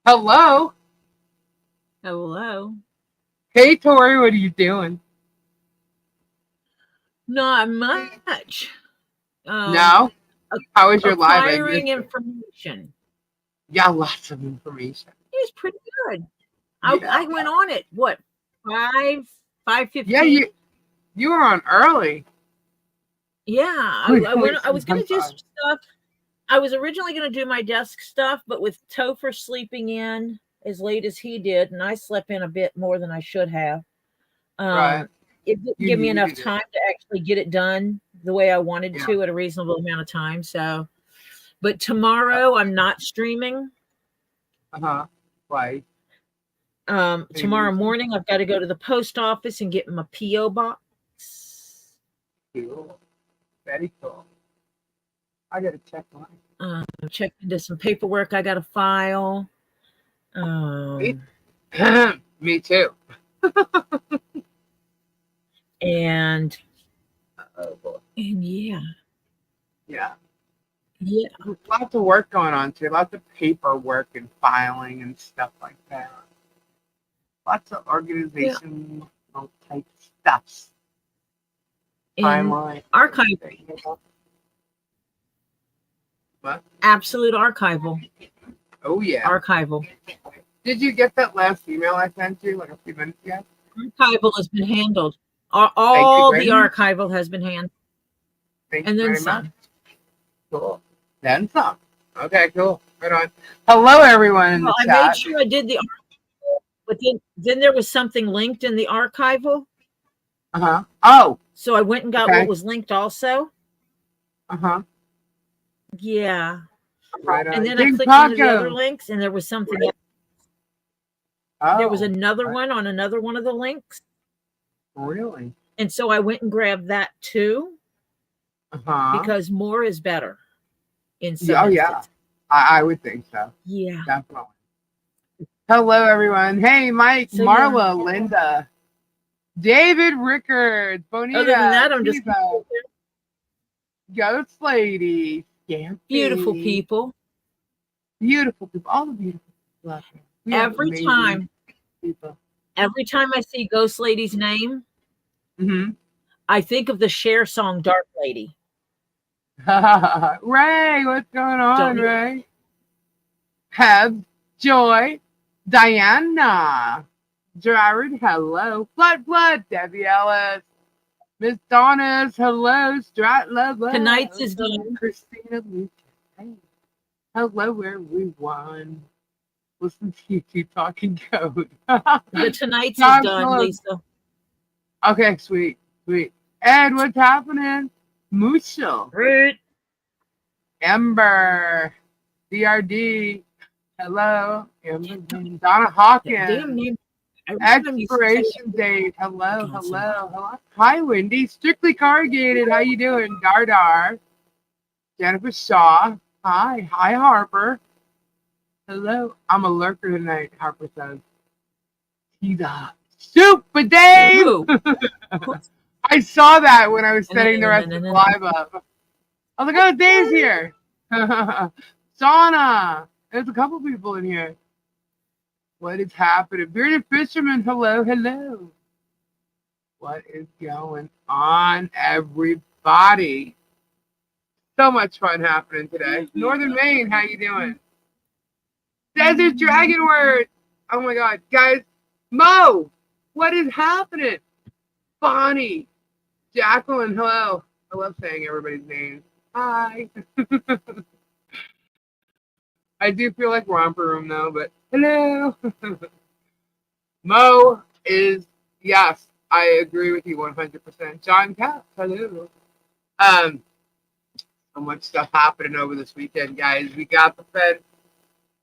Hello. Hello. Hey, Tori, what are you doing? Not much. Um, No? How was your live? I Acquiring missed it. information. Yeah, lots of information. It's pretty good. Yeah. I went on it. What, five Yeah, 15? you were on early. Yeah, I Really went. I some was gonna high do five. some stuff. I was originally gonna do my desk stuff, but with Topher sleeping in as late as he did, and I slept in a bit more than I should have. Right. Um, it didn't You give me enough needed it. time to actually get it done the way I wanted Yeah. to at a reasonable amount of time. So, but Uh tomorrow I'm not streaming. huh. Why? Any Tomorrow reason? morning I've got to go to the post office and get my PO box. Cool. Very cool. I gotta check mine. Check into some paperwork I got to file. Me, Um, Me too. and Oh boy. and yeah, Yeah. yeah, Lots of work going on too. Lots of paperwork and filing and stuff like that. Lots of yeah. organizational type stuff. And Timeline. archive, What? absolute archival, Oh yeah. archival, Did you get that last email I sent you like a few minutes ago? archival has been handled. All, Thank you all very the much. archival has been handled, Thank you and then very much. some. Cool. Then some. Okay, cool. Right on. Hello everyone in the Well, I made chat. sure I did the archival, but then there was something linked in the archival, Uh-huh. Oh, so I went and got what okay. was linked also. Uh-huh. Yeah. Right And on. then I King clicked one of the other Taco. links, and there was something else. There was Oh. another What? one on another one of the links. Really? And so I went and grabbed that too, Uh-huh. because more is better in Yeah, some oh yeah. instances. I would think so. Yeah. Definitely. Hello everyone. Hey Mike, So yeah. Marla, Linda, David Rickards, Other than Bonita, that, I'm just Kiva, Ghost Lady, beautiful Scampy, people. beautiful people, all the beautiful people out there. We have Every amazing time, people. every time I see Ghost Lady's name, Mm-hmm. I think of the Cher song Dark Lady. Ray, what's going Don't on, you? Ray? Heb, Joy, Diana, Jared, hello, Flood, Debbie Ellis, Miss Donna's, hello, Strat, love, Tonight's is done. Christina, Luke, hey, hello, everyone. Listen to you keep talking code. The tonight's is Tom done, Phillips. Lisa. Okay, sweet. Ed, what's happening? Mushel, Right. Ember, DRD, hello, Ember, Donna That Hawkins, damn name. Every time you say expiration it, date, I hello, on somebody. hello. Hi, Wendy, strictly corrugated, how you doing? Dardar, Jennifer Shaw, hi, Harper, hello. I'm a lurker tonight, Harper says. He's a Super Dave! Who? I saw that when I was setting the rest of the live up. I was like, oh, Dave's here. Shauna. There's a couple people in here. What is happening? Bearded Fisherman, hello. What is going on, everybody? So much fun happening today. Northern Maine, how you doing? Desert Dragon Word. Oh my God, guys. Mo, what is happening? Bonnie, Jacqueline, hello. I love saying everybody's names. Hi. I do feel like romper room though, but hello. Mo is, yes, I agree with you 100%. John Cap, hello. So much stuff happening over this weekend, guys. We got the Fed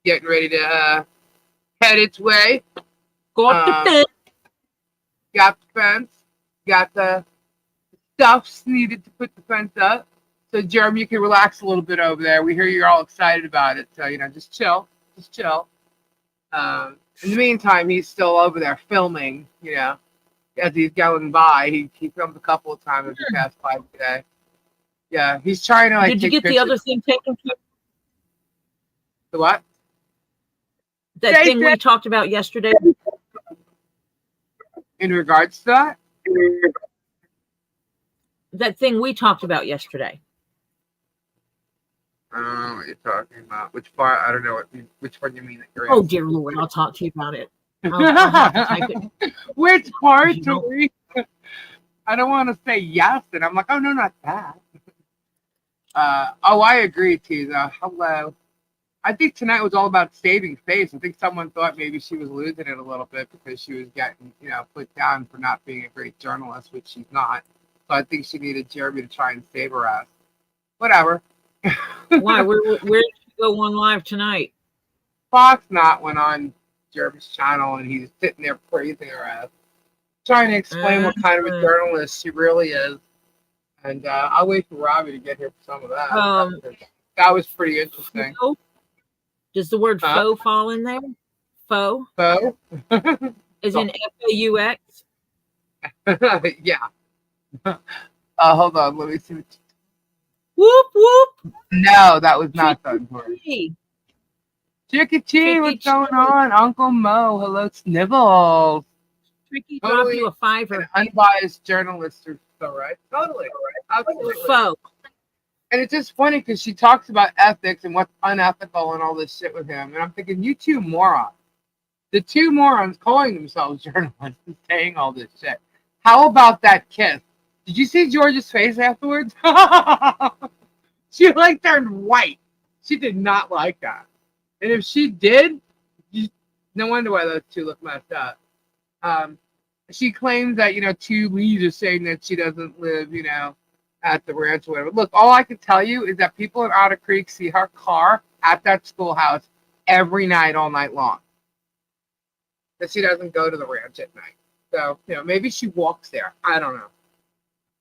getting ready to head its way. Got the fence. Got the fence. Got the stuffs needed to put the fence up. So, Jeremy, you can relax a little bit over there. We hear you're all excited about it. So, just chill. Just chill. In the meantime, he's still over there filming, as he's going by. He filmed a couple of times as he passed by today. Yeah, he's trying to Did you take get pictures. the other thing taken care of? The what? That thing we talked about yesterday. In regards to that? That thing we talked about yesterday. I don't know what you're talking about. Which part? I don't know which one you mean. Oh, dear Lord, I'll talk to you about it. I'll have to type it. Which part, Tori? I don't want to say yes, and I'm like, oh, no, not that. I agree, Tiza. Hello. I think tonight was all about saving face. I think someone thought maybe she was losing it a little bit because she was getting, put down for not being a great journalist, which she's not. So I think she needed Jeremy to try and save her ass. Whatever. Why? Where did you go on live tonight? Fox not went on Jeremy's channel, and he's sitting there praising her ass, trying to explain what kind of a journalist she really is. And I'll wait for Robbie to get here for some of that. That was pretty interesting. Does the word faux fall in there? Faux? Faux? Is in F-A-U-X? Yeah. Hold on. Let me see. Whoop, whoop. No, that was not done for me. Chicky Chee, what's going on? Uncle Mo, hello, Snivels. Tricky dropped you a $5. An unbiased journalist or so, right? Totally. Absolutely. Faux. And it's just funny because she talks about ethics and what's unethical and all this shit with him. And I'm thinking, you two morons. The two morons calling themselves journalists and saying all this shit. How about that kiss? Did you see George's face afterwards? She turned white. She did not like that. And if she did, no wonder why those two look messed up. She claims that, two leads are saying that she doesn't live, at the ranch or whatever. Look, all I can tell you is that people in Otter Creek see her car at that schoolhouse every night, all night long. That she doesn't go to the ranch at night. So, maybe she walks there. I don't know.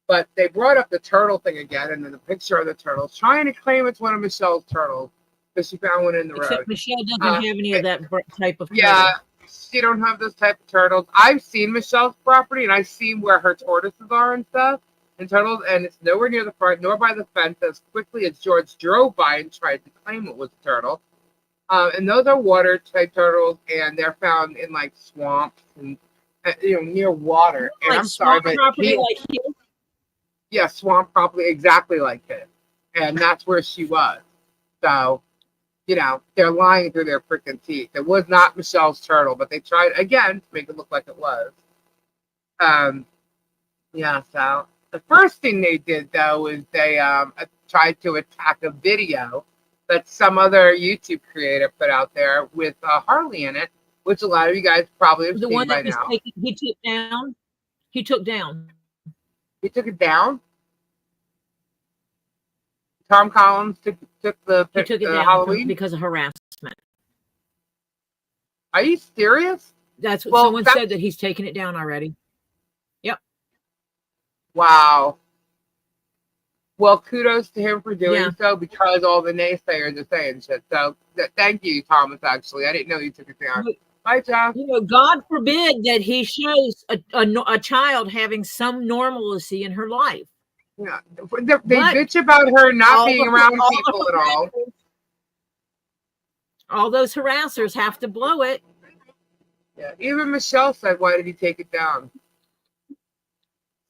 But they brought up the turtle thing again, and then the picture of the turtles, trying to claim it's one of Michelle's turtles because she found one in the road. Michelle doesn't have any of that type of turtle. Yeah, she don't have those type of turtles. I've seen Michelle's property, and I've seen where her tortoises are and stuff, and turtles, and it's nowhere near the front, nor by the fence as quickly as George drove by and tried to claim it was a turtle. And those are water-type turtles, and they're found in, swamps and, near water. And I'm sorry, but yeah, swamp property exactly like this. And that's where she was. So, they're lying through their freaking teeth. It was not Michelle's turtle, but they tried, again, to make it look like it was. Yeah, so the first thing they did, though, is they tried to attack a video that some other YouTube creator put out there with Harley in it, which a lot of you guys probably have seen by now. He took down? He took down. He took it down? Tom Collins took it down Halloween? Because of harassment. Are you serious? That's what someone said, that he's taken it down already. Yep. Wow. Well, kudos to him for doing so, because all the naysayers are saying shit. So thank you, Thomas, actually. I didn't know you took it down. Bye, John. God forbid that he shows a child having some normalcy in her life. Yeah, they bitch about her not being around people at all. All those harassers have to blow it. Yeah, even Michelle said, "Why did he take it down?"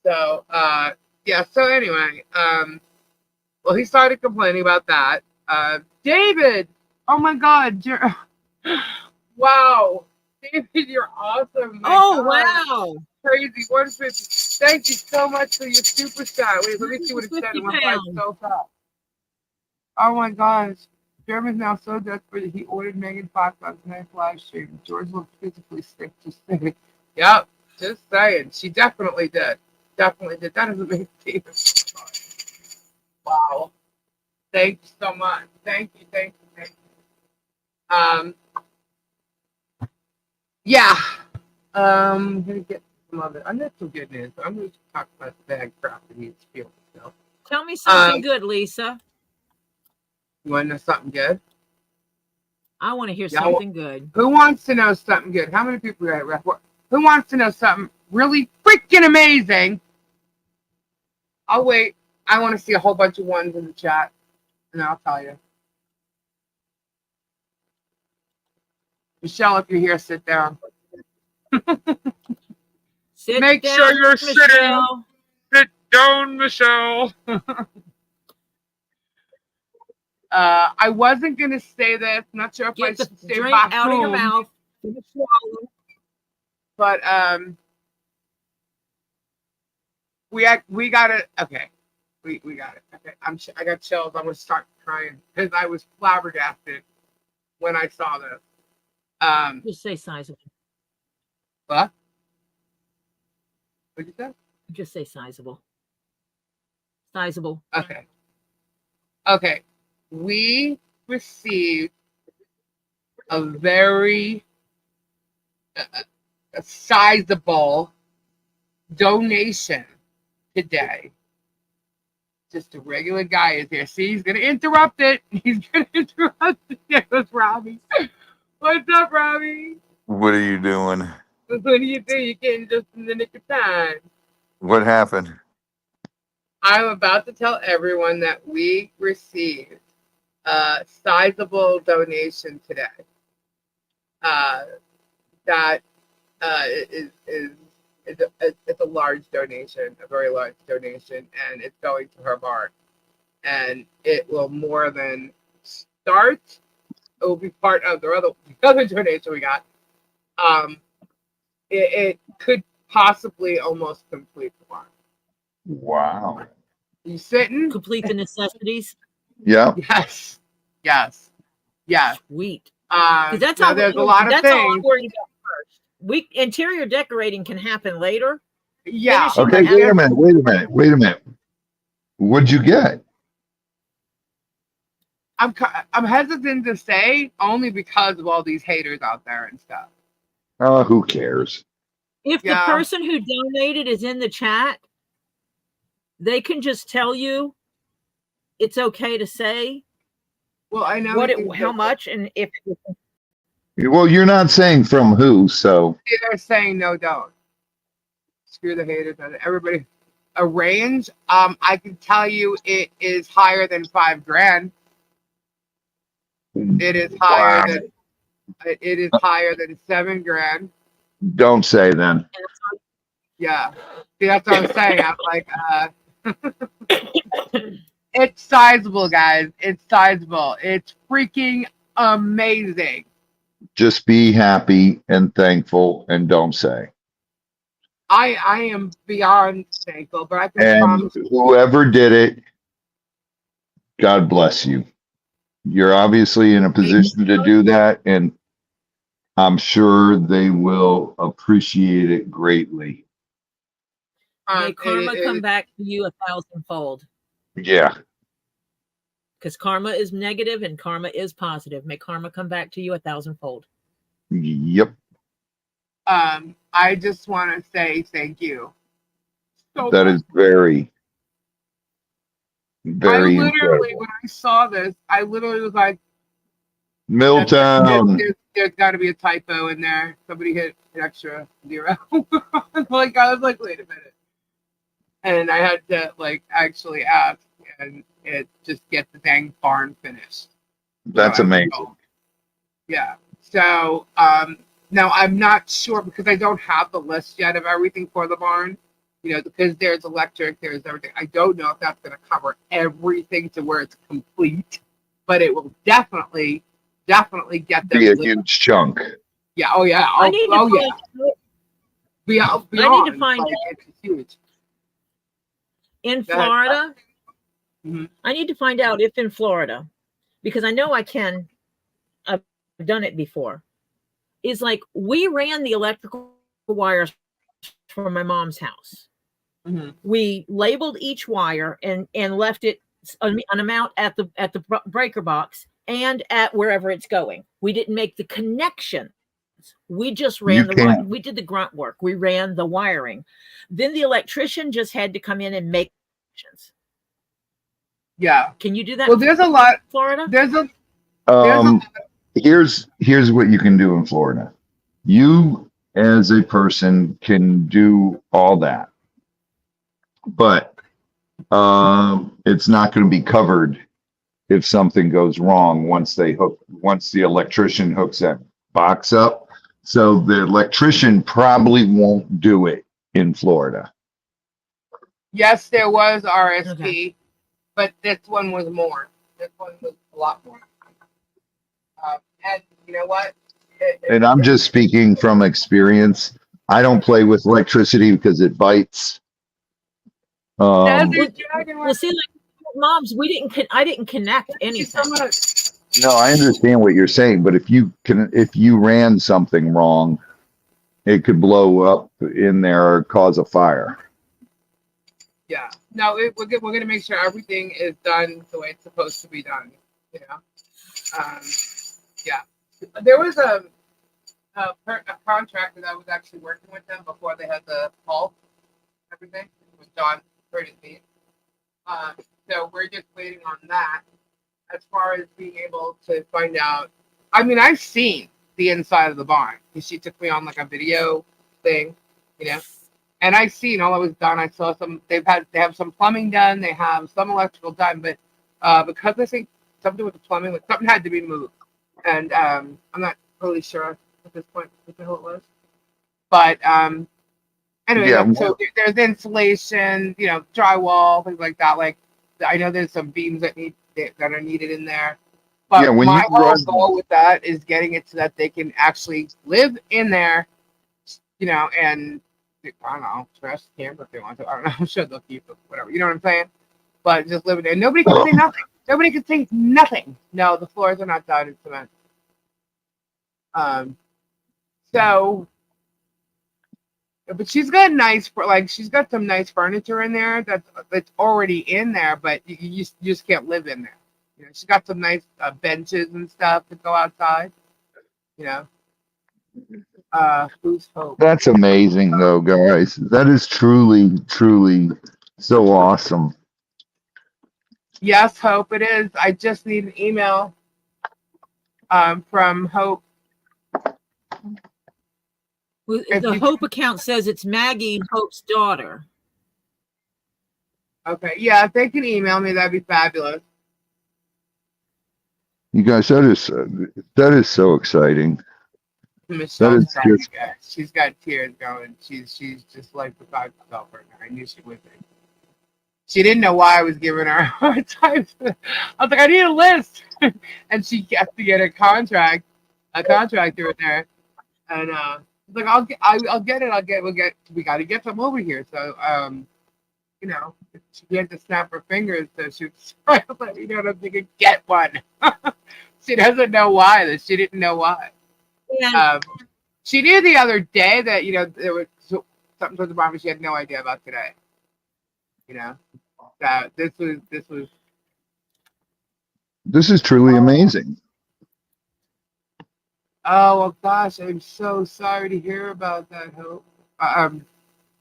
So, yeah. So anyway, well, he started complaining about that. David, oh my God, wow, David, you're awesome. Oh wow. Crazy 150. Thank you so much for your super chat. Wait, let me see what it said. It went by so fast. Oh my gosh. Jeremy's now so desperate that he ordered Megan Fox on tonight's live stream. George looked physically sick, just saying. Yep, just saying. She definitely did. Definitely did. That doesn't make David. Wow. Thank you so much. Thank you. Yeah. I'm gonna get some other. I'm not so good news. I'm going to talk about the bad crap that he's feeling. So. Tell me something good, Lisa. You want to know something good? I want to hear something good. Who wants to know something good? How many people are at Who wants to know something really freaking amazing? I'll wait. I want to see a whole bunch of ones in the chat, and I'll tell you. Michelle, if you're here, sit down. Sit Make down, sure you're Michelle. sitting. Sit down, Michelle. I wasn't gonna say this. Not sure if I Get the should say drink back out of your home, mouth. but we got it. Okay, we got it. Okay, I got chills. I'm gonna start crying because I was flabbergasted when I saw this. Just say sizable. What? What'd you say? Just say sizable. Sizable. Okay. Okay. We received a very a sizable donation today. Just a regular guy is here. See, he's gonna interrupt it. He's gonna interrupt it. There goes Robbie. What's up, Robbie? What are you doing? What do you do? You getting just in the nick of time. What happened? I'm about to tell everyone that we received a sizable donation today. That it's a large donation, a very large donation, and it's going to her heart. And it will more than start. It will be part of the other donation we got. It could possibly almost complete the farm. Wow. You sitting? Complete the necessities. Yeah. Yes. Yes. Yes. Sweet. Because that's all. There's a lot of that's things. all I'm worried about first. Interior decorating can happen later. Yeah. Okay. Wait a minute. What'd you get? I'm hesitant to say only because of all these haters out there and stuff. Oh, who cares? If the person who donated is in the chat, they can just tell you it's okay to say. Well, I know how much, and if. Well, you're not saying from who, so. They're saying no, don't. Screw the haters. Everybody, a range. I can tell you it is higher than $5,000. It is higher than. It is higher than $7,000. Don't say then. Yeah. See, that's what I'm saying. I'm like, it's sizable, guys. It's sizable. It's freaking amazing. Just be happy and thankful and don't say. I am beyond thankful, but I can promise whoever did it, God bless you. You're obviously in a position to do that, and I'm sure they will appreciate it greatly. May karma come back to you 1,000-fold. Yeah. Because karma is negative and karma is positive. May karma come back to you 1,000-fold. Yep. I just want to say thank you. That is very, very literally, when I saw this, I literally was like, Milton. There's got to be a typo in there. Somebody hit an extra 0. I was like, wait a minute. And I had to actually ask, and it just get the dang barn finished. That's amazing. Yeah. So now I'm not sure because I don't have the list yet of everything for the barn. Because there's electric, there's everything. I don't know if that's going to cover everything to where it's complete, but it will definitely get them. Be a huge chunk. Yeah. Oh yeah. I need to find out. It's huge. In Florida, I need to find out if in Florida, because I know I've done it before, is we ran the electrical wires from my mom's house. Mm-hmm. We labeled each wire and left it an amount at the breaker box and at wherever it's going. We didn't make the connections. We just ran we did the grunt work. We ran the wiring. Then the electrician just had to come in and make connections. Yeah. Can you do that? Well, there's a lot. Florida? Here's what you can do in Florida. You as a person can do all that, but it's not going to be covered if something goes wrong once the electrician hooks up box up. So the electrician probably won't do it in Florida. Yes, there was RSP, Okay. but this one was more. This one was a lot more. And you know what? And I'm just speaking from experience. I don't play with electricity because it bites. Desert Well, Dragon. well, see, like moms, I didn't connect Thank you so anything. much. No, I understand what you're saying, but if you ran something wrong, it could blow up in there or cause a fire. Yeah. No, we're gonna make sure everything is done the way it's supposed to be done. You know. Yeah. There was a contractor that was actually working with them before they had the pulse. Everything it was done pretty. So we're just waiting on that. As far as being able to find out, I mean, I've seen the inside of the barn because she took me on like a video thing, you know, and I've seen all that was done. I saw some. They have some plumbing done. They have some electrical done, but because I think something with the plumbing, like something had to be moved, and I'm not really sure at this point what the hell it was. But anyway, Yeah, so there's insulation, you know, drywall, things like that. Like I know there's some beams that are needed in there. But yeah. When my you whole run, goal with that is getting it so that they can actually live in there, you know, and I don't know, trash the camper if they want to. I don't know. I'm sure they'll keep it, whatever. You know what I'm saying? But just live in there. Nobody can say nothing. Nobody can say nothing. No, the floors are not done in cement. So, but she's got she's got some nice furniture in there that's already in there, but you just can't live in there. You know, she's got some nice benches and stuff that go outside. You know, who's hope? that's amazing, though, guys. That is truly, truly so awesome. Yes, Hope, it is. I just need an email from Hope. Well, the Hope account says it's Maggie, Hope's daughter. Okay, yeah, if they can email me, that'd be fabulous. You guys, that is so exciting. Michelle's is trying just- to get. She's got tears going. She's just like beside herself right now. I knew she would be. She didn't know why I was giving her a hard time. I was like, I need a list, and she has to get a contractor in there, and like I'll get it. We got to get some over here. So you know, she had to snap her fingers, so she was trying to let me know that she could get one. She doesn't know why. That she didn't know why. And She knew the other day that there was something towards the bottom. She had no idea about today. You know that this is truly amazing. Oh well, gosh, I'm so sorry to hear about that, Hope.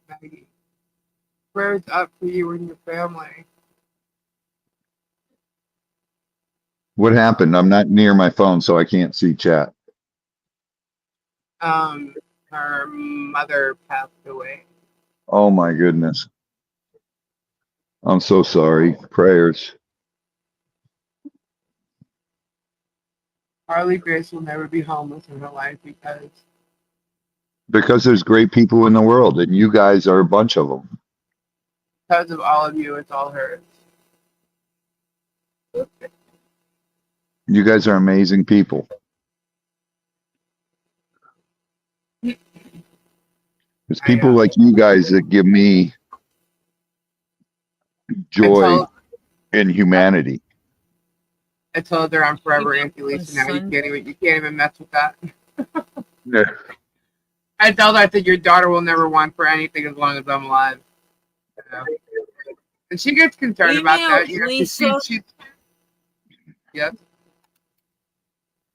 Maggie, prayers up for you and your family. What happened? I'm not near my phone, so I can't see chat. Her mother passed away. Oh my goodness. I'm so sorry. Prayers. Harley Grace will never be homeless in her life Because there's great people in the world, and you guys are a bunch of them. because of all of you. It's all hers. You guys are amazing people. It's people like you guys that give me joy and humanity. I told her I'm forever Auntie Lisa now. You can't even mess with that. Yeah. I told her, I said, your daughter will never want for anything as long as I'm alive. You know? And she gets concerned about that. You know, Lisa. Yes.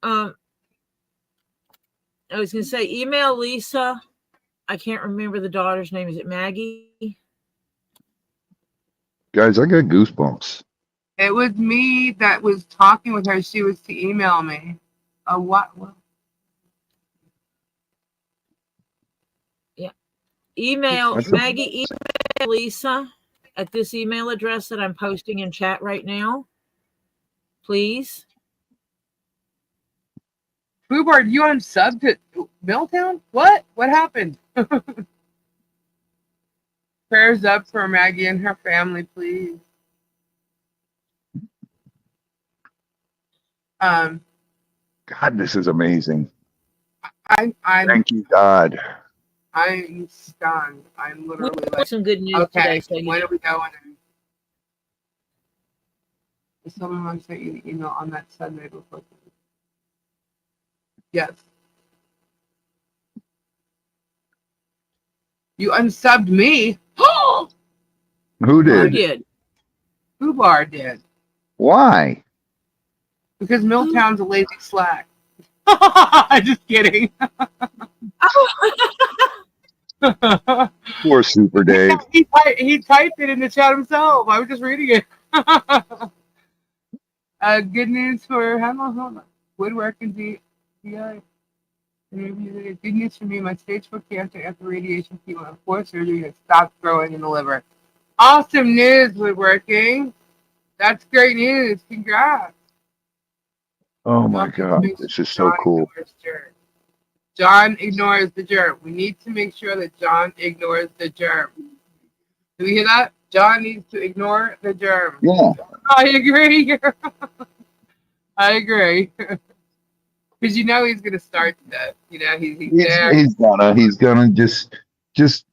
I was going to say, email Lisa. I can't remember the daughter's name. Is it Maggie? Guys, I got goosebumps. It was me that was talking with her. She was to email me. What? Yeah. Email Maggie, email Lisa at this email address that I'm posting in chat right now. Please. Boobard, you unsubbed to Milltown? What? What happened? Prayers up for Maggie and her family, please. God, this is amazing. I'm Thank you, God. I'm stunned. I'm We literally have like, some good news okay, today. So you when know. are we going? Is someone sent you the email on that Sunday before? Yes. You unsubbed me. Who Who did? did? Fubar did. Why? Because Who? Milltown's a lazy slack. Just kidding. Poor Super Dave. He typed it in the chat himself. I was just reading it. Good news for woodworking DI. Good news for me. My stage 4 cancer after radiation chemo and 4 surgery has stopped growing in the liver. Awesome news, woodworking. That's great news. Congrats. Oh my God, this is so cool. John ignores the germ. We need to make sure that John ignores the germ. Do we hear that? John needs to ignore the germ. Yeah. I agree. I agree. Because you know he's gonna start that. You know he's there. He's gonna just He's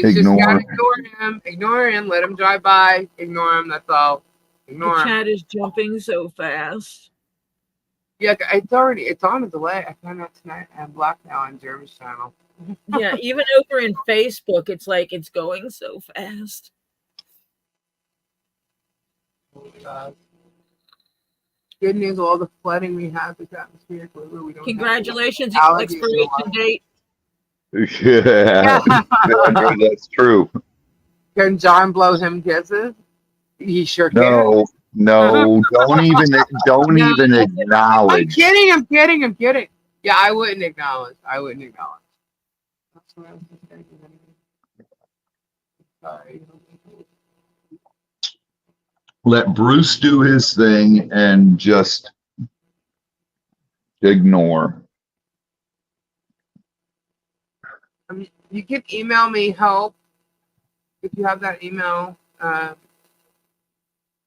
just ignore. gotta ignore him. Let him drive by. Ignore him. That's all. Ignore The him. chat is jumping so fast. Yeah, it's on a delay. I found out tonight. I'm blocked now on Jeremy's channel. Yeah, even over in Facebook, it's like it's going so fast. Good news, all the flooding we have is atmospheric. We don't Congratulations, have expiration date. Yeah, that's true. Can John blow him kisses? He sure can. No, don't even acknowledge. I'm kidding. Yeah, I wouldn't acknowledge. That's what I was thinking. Sorry. Let Bruce do his thing and just ignore. You can email me help if you have that email.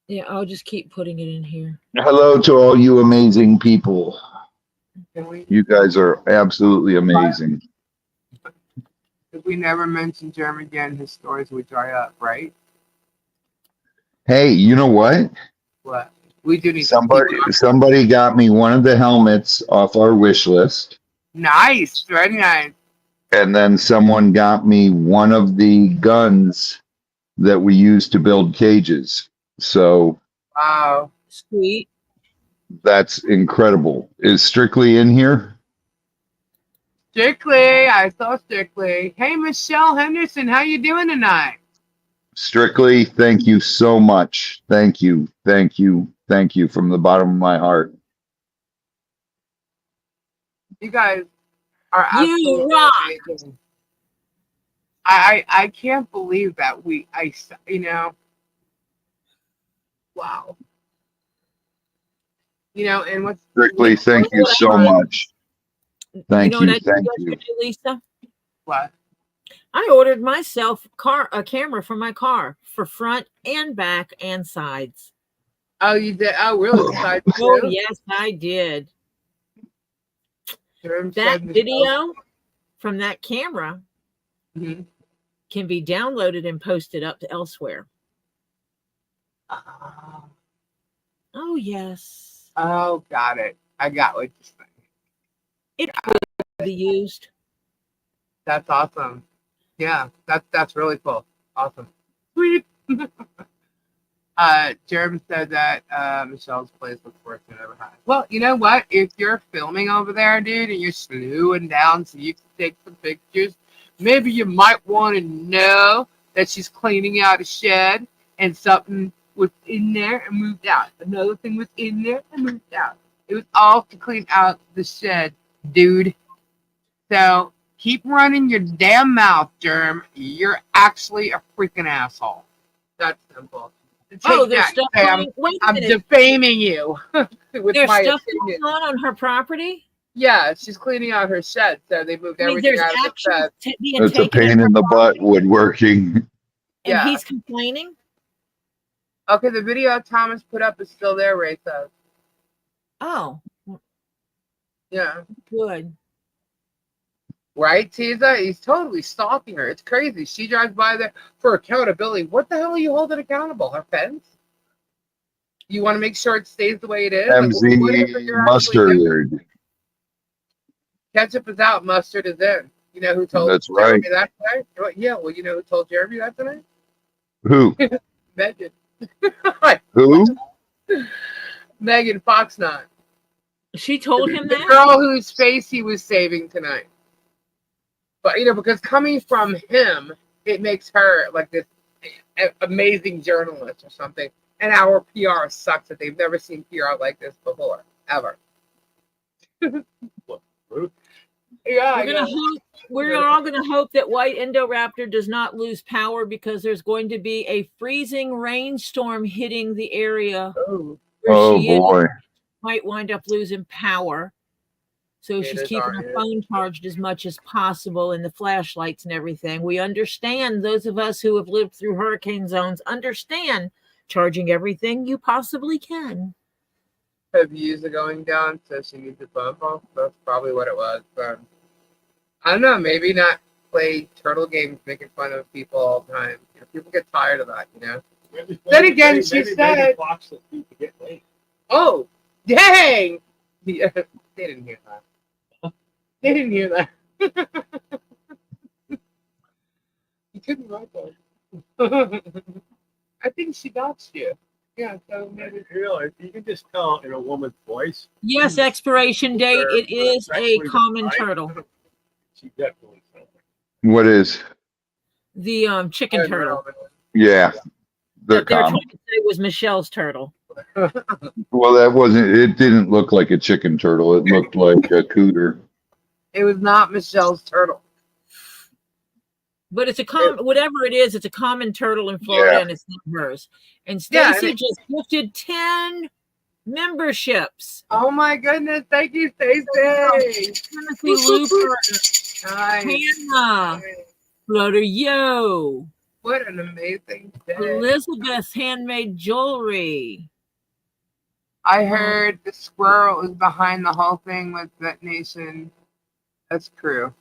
Yeah, I'll just keep putting it in here. Hello to all you amazing people. Can we? You guys are absolutely amazing. If we never mention Jeremy again, his stories would dry up, right? Hey, you know what? What? We do need somebody got me one of the helmets off our wish list. Nice, very nice. And then someone got me one of the guns that we use to build cages. So wow, sweet. That's incredible. Is Strictly in here? Strictly, I saw Strictly. Hey, Michelle Henderson, how you doing tonight? Strictly, thank you so much. Thank you from the bottom of my heart. You guys are absolutely You rock. amazing. I can't believe that wow. And what's Strictly, thank you so much. Thank you. Lisa? What? I ordered myself a camera for my car for front and back and sides. Oh, you did? Oh, really? Sides Oh, too? yes, I did. That video from that camera can be downloaded and posted up to elsewhere. Oh, yes. Oh, got it. I got what you're saying. It could be used. That's awesome. Yeah, that's really cool. Awesome. Sweet. Jeremy said that Michelle's place looks worse than it ever has. Well, you know what? If you're filming over there, dude, and you're slowing down so you can take some pictures, maybe you might want to know that she's cleaning out a shed and something was in there and moved out. Another thing was in there and moved out. It was all to clean out the shed, dude. So keep running your damn mouth, Germ. You're actually a freaking asshole. That's simple. Oh, Take there's that, stuff Sam. going. Wait a I'm minute. defaming you with There's my stuff opinion. going on her property. Yeah, she's cleaning out her shed, so they moved I mean, everything there's out of the action shed. being It's a taken at pain her in the butt property, woodworking. and Yeah. he's complaining. Okay, the video Thomas put up is still there, Ray says. Oh, Yeah. good. Right, Tiza? He's totally stalking her. It's crazy. She drives by there for accountability. What the hell are you holding accountable? Her fence? You want to make sure it stays the way it is? Like, what is it MZ you're actually doing? mustard. Ketchup is out, mustard is in. You know who told That's Jeremy right. that today? Yeah, well, you know who told Jeremy that today? Who? Megan. Who? Megan Foxnot. She told him The that. girl whose face he was saving tonight. But, because coming from him, it makes her like this amazing journalist or something. And our PR sucks that they've never seen PR like this before, ever. Yeah, We're all gonna hope that White Indoraptor does not lose power, because there's going to be a freezing rainstorm hitting the area where Oh she boy. might wind up losing power. So she's keeping her phone charged as much as possible, and the flashlights and everything. We understand, those of us who have lived through hurricane zones understand charging everything you possibly can. Her views are going down, so she needs a phone call. That's probably what it was. I don't know, maybe not play turtle games making fun of people all the time. People get tired of that, Then again, she said, oh, dang! Yeah, they didn't hear that. They didn't hear that. You couldn't write that. I think she doxed you. Yeah, so maybe. You can just tell in a woman's voice. Yes, expiration date. It is a common turtle. She definitely felt it. What is? The chicken turtle. Yeah. That they're trying to say was Michelle's turtle. Well, it didn't look like a chicken turtle. It looked like a cooter. It was not Michelle's turtle. But it's whatever it is, it's a common turtle in Florida, and it's not hers. And Stacy just gifted 10 memberships. Oh my goodness, thank you, Stacy. Timothy Looper, Nice. Hannah, Flutter Yo. What an amazing day. Elizabeth's handmade jewelry. I heard the squirrel is behind the whole thing with that nation. That's true.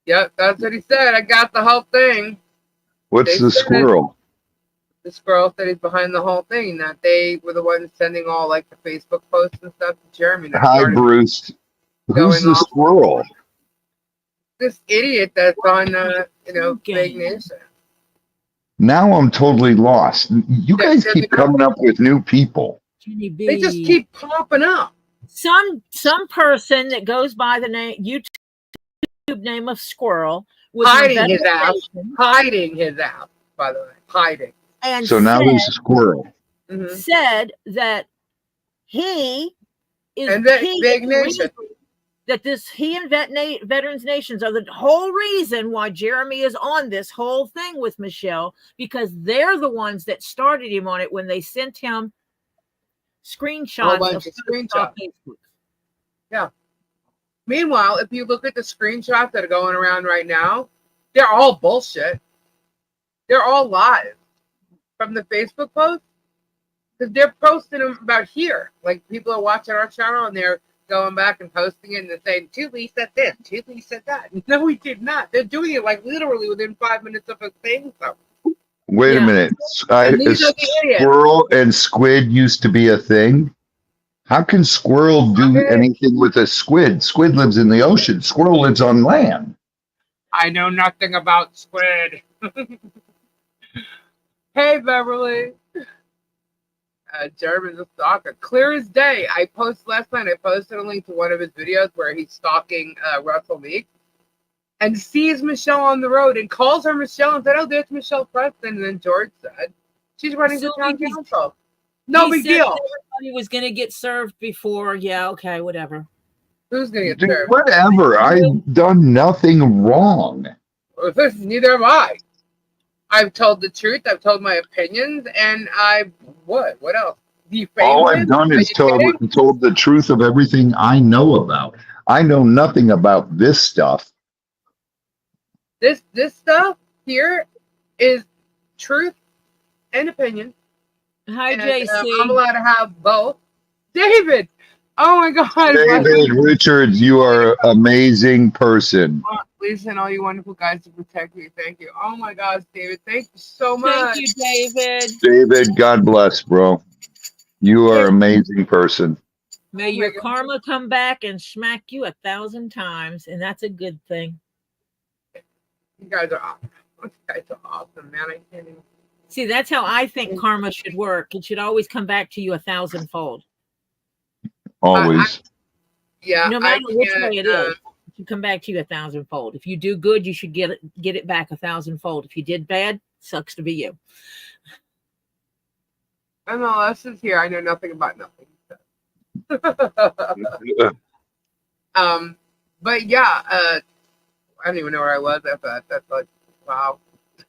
Yep, that's what he said. I got the whole thing. What's the squirrel? The squirrel said he's behind the whole thing. That they were the ones sending all like the Facebook posts and stuff to Jeremy. Hi, Bruce. Who's the squirrel? This idiot that's on, Big Nation. Now I'm totally lost. You guys keep coming up with new people. They just keep popping up. Some person that goes by the YouTube name of Squirrel was hiding his app, by the way, hiding. And so now there's a squirrel. Said that he is Big Nation. That he and Veterans Nations are the whole reason why Jeremy is on this whole thing with Michelle, because they're the ones that started him on it when they sent him screenshots of screenshots. Yeah. Meanwhile, if you look at the screenshots that are going around right now, they're all bullshit. They're all lies from the Facebook post, because they're posting them about here. Like, people are watching our channel and they're going back and posting it and saying, Tully said this, Tully said that. No, we did not. They're doing it like literally within 5 minutes of us saying something. Wait a minute. Squirrel and squid used to be a thing. How can squirrel do anything with a squid? Squid lives in the ocean. Squirrel lives on land. I know nothing about squid. Hey, Beverly. Jeremy's a stalker. Clear as day. I posted a link to one of his videos where he's stalking Russell Meek and sees Michelle on the road and calls her Michelle and said, oh, there's Michelle Preston. And then George said, she's running for town council. No big deal. Everybody was going to get served before. Yeah, okay, whatever. Who's going to get served? Whatever. I've done nothing wrong. Neither have I. I've told the truth. I've told my opinions, and what? What else? All Defamed I've him? done Are is you kidding? told the truth of everything I know about. I know nothing about this stuff. This stuff here is truth and opinion, Hi, and I'm JC. allowed to have both. David, oh my God, David Richards, you are an amazing person. Lisa and all you wonderful guys to protect me. Thank you. Oh my gosh, David, thank you so Thank much. you, David. David, God bless, bro. You are an amazing person. May Oh my your God. karma come back and smack you 1,000 times, and that's a good thing. You guys are awesome. You guys are awesome, man. I can't even. See, that's how I think karma should work. It should always come back to you 1,000-fold. Always. Yeah, No I matter which can't. way it is, it should come back to you 1,000-fold. If you do good, you should get it back 1,000-fold. If you did bad, sucks to be you. MLS is here. I know nothing about nothing. But yeah, I don't even know where I was after that. That's like, wow.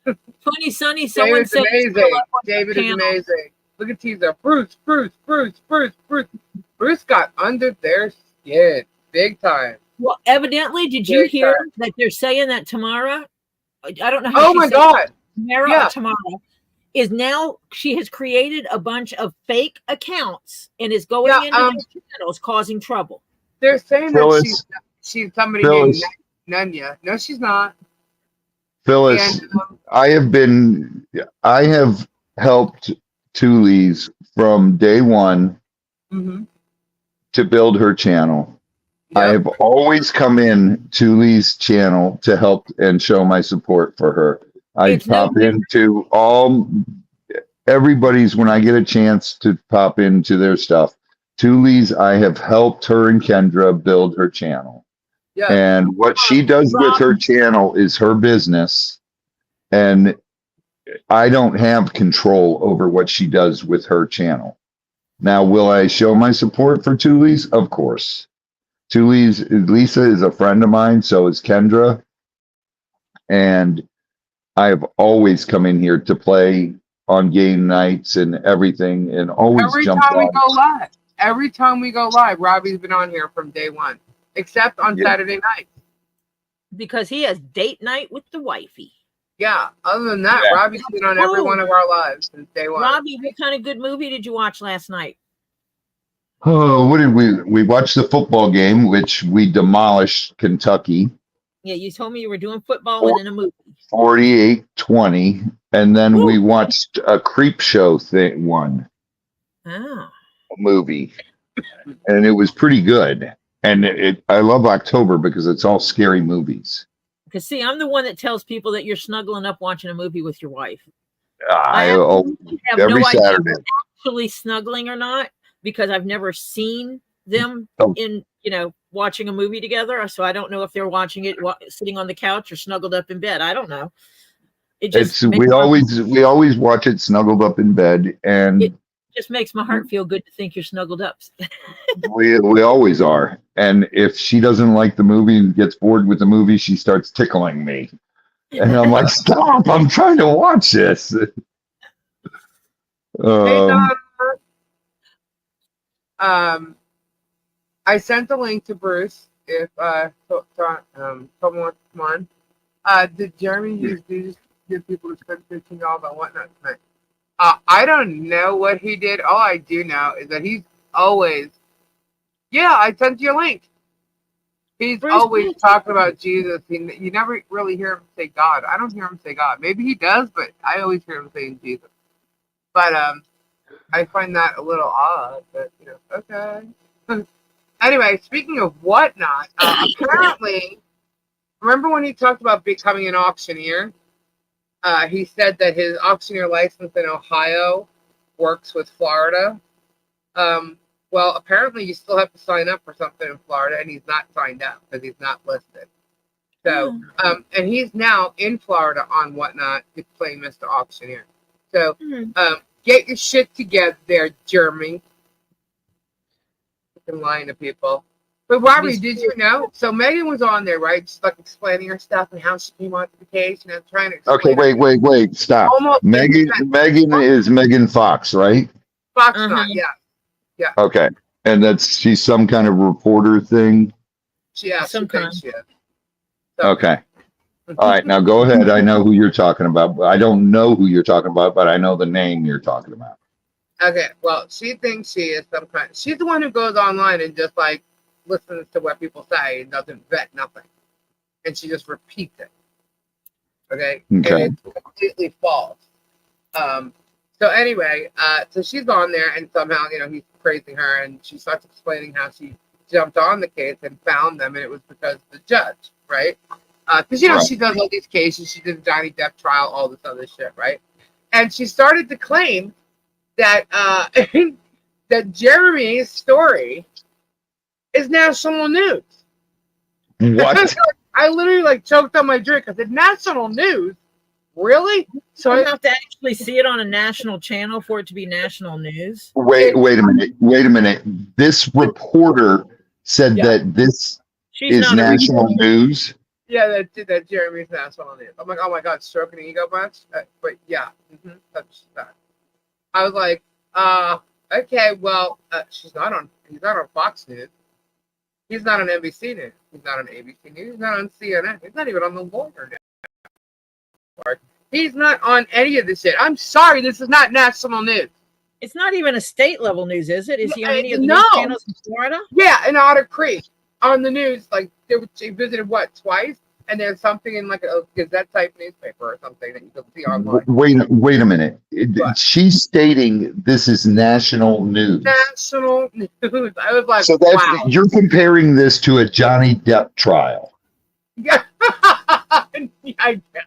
Funny, Sonny, someone David's said amazing. David is amazing. Look at teaser. Bruce. Bruce got under their skin big time. Well, evidently, did you hear that they're saying that Tamara? I don't know how. Oh my God! Tamara Yeah. or Tamara is now. She has created a bunch of fake accounts and is going into these channels causing trouble. They're saying Phyllis, that she's somebody named Nunya. No, she's not. Phyllis, And, I have helped Thule's from day one to build her channel. I have always come in Thule's channel to help and show my support for her. I pop into everybody's when I get a chance to pop into their stuff. Thule's, I have helped her and Kendra build her channel. Yeah. And what she does with her channel is her business. And I don't have control over what she does with her channel. Now, will I show my support for Thule's? Of course. Lisa is a friend of mine, so is Kendra. And I've always come in here to play on game nights and everything, and always jump on. Every time we go live, Robbie's been on here from day one, except on Saturday night. Because he has date night with the wifey. Yeah, other than that, Robbie's been on every one of our lives since day one. Robbie, what kind of good movie did you watch last night? Oh, what did we watched the football game, which we demolished Kentucky. Yeah, you told me you were doing football and in a movie. 48-20, and then we watched a creep show movie, and it was pretty good. And I love October because it's all scary movies. Because see, I'm the one that tells people that you're snuggling up watching a movie with your wife. I have every no Saturday. idea If they're actually snuggling or not, because I've never seen them in watching a movie together. So I don't know if they're watching it sitting on the couch or snuggled up in bed. I don't know. We always watch it snuggled up in bed, and it just makes my heart feel good to think you're snuggled up. we always are. And if she doesn't like the movie and gets bored with the movie, she starts tickling me, and I'm like, "Stop! I'm trying to watch this." I sent the link to Bruce. If someone wants to come on, did Jeremy just give people to spend $15 on whatnot tonight? I don't know what he did. All I do know is that he's always, I sent you a link. He's Bruce, always talking about Jesus. You never really hear him say God. I don't hear him say God. Maybe he does, but I always hear him saying Jesus. But I find that a little odd. But okay. Anyway, speaking of whatnot, apparently, remember when he talked about becoming an auctioneer? He said that his auctioneer license in Ohio works with Florida. Well, apparently you still have to sign up for something in Florida, and he's not signed up because he's not listed. So, and he's now in Florida on whatnot to play Mr. Auctioneer. So, get your shit together there, Jeremy. Lying to people. But Robbie, did you know? So Megan was on there, right? She's like explaining her stuff and how she came onto the case, and I'm trying to Okay, explain. wait, stop. Almost Megan is Megan Fox, right? Fox Uh-huh. not, yeah. Okay. And she's some kind of reporter thing. She Some thinks kind. she is. So, Okay. All right, now go ahead. I know who you're talking about. I don't know who you're talking about, but I know the name you're talking about. Okay, well, she thinks she is some kind. She's the one who goes online and just like listens to what people say and doesn't vet nothing, and she just repeats it. Okay, Okay. and it's completely false. So anyway, so she's on there, and somehow he's praising her, and she starts explaining how she jumped on the case and found them, and it was because of the judge, right? Because Right. she does all these cases, she did the Johnny Depp trial, all this other shit, right? And she started to claim that that Jeremy's story is national news. What? I literally like choked on my drink. I said, "National news, really?" So You have to actually see it on a national channel for it to be national news. Wait a minute. This reporter said that this She's is not a national news. yeah, that Jeremy's national news. I'm like, oh my god, stroking the ego much? But yeah, that's that. I was like, okay, well, he's not on Fox News. He's not on NBC News. He's not on ABC News. He's not on CNN. He's not even on the Lawyer Network. He's not on any of this shit. I'm sorry, this is not national news. It's not even a state level news, is it? Is he on any of the No. news channels in Florida? Yeah, in Otter Creek on the news, like she visited twice, and there's something in like a Gazette type newspaper or something that you can see online. Wait a minute. She's stating this is national news. National news. I was like, So wow. you're comparing this to a Johnny Depp trial. Yeah, I guess.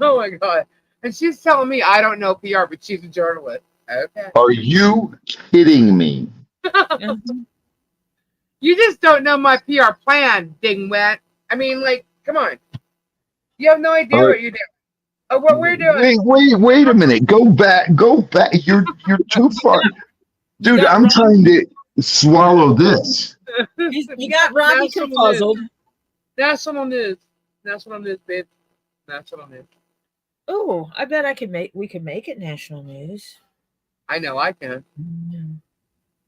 Oh my god! And she's telling me I don't know PR, but she's a journalist. Okay. Are you kidding me? You just don't know my PR plan, dingwat. I mean, like, come on. You have no idea what you're doing. Or what we're doing. Wait a minute. Go back. You're too far. Dude, I'm trying to swallow this. You got Robbie confuzzled. National news, babe. National news. Oh, I bet we could make it national news. I know I can.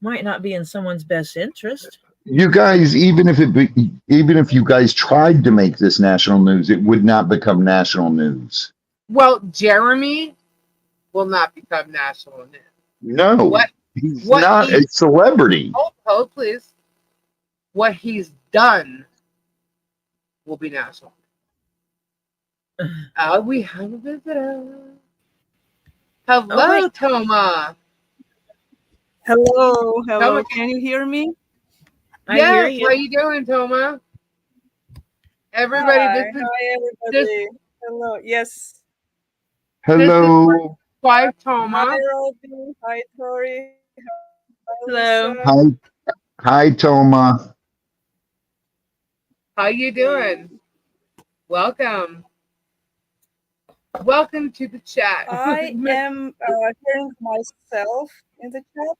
Might not be in someone's best interest. You guys, even if you guys tried to make this national news, it would not become national news. Well, Jeremy will not become national news. No, he's not a celebrity. Hold, please. What he's done will be national. We have a visitor. Hello, Toma. Hello. Toma, Can you hear me? I hear you. How you doing, Toma? Everybody, Hi, this is everybody. Hello. Yes. Hello. wife, Toma. Hi, Robbie. Hi, Tori. Hello. Lisa. Hi, Toma. How you doing? Welcome. Welcome to the chat. I am hearing myself in the chat.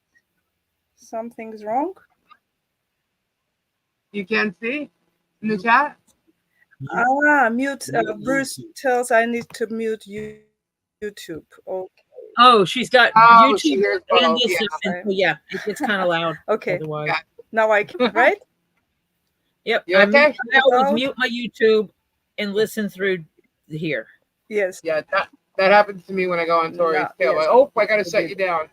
Something's wrong. You can see in the chat? Mute. Bruce tells I need to mute YouTube. Okay. Oh, she's got Oh, YouTube she hears and both, this. yeah. Yeah, it gets kind of loud. Okay. Otherwise. Yeah. Now I can, right? You Yep. okay? I always mute my YouTube and listen through here. Yes. Yeah, that happens to me when I go on Tori's tail. Yes. Like, oh, I gotta shut you down.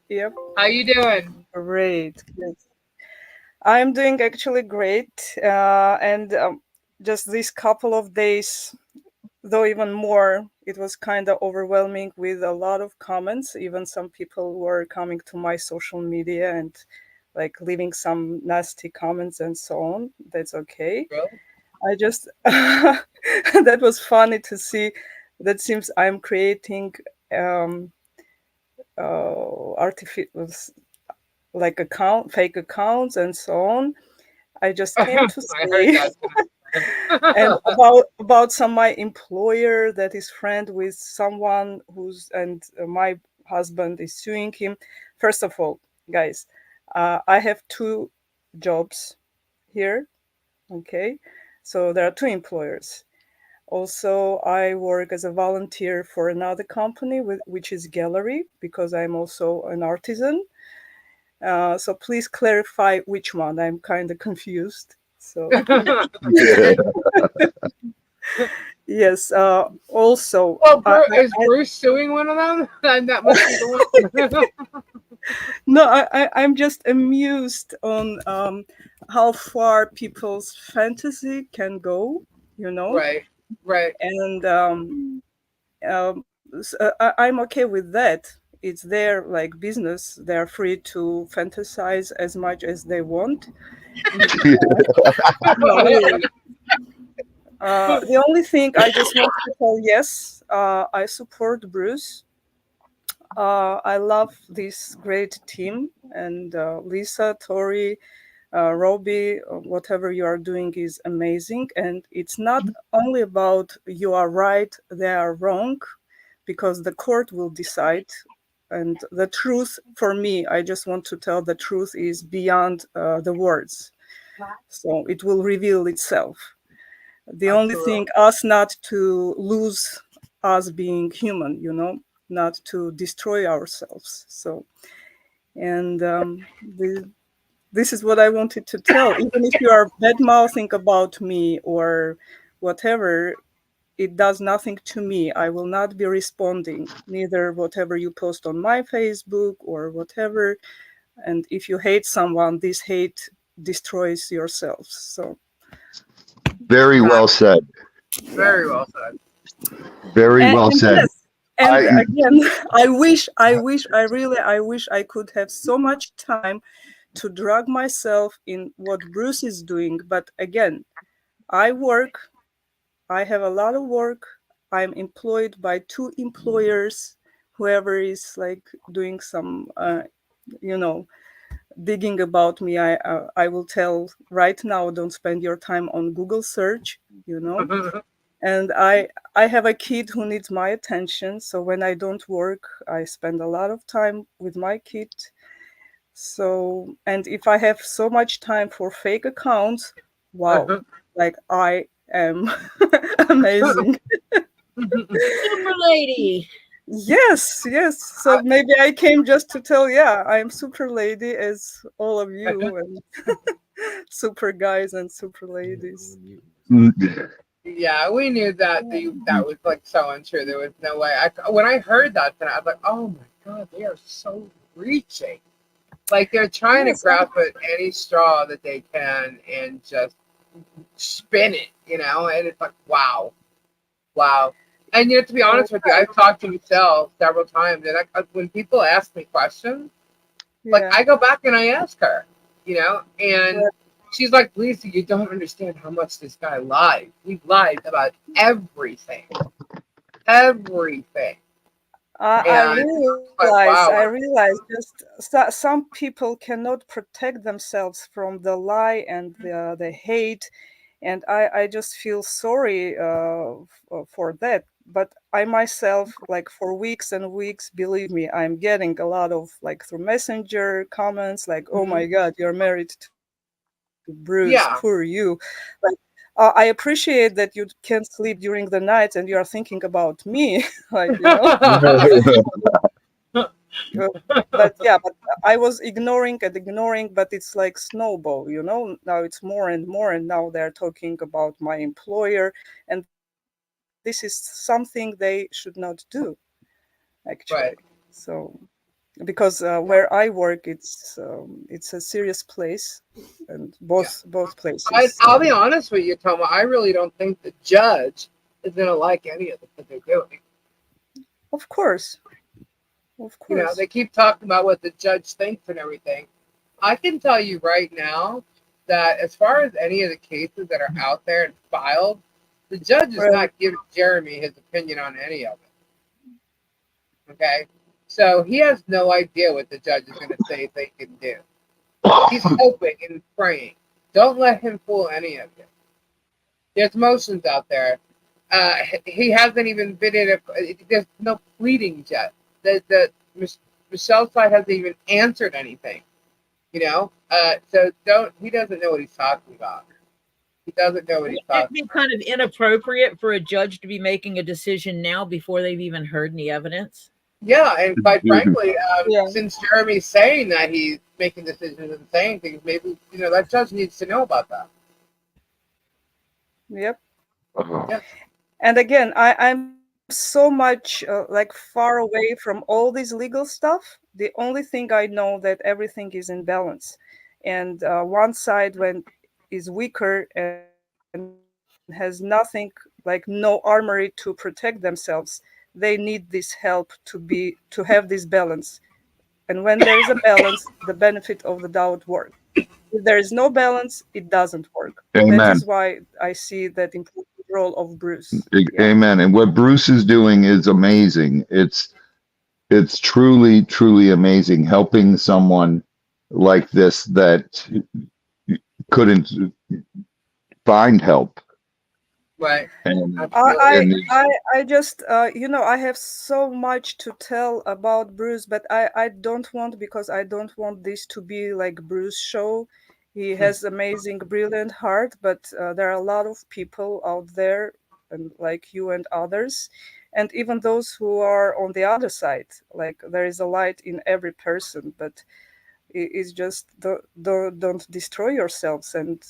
Yep. How you doing? Great. Good. I'm doing actually great. And just these couple of days, though even more, it was kind of overwhelming with a lot of comments. Even some people were coming to my social media and like leaving some nasty comments and so on. That's okay. Really? I just, that was funny to see. That seems I'm creating artificial, like fake accounts and so on. I just came to I heard say that. and about my employer that is friend with someone my husband is suing him. First of all, guys, I have 2 jobs here. Okay, so there are 2 employers. Also, I work as a volunteer for another company, which is Gallery, because I'm also an artisan. So please clarify which one. I'm kind of confused. So yes. Also, Well, is Bruce suing one of them? And that must be the one. no, I'm just amused on how far people's fantasy can go. You know, Right, right. and I'm okay with that. It's their like business. They're free to fantasize as much as they want. No, really. The only thing I just want to tell, yes, I support Bruce. I love this great team, and Lisa, Tori, Robbie, whatever you are doing is amazing. And it's not only about you are right, they are wrong, because the court will decide. And the truth, for me, I just want to tell the truth is beyond the words. So it will reveal itself. The only thing, us not to lose us being human, not to destroy ourselves. So, and this is what I wanted to tell. Even if you are bad mouthing about me or whatever, it does nothing to me. I will not be responding, neither whatever you post on my Facebook or whatever. And if you hate someone, this hate destroys yourselves. So Very well said. Very well said. Very well said. yes, and I- again, I wish, I wish I could have so much time to drag myself in what Bruce is doing. But again, I work, I have a lot of work. I'm employed by 2 employers. Whoever is like doing some, digging about me, I will tell right now, don't spend your time on Google search, And I have a kid who needs my attention. So when I don't work, I spend a lot of time with my kid. So, and if I have so much time for fake accounts, wow, like I am amazing. Super lady. Yes, yes. So maybe I came just to tell, yeah, I'm super lady as all of you, and super guys and super ladies. Yeah, we knew that that was like so untrue. There was no way. When I heard that, then I was like, oh my god, they are so reaching. Like they're trying to Yes, grasp at any straw that they can and just spin it, And it's like, wow, wow. And to be honest with you, I've talked to Michelle several times, and when people ask me questions, like yeah. I go back and I ask her, and she's like, Lisa, you don't understand how much this guy lied. He lied about everything. Everything. I And like, wow. I realize just some people cannot protect themselves from the lie and the hate, and I just feel sorry for that. But I myself, like for weeks and weeks, believe me, I'm getting a lot of like through Messenger comments like, "Oh my God, you're married to Bruce, Yeah. poor you." Like, I appreciate that you can't sleep during the night and you are thinking about me, like but yeah, but I was ignoring and ignoring, but it's like snowball, now it's more and more, and now they're talking about my employer, and this is something they should not do, actually. Right. So because where I work, it's a serious place, and both places. I'll be honest with you, Toma. I really don't think the judge is going to like any of what they're doing. Of course. They keep talking about what the judge thinks and everything. I can tell you right now that as far as any of the cases that are out there and filed, the judge is not giving Jeremy his opinion on any of it. Okay? So he has no idea what the judge is going to say they can do. He's hoping and praying. Don't let him fool any of you. There's motions out there. He hasn't even been in there's no pleadings yet. The Michelle's side hasn't even answered anything. You know, so don't. He doesn't know what he's talking about. He doesn't know what he's Wouldn't that talking be about. kind of inappropriate for a judge to be making a decision now before they've even heard any evidence? Yeah, and quite frankly, Yeah. since Jeremy's saying that he's making decisions and saying things, maybe that judge needs to know about that. Yep. Oh, Yeah. And again, I'm so much like far away from all this legal stuff. The only thing I know that everything is in balance, and one side when is weaker and has nothing, like no armory to protect themselves, they need this help to have this balance. And when there is a balance, the benefit of the doubt works. If there is no balance, it doesn't work. That amen. is why I see that important role of Bruce. Yeah. Amen. And what Bruce is doing is amazing. It's truly, truly amazing helping someone like this that couldn't find help. Right. And, I and I just I have so much to tell about Bruce, but I don't want, because I don't want this to be like Bruce show. He has amazing, brilliant heart, but there are a lot of people out there, and like you and others, and even those who are on the other side. Like there is a light in every person, but it's just don't destroy yourselves. And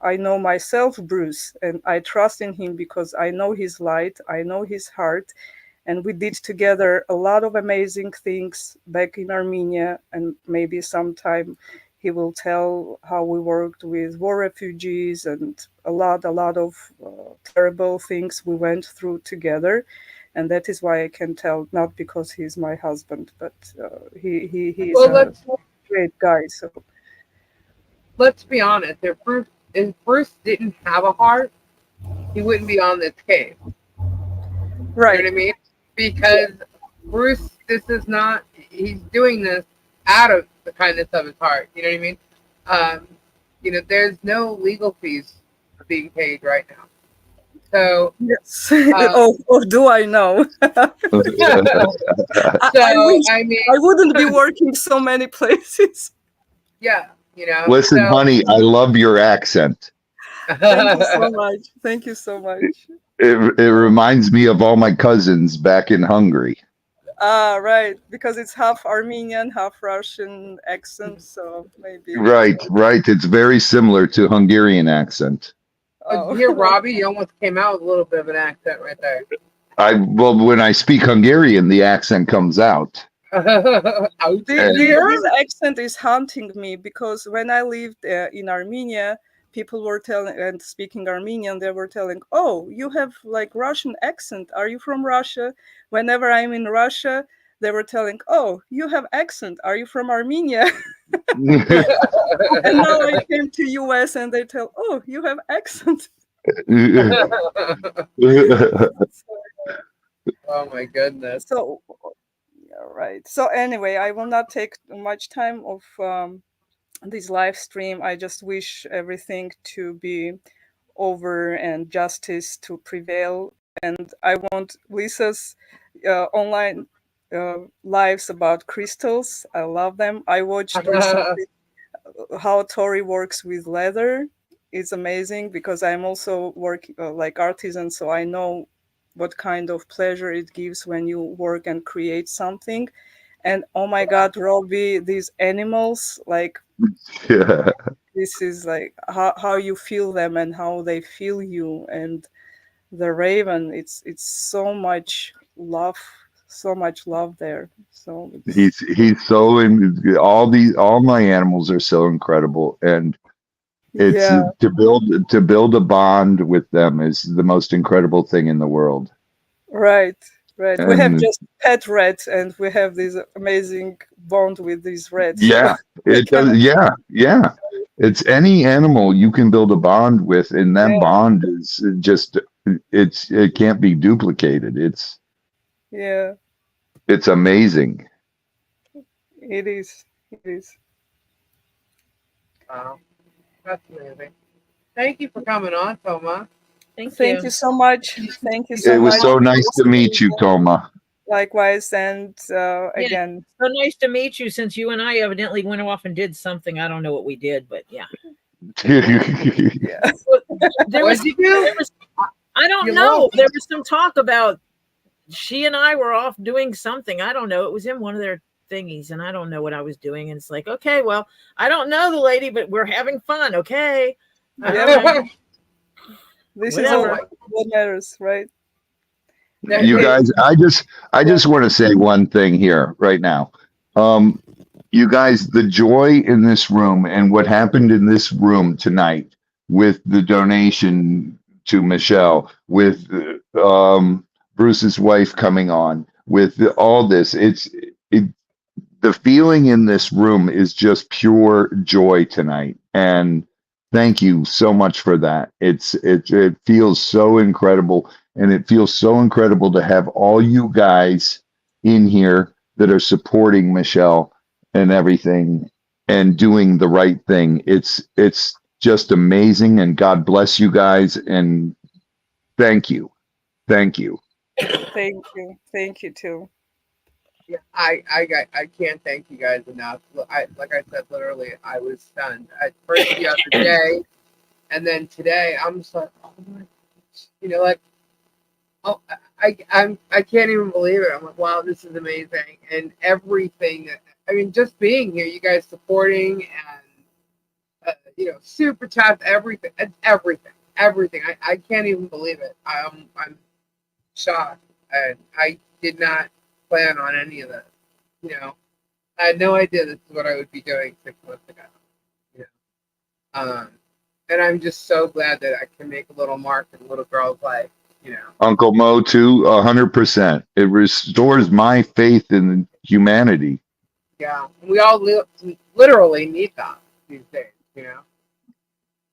I know myself, Bruce, and I trust in him because I know his light, I know his heart, and we did together a lot of amazing things back in Armenia. And maybe sometime he will tell how we worked with war refugees and a lot of terrible things we went through together. And that is why I can tell, not because he's my husband, but he's Well, a great guy. So let's be honest. If Bruce didn't have a heart, he wouldn't be on this case. You know what I right, mean? Because Bruce, this is not. He's doing this out of the kindness of his heart. You know what I mean? There's no legal fees being paid right now. So, yes. Oh, do I know? I wish I mean, I wouldn't be working so many places. yeah, listen, so honey, I love your accent. Thank you so much. Thank you so much. It reminds me of all my cousins back in Hungary. Ah, right, because it's half Armenian, half Russian accent, so maybe. Right, right. It's very similar to Hungarian accent. Oh. here, Robbie, you almost came out with a little bit of an accent right there. Well, when I speak Hungarian, the accent comes out. Out here? This accent is haunting me, because when I lived in Armenia, people were telling and speaking Armenian, they were telling, "Oh, you have like Russian accent. Are you from Russia?" Whenever I'm in Russia, they were telling, "Oh, you have accent. Are you from Armenia?" And now I came to US and they tell, "Oh, you have accent." Oh my goodness. So, yeah, right. So anyway, I will not take much time of this live stream. I just wish everything to be over and justice to prevail. And I want Lisa's online lives about crystals. I love them. I watched recently how Tori works with leather. It's amazing, because I'm also working like artisan, so I know what kind of pleasure it gives when you work and create something. And oh my God, Robbie, these animals, like Yeah. this is like how you feel them and how they feel you. And the raven, it's so much love, there. So He's so in all my animals are so incredible, and it's yeah, to build a bond with them is the most incredible thing in the world. right. We have And just pet rats, and we have this amazing bond with these rats. yeah, We it does. cannot. Yeah. It's any animal you can build a bond with, and that Yeah, bond is just it can't be duplicated. yeah, It's amazing. it is. It is. Wow, that's amazing. Thank you for coming on, Toma. Thank Thank you. you so much. Thank you It so was much. so nice to meet you, Toma. Likewise, and again, So nice to meet you. Since you and I evidently went off and did something, I don't know what we did, but yeah. yeah. There What'd you do? I don't You know. lost. There was some talk about she and I were off doing something. I don't know. It was in one of their thingies, and I don't know what I was doing. And it's like, okay, well, I don't know the lady, but we're having fun. Okay. Yeah. This Whatever. is all what matters, right? You guys, I just want to say one thing here right now. You guys, the joy in this room and what happened in this room tonight with the donation to Michelle, with Bruce's wife coming on, with all this, the feeling in this room is just pure joy tonight. And thank you so much for that. It feels so incredible. And it feels so incredible to have all you guys in here that are supporting Michelle and everything and doing the right thing. It's just amazing, and God bless you guys, and thank you. Thank you. Thank you. Thank you too. Yeah, I can't thank you guys enough. Like I said, literally, I was stunned. At first the other day, and then today, I'm just like, oh my gosh. You know, like, oh, I can't even believe it. I'm like, wow, this is amazing, and everything. I mean, just being here, you guys supporting, and you know, super chats, everything. It's everything. I can't even believe it. I'm shocked, and I did not plan on any of this. You know, I had no idea this is what I would be doing 6 months ago. You know, and I'm just so glad that I can make a little mark in a little girl's life. You know, Uncle Mo too, 100%. It restores my faith in humanity. yeah, we all literally need that these days. You know,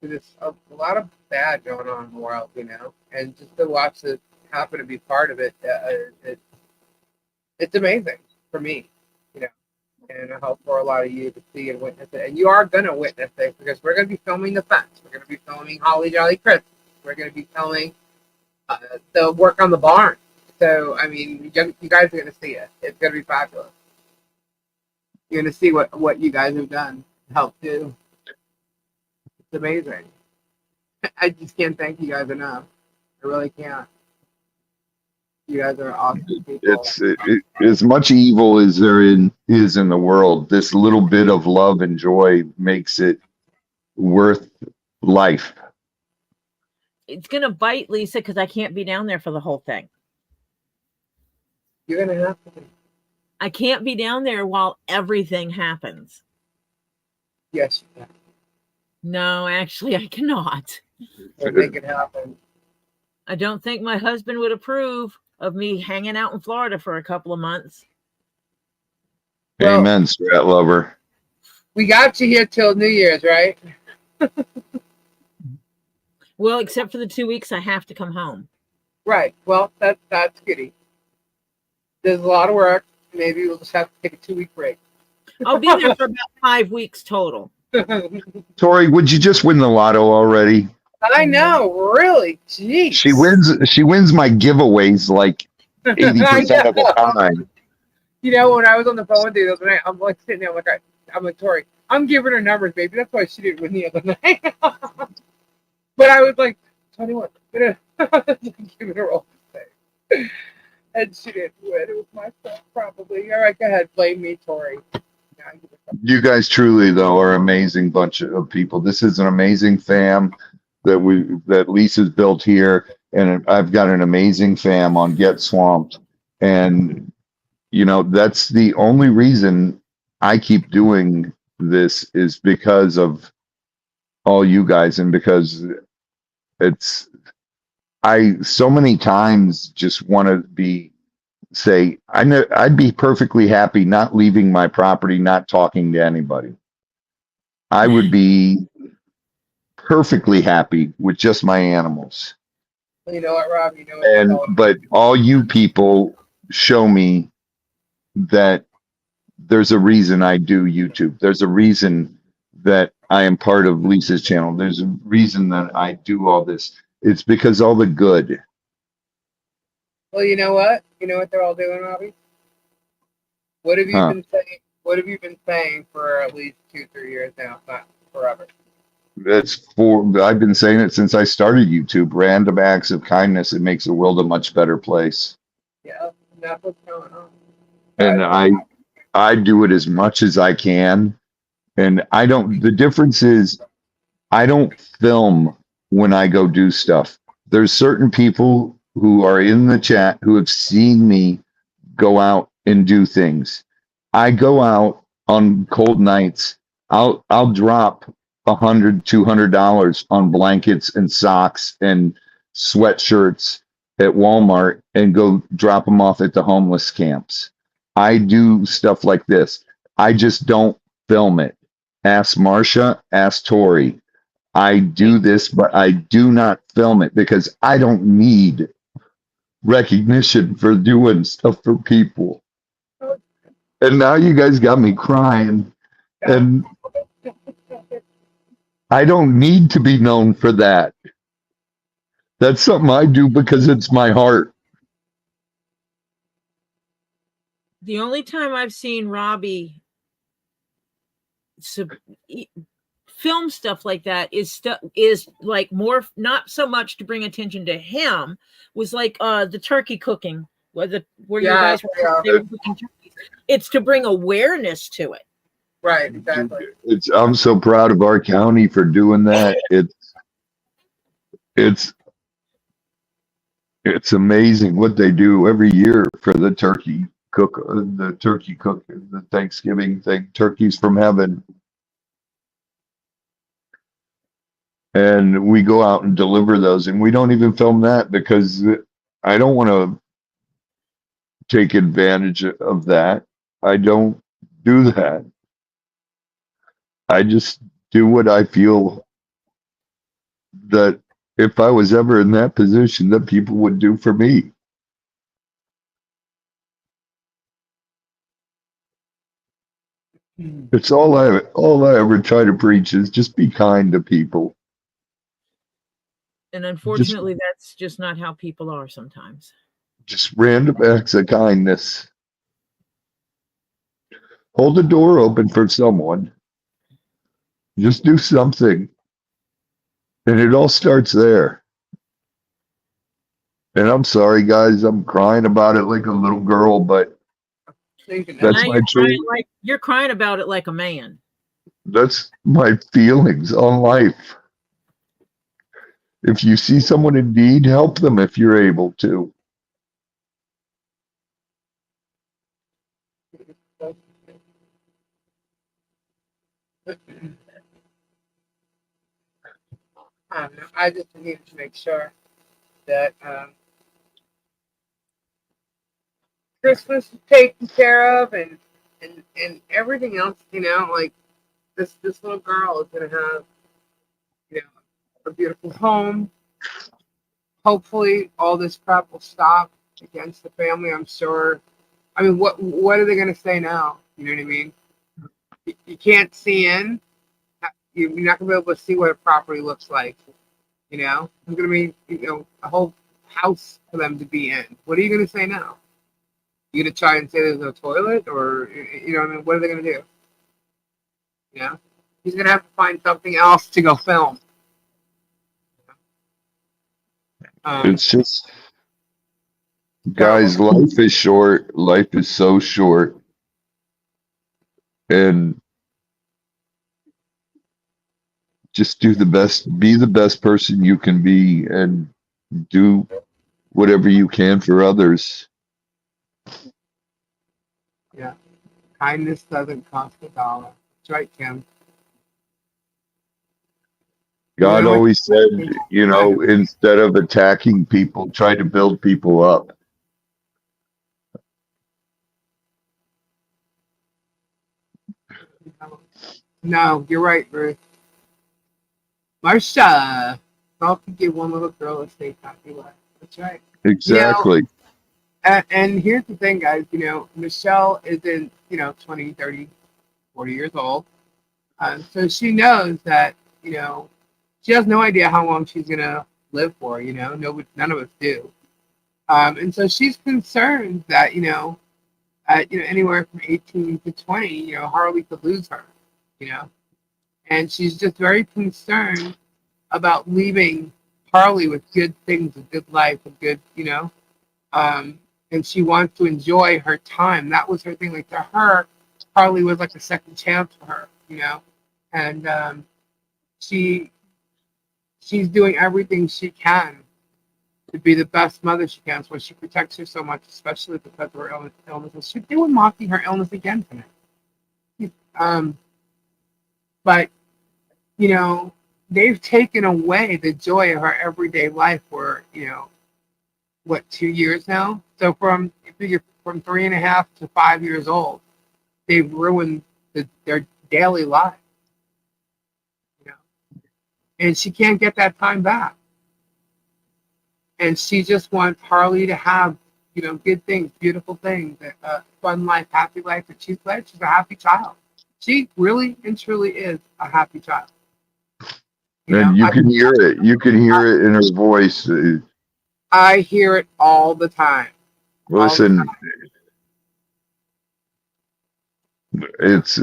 there's a lot of bad going on in the world. You know, and just to watch this happen to be part of it, it's amazing for me. You know, and I hope for a lot of you to see and witness it. And you are going to witness it because we're going to be filming the fence. We're going to be filming Holly Jolly Christmas. We're going to be filming the work on the barn. So, I mean, you guys are going to see it. It's going to be fabulous. You're going to see what you guys have done, helped do. It's amazing. I just can't thank you guys enough. I really can't. You guys are awesome people. It's as much evil as there is in the world. This little bit of love and joy makes it worth life. It's going to bite, Lisa, because I can't be down there for the whole thing. You're going to have to be. I can't be down there while everything happens. Yes, you can. No, actually, I cannot. We'll make it happen. I don't think my husband would approve of me hanging out in Florida for a couple of months. Well, Amen, Strat Lover. We got you here till New Year's, right? Well, except for the 2 weeks I have to come home. Right. Well, that's goody. There's a lot of work. Maybe we'll just have to take a 2-week break. I'll be there for about 5 weeks total. Tori, would you just win the lotto already? I know, really. Jeez. She wins my giveaways like 80% of the time. You know, when I was on the phone with you the other night, I'm like sitting there, I'm like, Tori, I'm giving her numbers, baby. That's why she didn't win the other night. But I was like, 21. Giving her all the same. And she didn't win. It was my fault, probably. All right, go ahead. Blame me, Tori. You guys truly, though, are an amazing bunch of people. This is an amazing fam that Lisa's built here, and I've got an amazing fam on Get Swamped. And, you know, that's the only reason I keep doing this is because of all you guys, and because I so many times just want to say I'd be perfectly happy not leaving my property, not talking to anybody. I would be perfectly happy with just my animals. Well, you know what, Rob? You know what? But all you people show me that there's a reason I do YouTube. There's a reason that I am part of Lisa's channel. There's a reason that I do all this. It's because all the good. Well, you know what? You know what they're all doing, Robbie? What have you Huh. been saying? What have you been saying for at least 2, 3 years now? Not forever. I've been saying it since I started YouTube. Random acts of kindness. It makes the world a much better place. Yeah, that's what's going on. And I do it as much as I can. And the difference is I don't film when I go do stuff. There's certain people who are in the chat who have seen me go out and do things. I go out on cold nights. I'll drop $100, $200 on blankets and socks and sweatshirts at Walmart and go drop them off at the homeless camps. I do stuff like this. I just don't film it. Ask Marsha, ask Tori. I do this, but I do not film it because I don't need recognition for doing stuff for people. And now you guys got me crying. And I don't need to be known for that. That's something I do because it's my heart. The only time I've seen Robbie film stuff like that is like more, not so much to bring attention to him, was like the turkey cooking, where you guys were cooking turkeys. It's to bring awareness to it. Right, exactly. I'm so proud of our county for doing that. It's amazing what they do every year for the turkey cook, the Thanksgiving thing, turkeys from heaven. And we go out and deliver those, and we don't even film that because I don't want to take advantage of that. I don't do that. I just do what I feel that if I was ever in that position, that people would do for me. It's all I ever try to preach is just be kind to people. And unfortunately, that's just not how people are sometimes. Just random acts of kindness. Hold the door open for someone. Just do something. And it all starts there. And I'm sorry, guys, I'm crying about it like a little girl, but that's my truth. You're crying about it like a man. That's my feelings on life. If you see someone in need, help them if you're able to. I just needed to make sure that Christmas is taken care of and everything else, like this little girl is gonna have, a beautiful home. Hopefully all this crap will stop against the family, I'm sure. I mean, what are they gonna say now? You know what I mean? You can't see in. You're not gonna be able to see what a property looks like. It's gonna be, a whole house for them to be in. What are you gonna say now? You gonna try and say there's no toilet, or what are they gonna do? He's gonna have to find something else to go film. It's just, guys, life is short. Life is so short, and just do the best. Be the best person you can be, and do whatever you can for others. Yeah. Kindness doesn't cost $1. That's right, Kim. God always said, instead of attacking people, try to build people up. No, you're right, Ruth. Marsha, I'll give one little girl a safe, happy life. That's right. Exactly. And here's the thing, guys. Michelle isn't, 20, 30, 40 years old. So she knows that, she has no idea how long she's going to live for, none of us do. And so she's concerned that, at, anywhere from 18 to 20, Harley could lose her, you know, and she's just very concerned about leaving Harley with good things, a good life, a good, and she wants to enjoy her time. That was her thing. Like to her, Harley was like a second chance for her, and she she's doing everything she can to be the best mother she can. So she protects her so much, especially because of her illness. They were mocking her illness again tonight. But they've taken away the joy of her everyday life for 2 years now. So from 3.5 to 5 years old, they've ruined their daily life. And she can't get that time back. And she just wants Harley to have, good things, beautiful things, a fun life, happy life. And she's glad she's a happy child. She really and truly is a happy child. And you can hear it. You can hear it in her voice. I hear it all the time. Listen, it's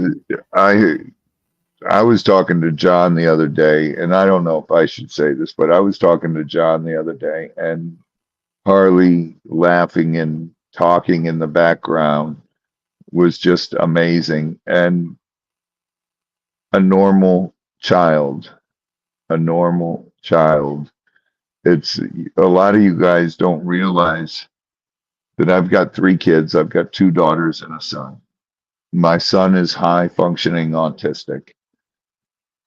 I was talking to John the other day, and I don't know if I should say this, but I was talking to John the other day, and Harley laughing and talking in the background was just amazing. And a normal child, a normal child. It's a lot of you guys don't realize that I've got 3 kids. I've got 2 daughters and a son. My son is high functioning autistic.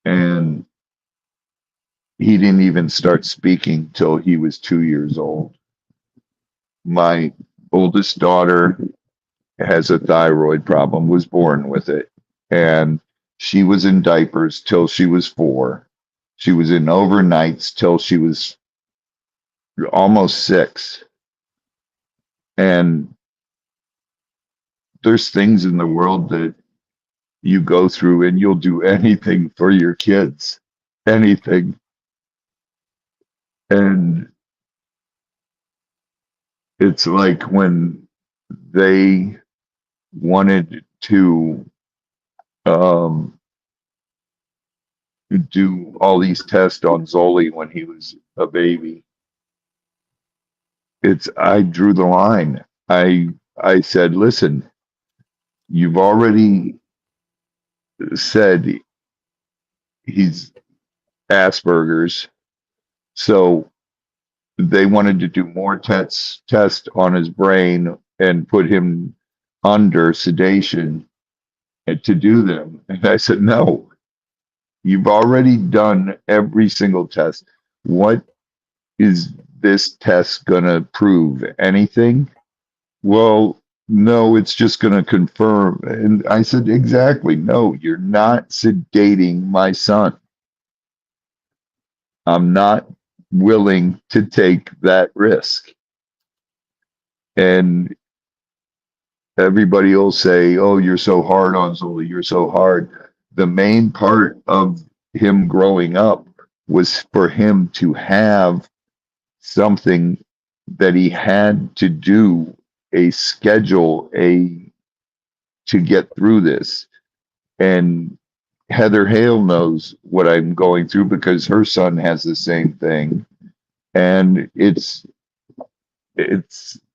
And he didn't even start speaking till he was 2 years old. My oldest daughter has a thyroid problem, was born with it. And she was in diapers till she was 4. She was in overnights till she was almost 6. And there's things in the world that you go through and you'll do anything for your kids, anything. And it's like when they wanted to do all these tests on Zoli when he was a baby. I drew the line. I said, listen, you've already said he's Asperger's, so they wanted to do more tests on his brain and put him under sedation to do them. And I said, no, you've already done every single test. What is this test going to prove? Anything? Well, no, it's just going to confirm. And I said, exactly. No, you're not sedating my son. I'm not willing to take that risk. And everybody will say, oh, you're so hard on Zoli, you're so hard. The main part of him growing up was for him to have something that he had to do, a schedule, to get through this. And Heather Hale knows what I'm going through because her son has the same thing. And it's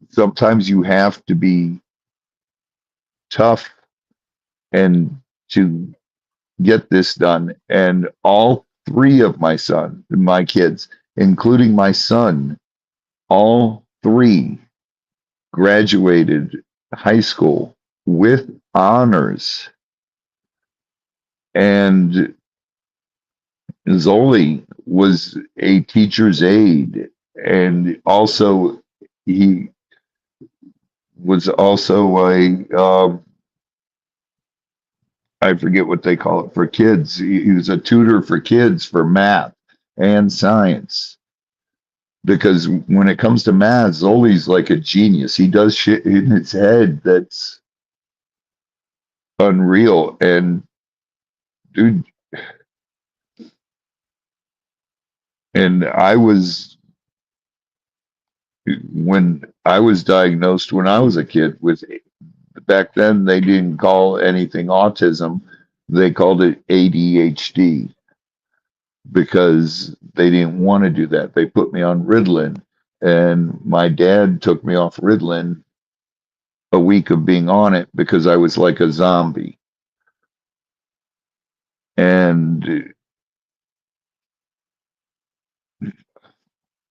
sometimes you have to be tough and to get this done. And all 3 of my kids, including my son, all 3 graduated high school with honors. And Zoli was a teacher's aide, and also he was also I forget what they call it for kids. He was a tutor for kids for math and science. Because when it comes to math, Zoli's like a genius. He does shit in his head that's unreal. And dude, and I was when I was diagnosed when I was a kid with, back then they didn't call anything autism, they called it ADHD because they didn't want to do that. They put me on Ritalin, and my dad took me off Ritalin a week of being on it because I was like a zombie. And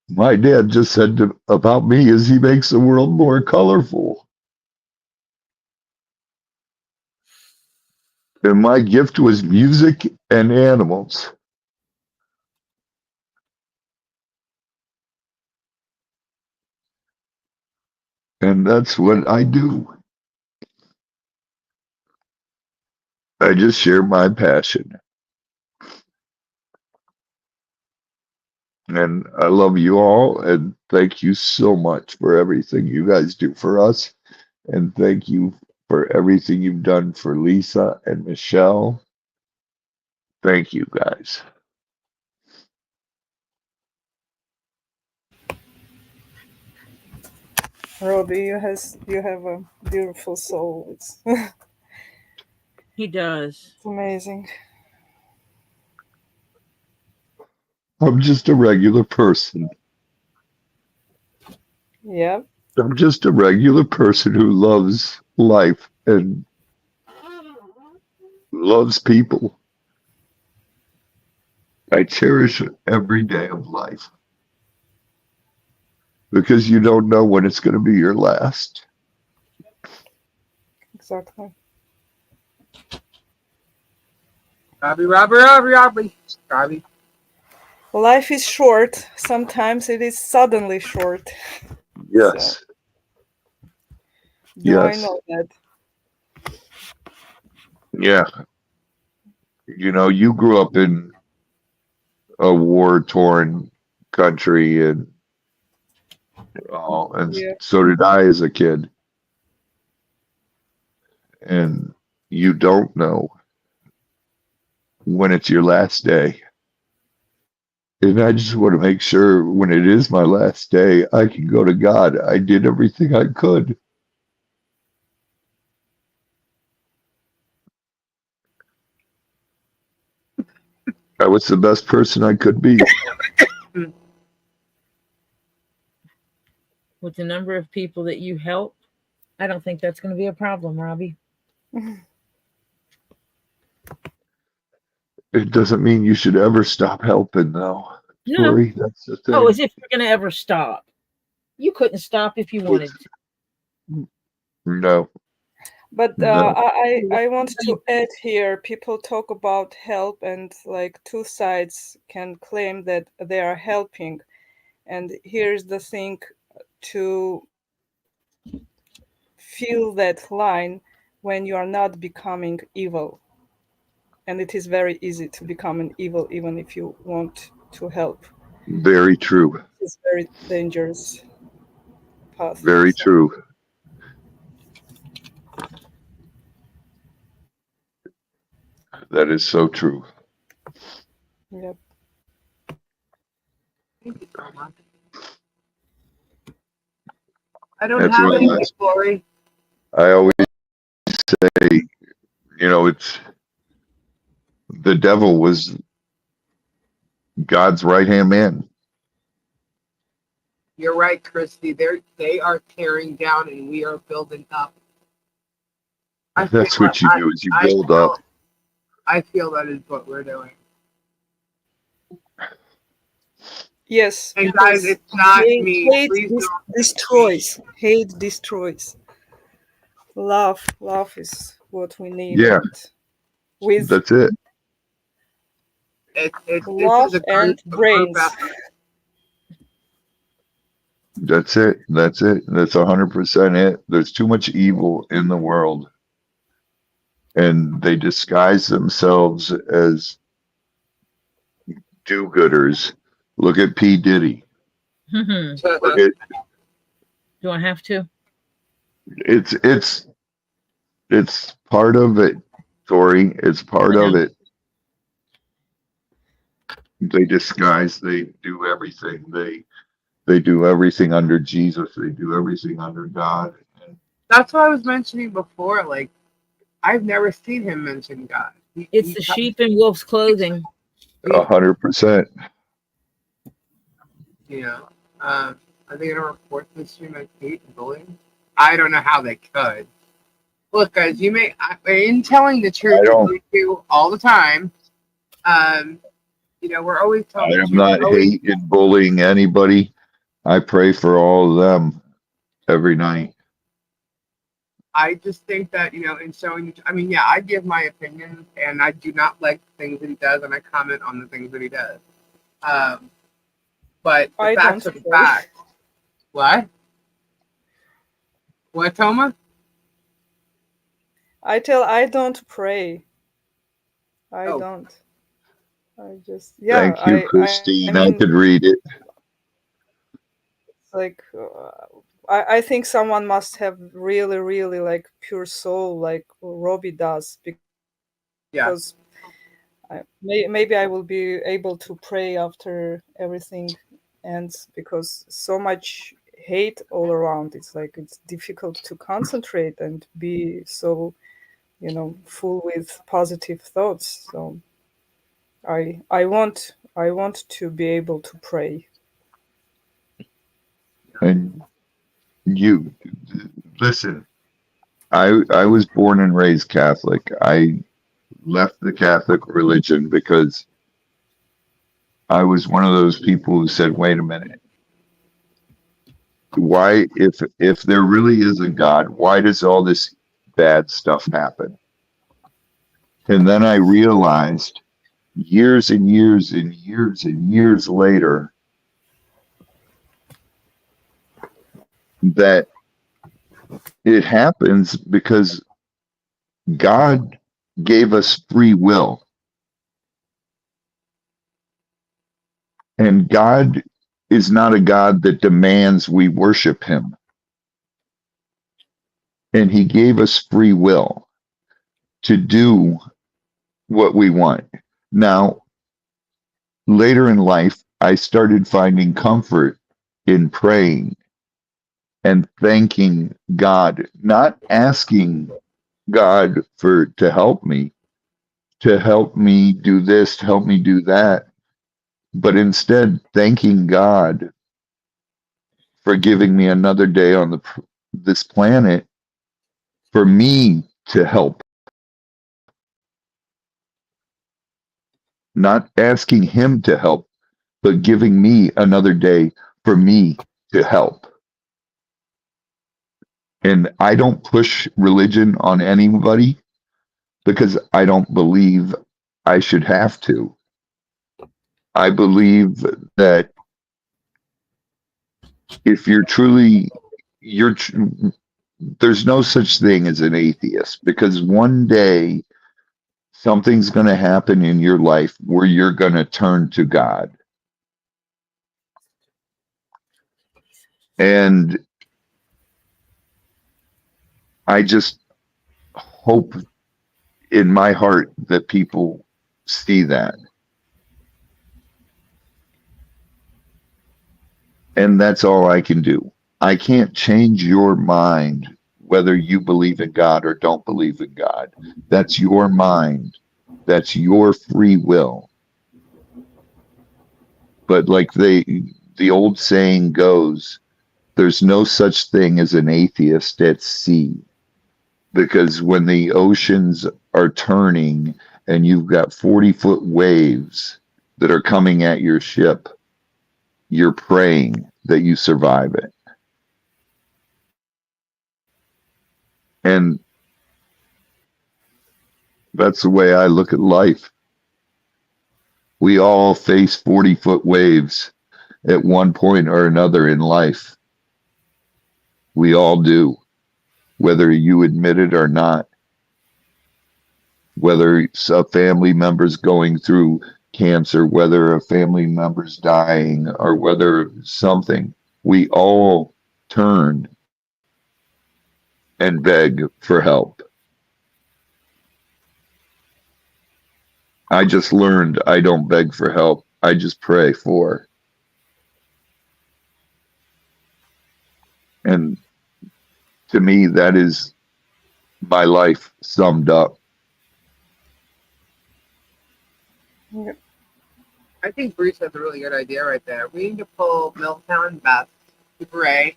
my dad just said about me is he makes the world more colorful. And my gift was music and animals. And that's what I do. I just share my passion. And I love you all. And thank you so much for everything you guys do for us. And thank you for everything you've done for Lisa and Michelle. Thank you guys. Robbie, you have a beautiful soul. It's He does. amazing. I'm just a regular person. Yeah. I'm just a regular person who loves life and loves people. I cherish every day of life because you don't know when it's going to be your last. Exactly. Robbie. Life is short. Sometimes it is suddenly short. Yes. Do I Yes. know that? Yeah. You know, you grew up in a war-torn country, and Yeah. so did I as a kid. And you don't know when it's your last day. And I just want to make sure when it is my last day, I can go to God. I did everything I could. I was the best person I could be. With the number of people that you help, I don't think that's going to be a problem, Robbie. It doesn't mean you should ever stop helping, though. No. Tori, that's the thing. Oh, as if you're going to ever stop. You couldn't stop if you wanted to. No. But No. I want to add here, people talk about help and like two sides can claim that they are helping. And here's the thing, to feel that line when you are not becoming evil. And it is very easy to become an evil even if you want to help. Very true. It's very dangerous path. Very So, true. That is so true. yep. Thank you so much. I don't That's have what any glory. I always say, you know, it's the devil was God's right-hand man. You're right, Christy. They are tearing down and we are building up. That's what you do, is you build up. I feel that is what we're doing. Yes. And guys, it's not me. Hate Please don't. destroys. Hate destroys. Love is what we need. Yeah. With That's it. love and brains. That's it. That's it. That's 100% it. There's too much evil in the world. And they disguise themselves as do-gooders. Look at P. Diddy. Look at, Do I have to? it's part of it, Tori. It's part of it. They disguise, they do everything. They do everything under Jesus. They do everything under God. That's what I was mentioning before. Like, I've never seen him mention God. It's the sheep in wolf's clothing. 100%. You know, are they going to report this stream as hate and bullying? I don't know how they could. Look, guys, in telling the truth, I don't. we do all the time. You know, we're always I telling the am truth. not hating and bullying anybody. I pray for all of them every night. I just think that, you know, in showing, I mean, yeah, I give my opinions, and I do not like the things that he does, and I comment on the things that he does. But the I facts don't are the facts. What? What, Toma? I don't pray. I Oh. don't. I just, yeah. Thank you, Christine. I mean, could read it. it's like, I think someone must have really, really like pure soul, like Robbie does, because maybe I will be able to pray after everything ends, because so much hate all around. It's like it's difficult to concentrate and be so, you know, full with positive thoughts. So I want to be able to pray. And you, listen, I was born and raised Catholic. I left the Catholic religion because I was one of those people who said, wait a minute. Why, if there really is a God, why does all this bad stuff happen? And then I realized years and years and years and years later that it happens because God gave us free will. And God is not a God that demands we worship him. And he gave us free will to do what we want. Now, later in life, I started finding comfort in praying and thanking God, not asking God to help me do this, to help me do that, but instead thanking God for giving me another day on this planet for me to help. Not asking him to help, but giving me another day for me to help. And I don't push religion on anybody because I don't believe I should have to. I believe that if you're truly, there's no such thing as an atheist, because one day something's going to happen in your life where you're going to turn to God. And I just hope in my heart that people see that. And that's all I can do. I can't change your mind whether you believe in God or don't believe in God. That's your mind. That's your free will. But like the old saying goes, there's no such thing as an atheist at sea. Because when the oceans are turning and you've got 40-foot waves that are coming at your ship, you're praying that you survive it. And that's the way I look at life. We all face 40-foot waves at one point or another in life. We all do, whether you admit it or not. Whether a family member's going through cancer, whether a family member's dying, or whether something, we all turn and beg for help. I just learned I don't beg for help. I just pray for. And to me, that is my life summed up. I think Bruce has a really good idea right there. We need to pull Milltown, Beth, Super A,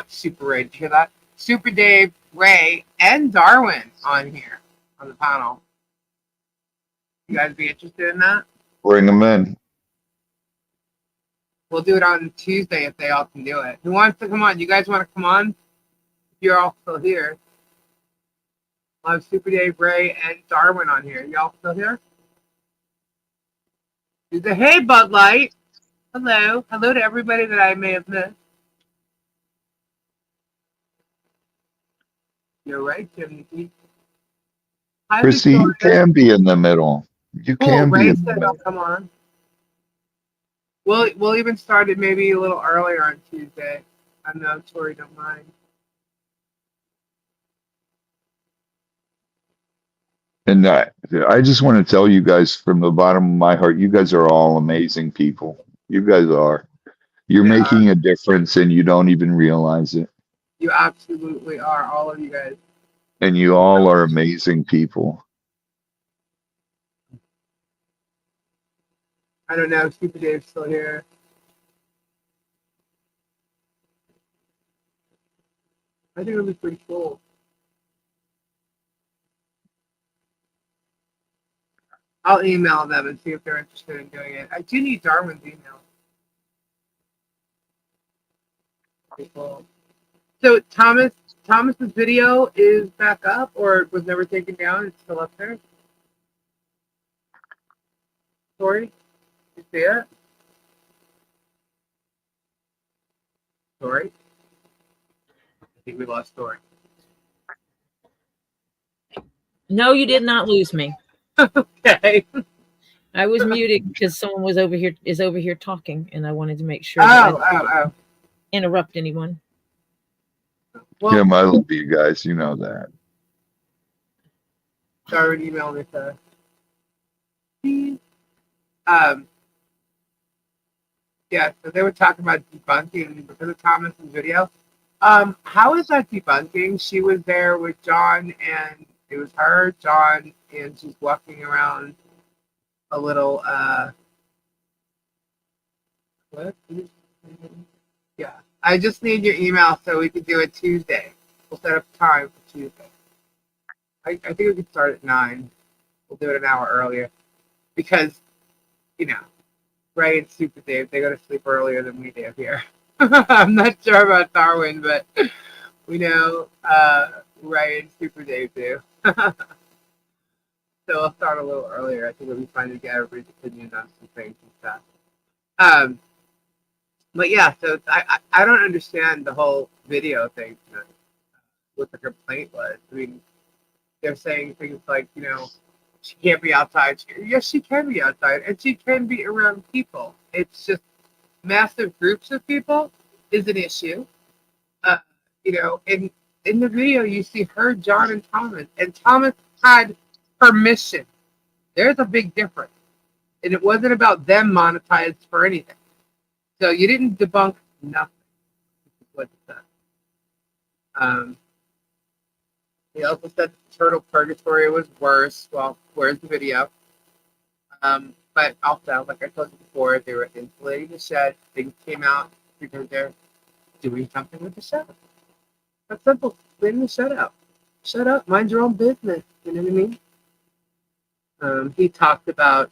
Super Ray, did you hear that? Super Dave, Ray, and Darwin on here on the panel. You guys be interested in that? Bring them in. We'll do it on Tuesday if they all can do it. Who wants to come on? You guys want to come on? If you're all still here. I'll have Super Dave, Ray, and Darwin on here. Y'all still here? Do the hey Bud Light. Hello. Hello to everybody that I may have missed. You're right, Jimmy. Hi, Chrissy, you Victoria. can be in the middle. You Cool. can be Ray in the said middle. he'll come on. We'll even start it maybe a little earlier on Tuesday. I know Tori don't mind. And I just want to tell you guys from the bottom of my heart, you guys are all amazing people. You guys are. You're Yeah. making a difference and you don't even realize it. You absolutely are, all of you guys. And you all are amazing people. I don't know if Super Dave's still here. I think it'll be pretty cool. I'll email them and see if they're interested in doing it. I do need Darwin's email. Pretty cool. So Thomas's video is back up or was never taken down? It's still up there. Tori, you see it? Tori? I think we lost Tori. No, you did not lose me. Okay. I was muted because someone was over here talking, and I wanted to make sure Oh, that I oh. interrupt anyone. Well, Kim, I love you guys. You know that. Darwin emailed me to. Yeah, so they were talking about debunking because of Thomas's video. How is that debunking? She was there with John, and it was her, John, and she's walking around a little. What? Yeah, I just need your email so we can do it Tuesday. We'll set up time for Tuesday. I think we can start at 9. We'll do it an hour earlier because, you know, Ray and Super Dave, they go to sleep earlier than we do here. I'm not sure about Darwin, but we know Ray and Super Dave do. So I'll start a little earlier. I think it'll be fun to get everybody's opinion on some things and stuff. But yeah, so I don't understand the whole video thing, you know, what the complaint was. I mean, they're saying things like, you know, she can't be outside. Yes, she can be outside, and she can be around people. It's just massive groups of people is an issue. You know, in the video, you see her, John, and Thomas had permission. There's a big difference, and it wasn't about them monetized for anything. So you didn't debunk nothing. Is what it said. He also said Turtle Purgatory was worse. Well, where's the video? But also, like I told you before, they were insulating the shed. Things came out because they're doing something with the shed. That's simple. Clean the shed out. Shut up. Mind your own business. You know what I mean? He talked about,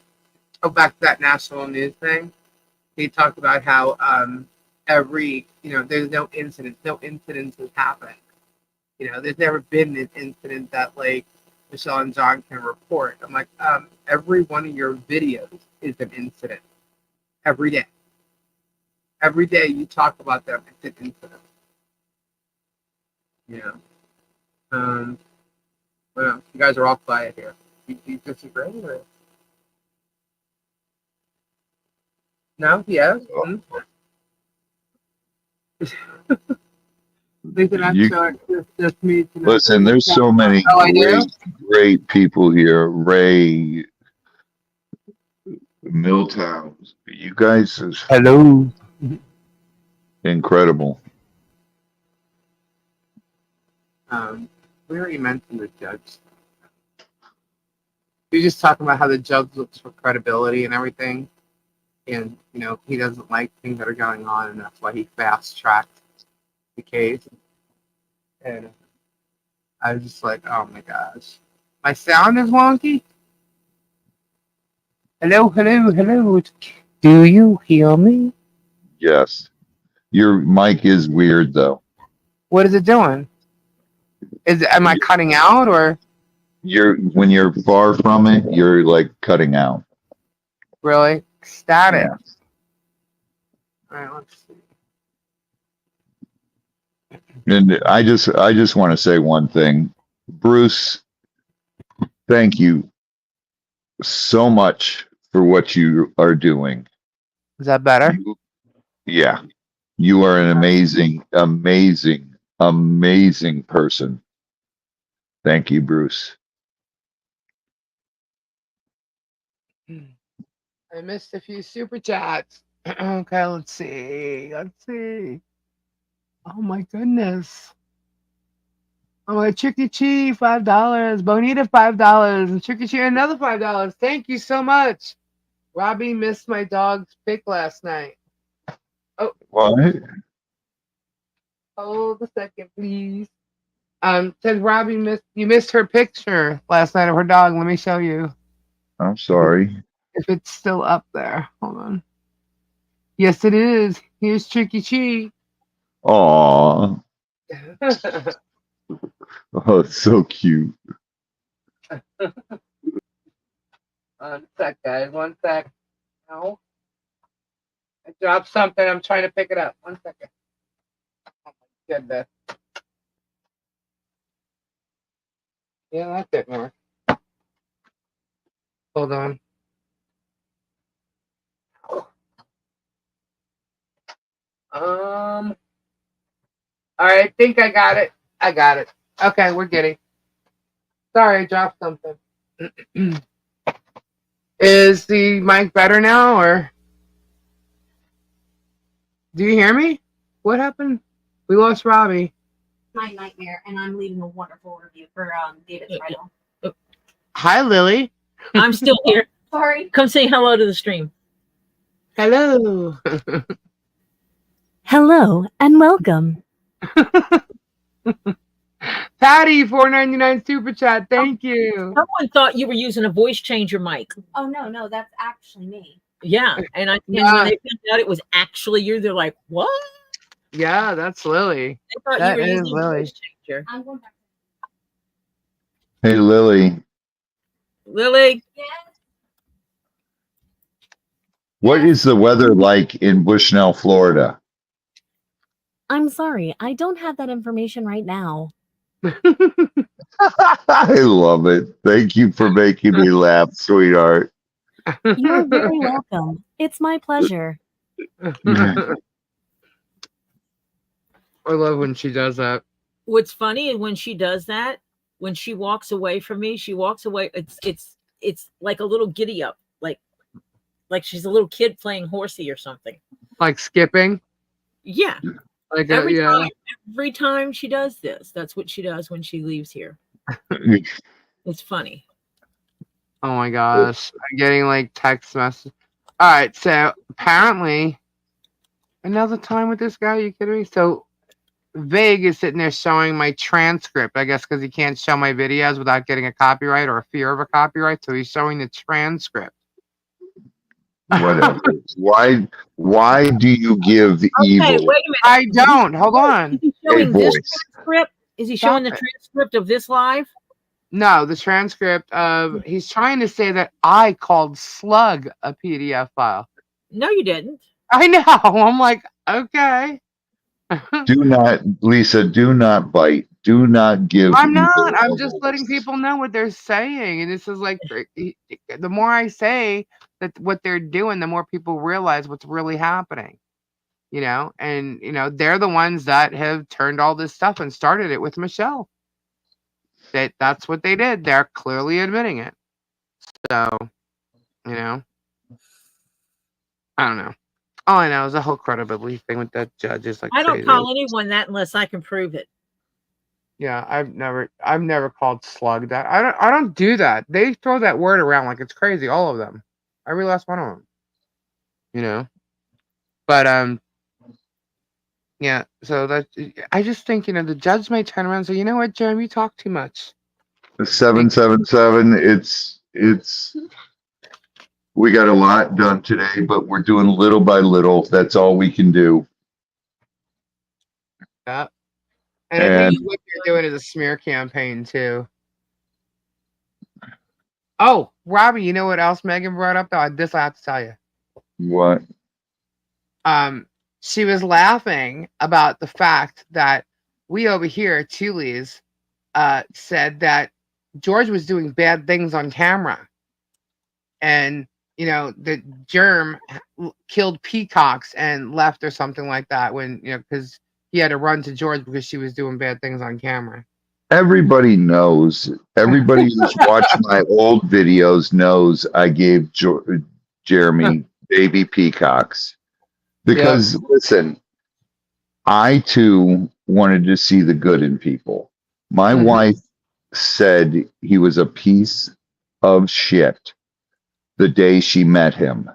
back to that national news thing. He talked about how there's no incidents. No incidents has happened. You know, there's never been an incident that, like, Michelle and John can report. I'm like, every one of your videos is an incident. Every day. Every day you talk about them, it's an incident. You know. Well, you guys are all quiet here. You disagree with it? No? Yes? Listen, I'm sure it's just me tonight. Listen, there's so many great people here. Ray, Milltown, you guys is Hello. incredible. We already mentioned the judge. You're just talking about how the judge looks for credibility and everything, and he doesn't like things that are going on, and that's why he fast tracked the case. And I was just like, oh my gosh, my sound is wonky. Hello, hello, hello. Do you hear me? Yes. Your mic is weird though. What is it doing? Am I cutting out or When you're far from it, you're like cutting out. really static? Yeah. All right, let's see. And I just want to say one thing. Bruce, thank you so much for what you are doing. Is that better? Yeah. You are an amazing, amazing, amazing person. Thank you, Bruce. I missed a few super chats. Okay, let's see. Let's see. Oh my goodness. Oh my Chicky Chi, $5. Bonita, $5. And Chicky Chi, another $5. Thank you so much. Robbie missed my dog's pic last night. Oh, What? hold a second, please. Said Robbie missed her picture last night of her dog. Let me show you I'm sorry. if it's still up there. Hold on. Yes, it is. Here's Chicky Chi. Aw. Oh, it's so cute. One sec, guys. One sec. No. I dropped something. I'm trying to pick it up. One second. Oh my goodness. Yeah, that didn't work. Hold on. All right, I think I got it. I got it. Okay, we're getting. Sorry, I dropped something. Is the mic better now, or do you hear me? What happened? We lost Robbie. My nightmare, and I'm leaving a wonderful review for David's title. Hi, Lily. I'm still here. Sorry. Come say hello to the stream. Hello. Hello and welcome. Patty, $4.99 super chat. Thank you. Someone thought you were using a voice changer mic. Oh no, that's actually me. Yeah, and when they found out it was actually you, they're like, "What?" Yeah, that's Lily. They thought That you were is using a Lily. voice changer. I'm going back. Hey, Lily. Lily, Yes. What is the weather like in Bushnell, Florida? I'm sorry, I don't have that information right now. I love it. Thank you for making me laugh, sweetheart. You're very welcome. It's my pleasure. I love when she does that. what's funny is when she does that, when she walks away from me, she walks away. It's like a little giddy up, like she's a little kid playing horsey or something. Like skipping. Yeah. Like Every time she does this, that's what she does when she leaves here. It's funny. Oh my gosh. I'm getting like text messages. All right, so apparently another time with this guy, are you kidding me? So Vig is sitting there showing my transcript, I guess because he can't show my videos without getting a copyright or a fear of a copyright. So he's showing the transcript. Whatever. Why do you give Okay, evil wait a minute. I don't. Hold on. Is he a showing this voice? transcript? Is he showing the Stop it. transcript of this live? No, the transcript of he's trying to say that I called Slug a PDF file. No, you didn't. I know. I'm like, okay. Do not, Lisa, do not bite. Do not give I'm evil not. I'm a just voice. letting people know what they're saying. And this is like the more I say that what they're doing, the more people realize what's really happening. And they're the ones that have turned all this stuff and started it with Michelle. That's what they did. They're clearly admitting it. So, I don't know. All I know is the whole credibility thing with that judge is like I don't crazy. call anyone that unless I can prove it. Yeah, I've never called slug that. I don't do that. They throw that word around like it's crazy. All of them. Every last one of them. You know. But yeah. So that I just think the judge may turn around and say, you know what, Jeremy, you talk too much. The 777. It's. We got a lot done today, but we're doing little by little. That's all we can do. Yeah. And I And think what you're doing is a smear campaign too. Oh, Robbie, you know what else Megan brought up though? This I have to tell you. what? She was laughing about the fact that we over here at Chuli's said that George was doing bad things on camera. And, the germ killed peacocks and left or something like that when, because he had to run to George because she was doing bad things on camera. Everybody knows. Everybody who's watched my old videos knows I gave Jeremy baby peacocks. Because, listen, I too wanted to see the good in people. My wife said he was a piece of shit the day she met him.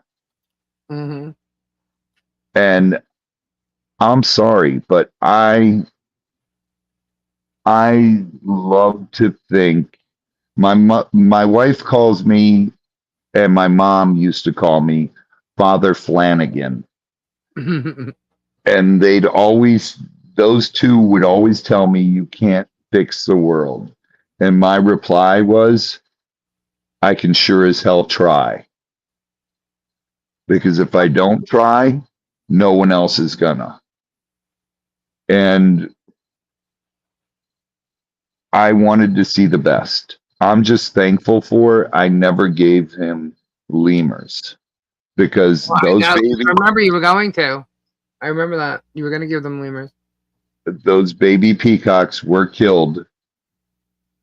Mm-hmm. And I'm sorry, but I love to think my wife calls me, and my mom used to call me Father Flanagan. And those two would always tell me, you can't fix the world. And my reply was, I can sure as hell try. Because if I don't try, no one else is gonna. And I wanted to see the best. I'm just thankful for I never gave him lemurs. Because those babies. I remember you were going to. I remember that. You were going to give them lemurs. Those baby peacocks were killed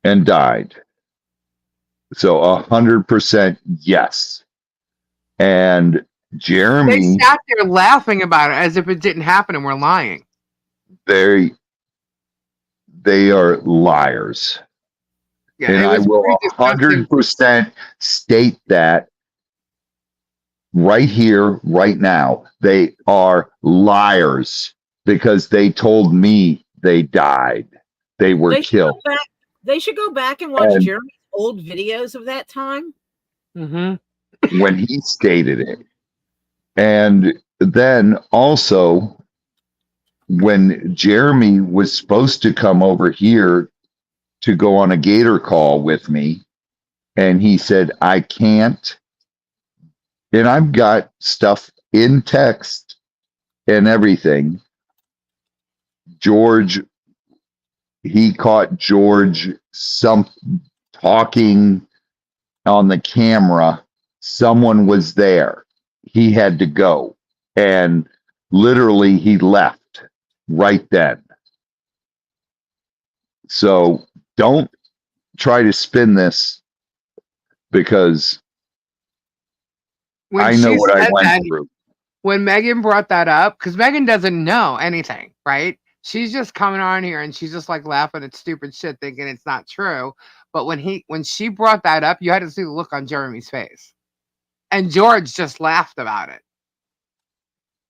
and died. So 100% yes. And Jeremy. They sat there laughing about it as if it didn't happen and we're lying. They are liars. Yeah, and I will 100% state that right here, right now. They are liars because they told me they died. They were killed. They should go back and watch Jeremy's old videos of that time. Mm-hmm. When he stated it. And then also, when Jeremy was supposed to come over here to go on a gator call with me, and he said, I can't. And I've got stuff in text and everything. He caught George talking on the camera. Someone was there. He had to go. And literally he left right then. So don't try to spin this because I know what I went through. When Megan brought that up, because Megan doesn't know anything, right? She's just coming on here and she's just like laughing at stupid shit, thinking it's not true. But when she brought that up, you had to see the look on Jeremy's face. And George just laughed about it.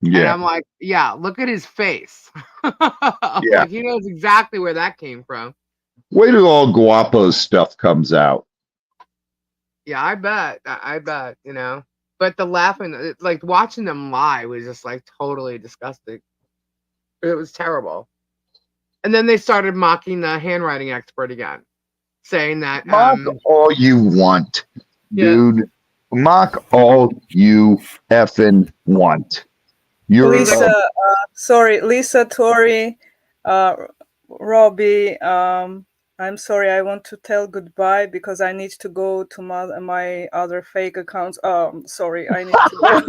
Yeah. And I'm like, yeah, look at his face. Yeah. Like, he knows exactly where that came from. Wait till all Guapo's stuff comes out. Yeah, I bet, But the laughing, like watching them lie was just like totally disgusting. It was terrible. And then they started mocking the handwriting expert again, saying that mock all you want, dude. Yeah. Mock all you effing want. Lisa, Lisa, Tori, Robbie, I'm sorry, I want to tell goodbye because I need to go to my other fake accounts. Sorry, I need to go,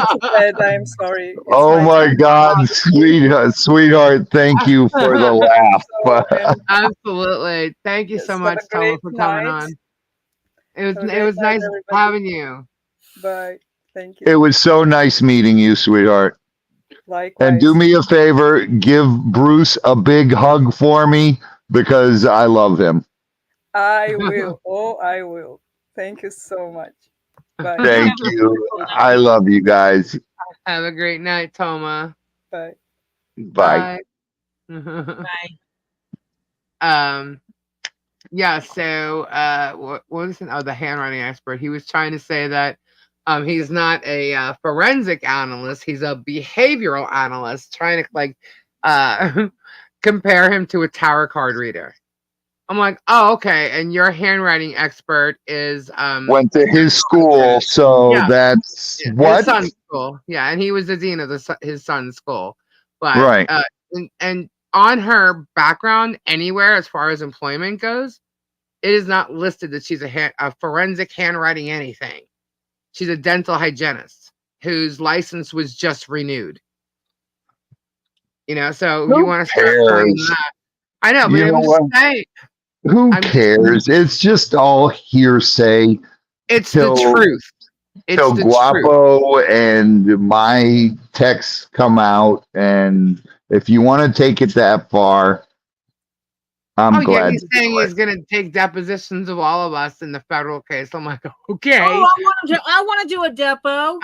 to bed. I'm sorry. Oh my God, sweetheart, thank you for the laugh. Absolutely. Thank you so much, Toma, for coming on. It was nice having you. Bye. Thank you. It was so nice meeting you, sweetheart. Likewise. And do me a favor, give Bruce a big hug for me because I love him. I will. Oh, I will. Thank you so much. Bye. Thank you. I love you guys. Have a great night, Toma. Bye. Bye. Bye. Yeah, so what was it? Oh, the handwriting expert. He was trying to say that he's not a forensic analyst, he's a behavioral analyst, trying to like compare him to a tarot card reader. I'm like, oh, okay. And your handwriting expert is Went to his school, so Yeah. that's his what? son's school. Yeah, and he was the dean of his son's school. But Right. And on her background anywhere as far as employment goes, it is not listed that she's a forensic handwriting anything. She's a dental hygienist whose license was just renewed. You know, so Who you want to start doing cares? that. I know, but You I'm know just what? saying, Who cares? It's just all hearsay it's till- the truth. It's till the truth. Guapo and my texts come out. And if you want to take it that far, I'm Oh, yeah, glad he's to saying do he's it. going to take depositions of all of us in the federal case. I'm like, okay. Oh, I want to do a depo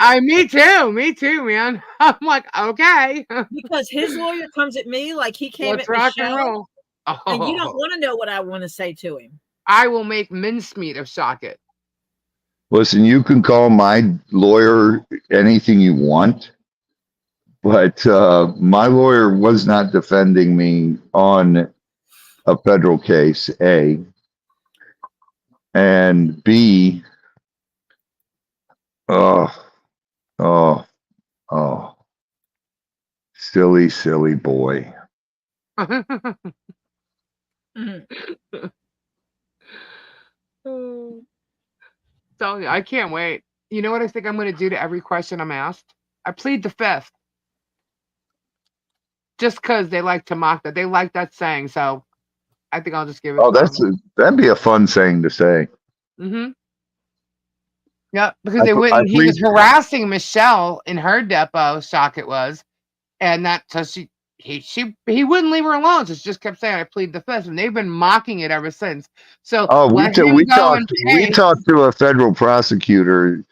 Me too, man. I'm like, okay. because his lawyer comes at me like he came Let's at rock and Michelle, roll. and you don't Oh, want to know what I want to say to him. I will make mincemeat of Shockett. Listen, you can call my lawyer anything you want, but my lawyer was not defending me on a federal case, A. And B, oh, silly boy. So I can't wait. You know what I think I'm going to do to every question I'm asked? I plead the fifth. Just because they like to mock that. They like that saying. So I think I'll just give it Oh, to them. that'd be a fun saying to say. Mm-hmm. Yeah, because they wouldn't. He was plead- harassing Michelle in her depot. Shockett was, and that so he wouldn't leave her alone. So she just kept saying, "I plead the fifth," and they've been mocking it ever since. So we talked to a federal prosecutor,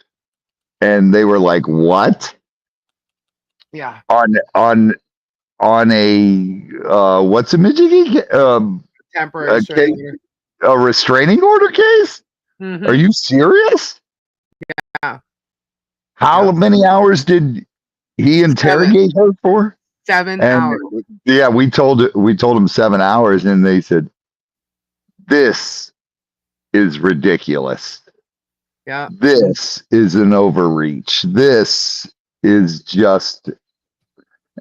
and they were like, "What?" Yeah, On a what's a Michigan temporary a restraining order case? Mm-hmm. Are you serious? Yeah. How many hours did he interrogate her for? 7 hours. Yeah, we told him 7 hours, and they said, "This is ridiculous. Yeah. This is an overreach. This is just,"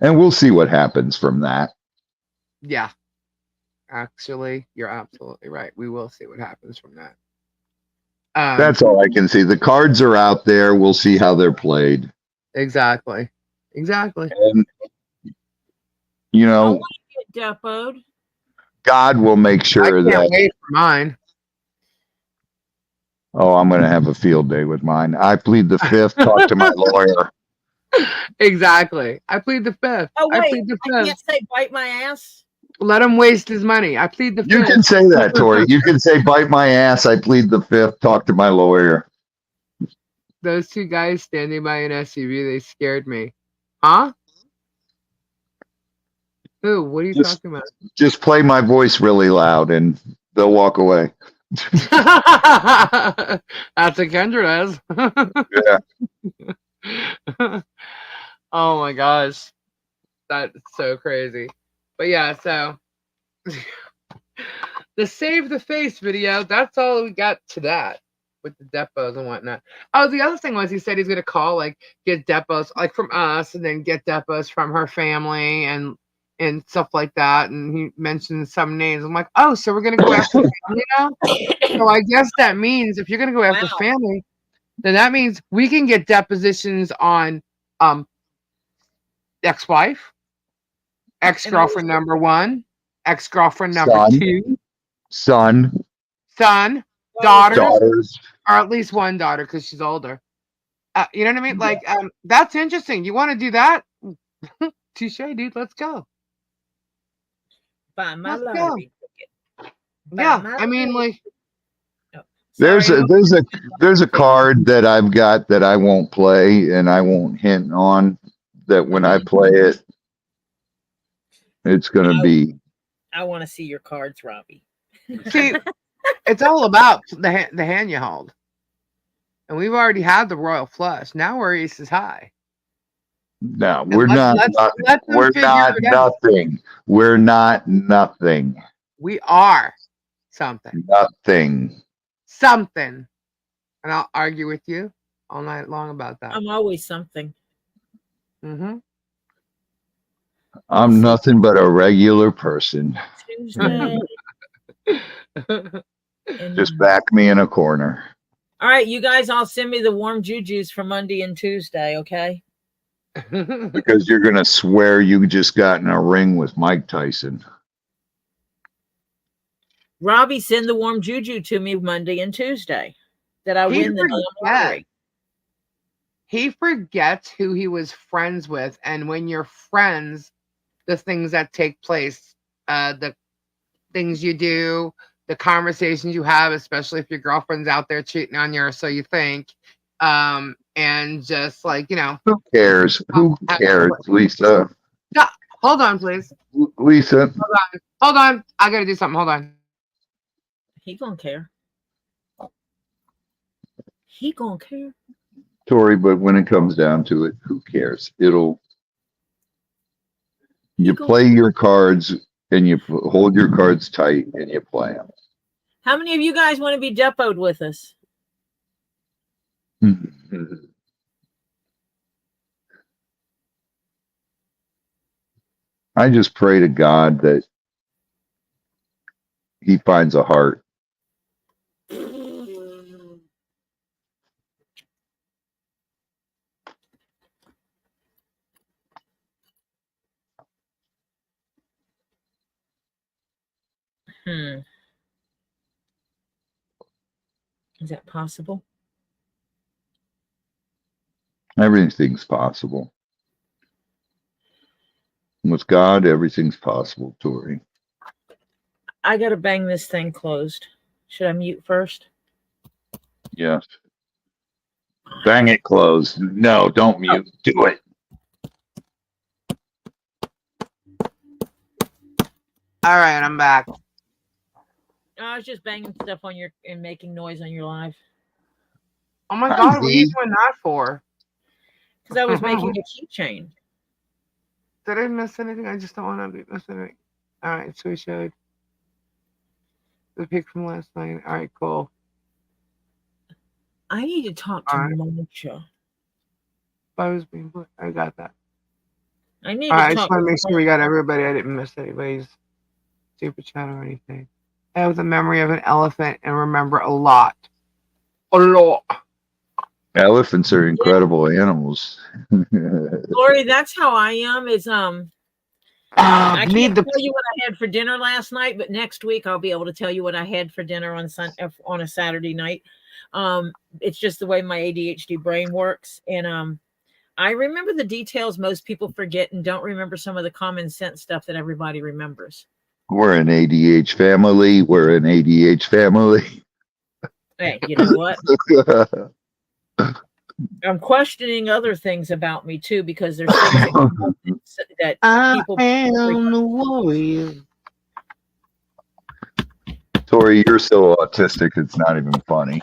and we'll see what happens from that. Yeah. Actually, you're absolutely right. We will see what happens from that. That's all I can see. The cards are out there. We'll see how they're played. Exactly. And, you I know, want to get depoed. God will make sure I can't that. wait for mine. Oh, I'm going to have a field day with mine. I plead the fifth. Talk to my lawyer. Exactly. I plead the fifth. Oh wait, I plead the I fifth. can't say bite my ass. Let him waste his money. I plead the fifth. You can say that, Tori. You can say, "Bite my ass. I plead the fifth. Talk to my lawyer." Those two guys standing by an SUV, they scared me. Huh? Who? What are you talking about? Just play my voice really loud, and they'll walk away. That's what Kendra does. Yeah. Oh my gosh. That's so crazy. But yeah, so the Save the Face video, that's all we got to that with the depots and whatnot. Oh, the other thing was he said he's going to call, like, get depots, like, from us, and then get depots from her family and stuff like that. And he mentioned some names. I'm like, oh, so we're going to go after family now? So I guess that means if you're going to go after family, then that means we can get depositions on ex-wife, ex-girlfriend number 1, ex-girlfriend number 2, son, daughters, or at least one daughter because she's older. You know what I mean? Like, that's interesting. You want to do that? touche, dude. Let's go. Buy my Let's go. lottery ticket. Buy Yeah, my I mean, lottery- like, There's Sorry, a card that I've got that I won't play and I won't hint on that when I play it, it's gonna be. I want to see your cards, Robbie. see, it's all about the hand you hold. And we've already had the royal flush. Now we're aces high. No, And we're not. let them We're figure not it out. nothing. We're not nothing. We are something. Nothing. Something. And I'll argue with you all night long about that. I'm always something. Mm-hmm. I'm nothing but a regular person. Tuesday. Just back me in a corner. All right, you guys all send me the warm jujus for Monday and Tuesday, okay? Because you're gonna swear you just got in a ring with Mike Tyson. Robbie, send the warm juju to me Monday and Tuesday that I win the damn lottery. He forgets who he was friends with, and when you're friends, the things that take place, the things you do, the conversations you have, especially if your girlfriend's out there cheating on you, or so you think, and just like, you know, Who cares? Who cares, Lisa? No, hold on, please. Lisa. Hold on. I gotta do something. Hold on. He gonna care. He gonna care. Tori, but when it comes down to it, who cares? You play your cards and you hold your cards tight and you play them. How many of you guys want to be depoted with us? I just pray to God that he finds a heart. Is that possible? Everything's possible. With God, everything's possible, Tori. I gotta bang this thing closed. Should I mute first? Yes. Bang it closed. No, don't mute. Do it. All right, I'm back. I was just banging stuff on your and making noise on your live. Oh my God, what are you doing that for? Because I was making a keychain. Did I miss anything? I just don't want to be missing anything. All right, so we showed the pic from last night. All right, cool. I need to talk to Mancha. I got that. I need All to right, I talk just want to make to sure we got everybody. I didn't miss anybody's super chat or anything. I have the memory of an elephant and remember a lot. A lot. Elephants are incredible animals. Lori, that's how I am. Is I can't tell you what I had for dinner last night, but next week I'll be able to tell you what I had for dinner on a Saturday night. It's just the way my ADHD brain works, and I remember the details most people forget and don't remember some of the common sense stuff that everybody remembers. We're an ADH family. We're an ADH family. Hey, you know what? I'm questioning other things about me too because there's things that people. I am the warrior. Tori, you're so autistic, it's not even funny.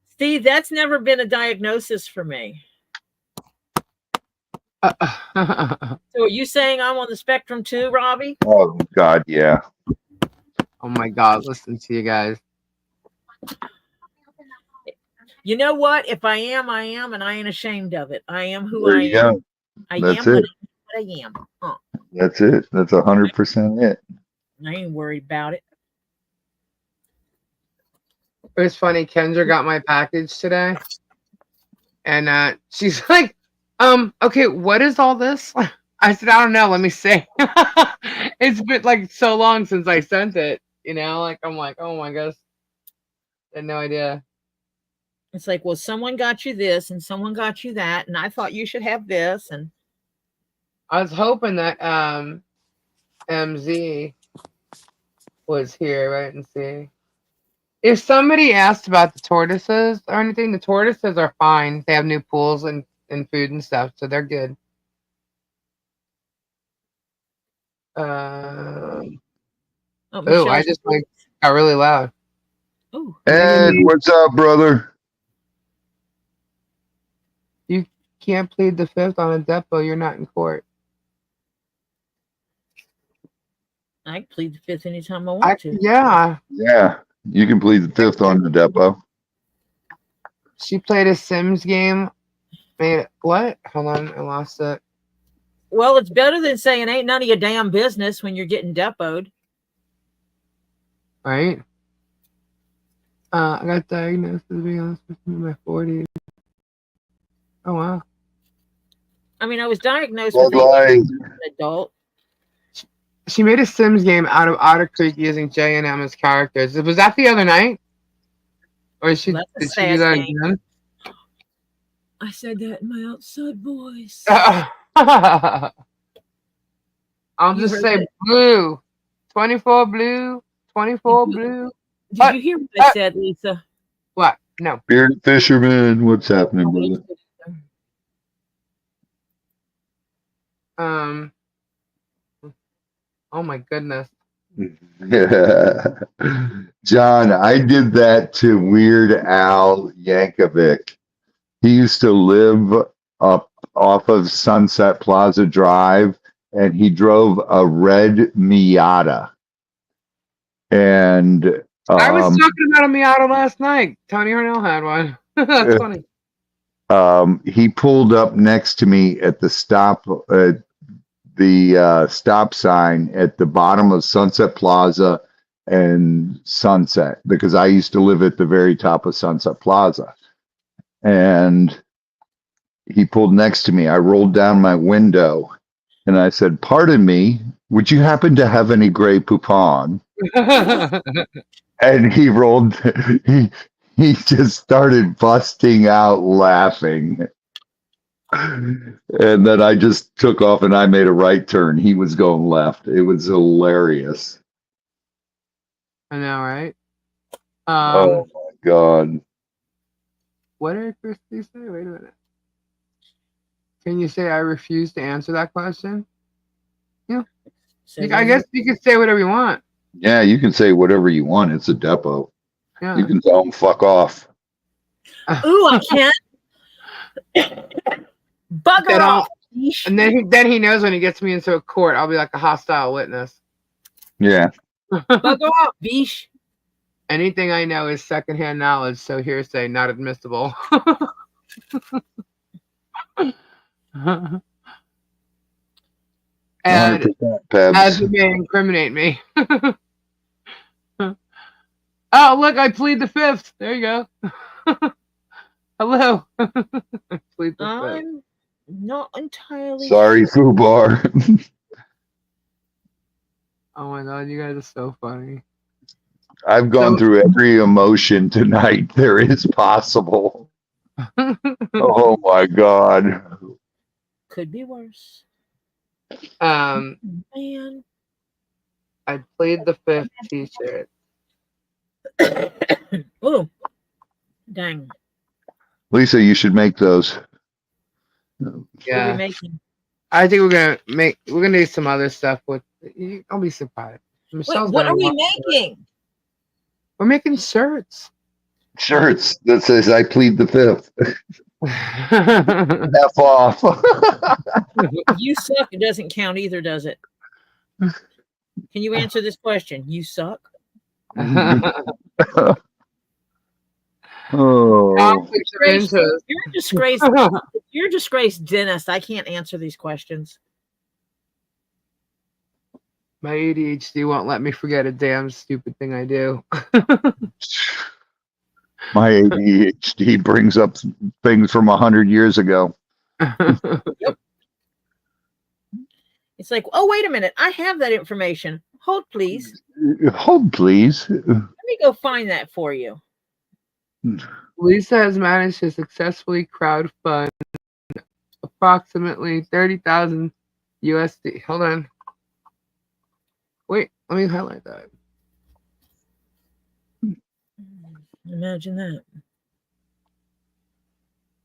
Steve, that's never been a diagnosis for me. So are you saying I'm on the spectrum too, Robbie? Oh, God, yeah. Oh, my God. Listen to you guys. You know what? If I am, I am, and I ain't ashamed of it. I am who There I you am. go. I That's am it. what I am. That's it. That's 100% it. I ain't worried about it. It was funny. Kendra got my package today. And she's like, okay, what is all this? I said, I don't know. Let me see. It's been like so long since I sent it. You know, like I'm like, oh my gosh. I had no idea. It's like, well, someone got you this and someone got you that, and I thought you should have this. And I was hoping that MZ was here. I didn't see. If somebody asked about the tortoises or anything, the tortoises are fine. They have new pools and food and stuff, so they're good. Oh, Oh, I Michelle's just like got really loud. Oh, Ed, what's up, brother? You can't plead the fifth on a depot. You're not in court. I plead the fifth anytime I want to. Yeah. Yeah, you can plead the fifth on the depot. She played a Sims game. Made what? Hold on, I lost it. Well, it's better than saying ain't none of your damn business when you're getting depoted. Right? I got diagnosed to be honest with you in my 40s. Oh wow. I mean, I was diagnosed Red with light. ADHD as an adult. She made a Sims game out of Otter Creek using J and M as characters. Was that the other night? Or did she That's a do sad that game. again? I said that in my outside voice. I'll You just heard say that? blue. 24 blue. 24 blue. Did What? you hear what I said, Lisa? What? No. Bearded fisherman, what's happening, brother? Oh my goodness. John, I did that to Weird Al Yankovic. He used to live up off of Sunset Plaza Drive, and he drove a red Miata. And I was talking about a Miata last night. Tony Harnell had one. That's funny. He pulled up next to me at the stop sign at the bottom of Sunset Plaza and Sunset, because I used to live at the very top of Sunset Plaza. And he pulled next to me. I rolled down my window and I said, "Pardon me, would you happen to have any Grey Poupon?" And he just started busting out laughing. And then I just took off and I made a right turn. He was going left. It was hilarious. I know, right? Oh my God. What did Christy say? Wait a minute. Can you say I refuse to answer that question? Yeah. I guess you can say whatever you want. Yeah, you can say whatever you want. It's a depot. Yeah. You can tell them fuck off. Ooh, I can't. Bugger off. And then he knows when he gets me into a court, I'll be like a hostile witness. Yeah. Bugger off, bish. Anything I know is secondhand knowledge, so hearsay not admissible. And as you may incriminate me. Oh, look, I plead the fifth. There you go. Hello. Plead the I'm not entirely sorry, sure. Fubar. Oh my God, you guys are so funny. I've gone through every emotion tonight there is possible. Oh my God. Could be worse. Man. I played the fifth t-shirt. Oh, dang. Lisa, you should make those. Yeah. What are we making? I think we're gonna do some other stuff with. I'll be surprised. Wait, what are we making? We're making shirts. Shirts that says I plead the fifth. F off. You suck. It doesn't count either, does it? Can you answer this question? You suck. Oh. You're a disgraced. You're a disgraced dentist. I can't answer these questions. My ADHD won't let me forget a damn stupid thing I do. My ADHD brings up things from 100 years ago. Yep. It's like, oh, wait a minute. I have that information. Hold, please. Hold, please. Let me go find that for you. Lisa has managed to successfully crowdfund approximately $30,000 USD. Hold on. Wait, let me highlight that. Imagine that.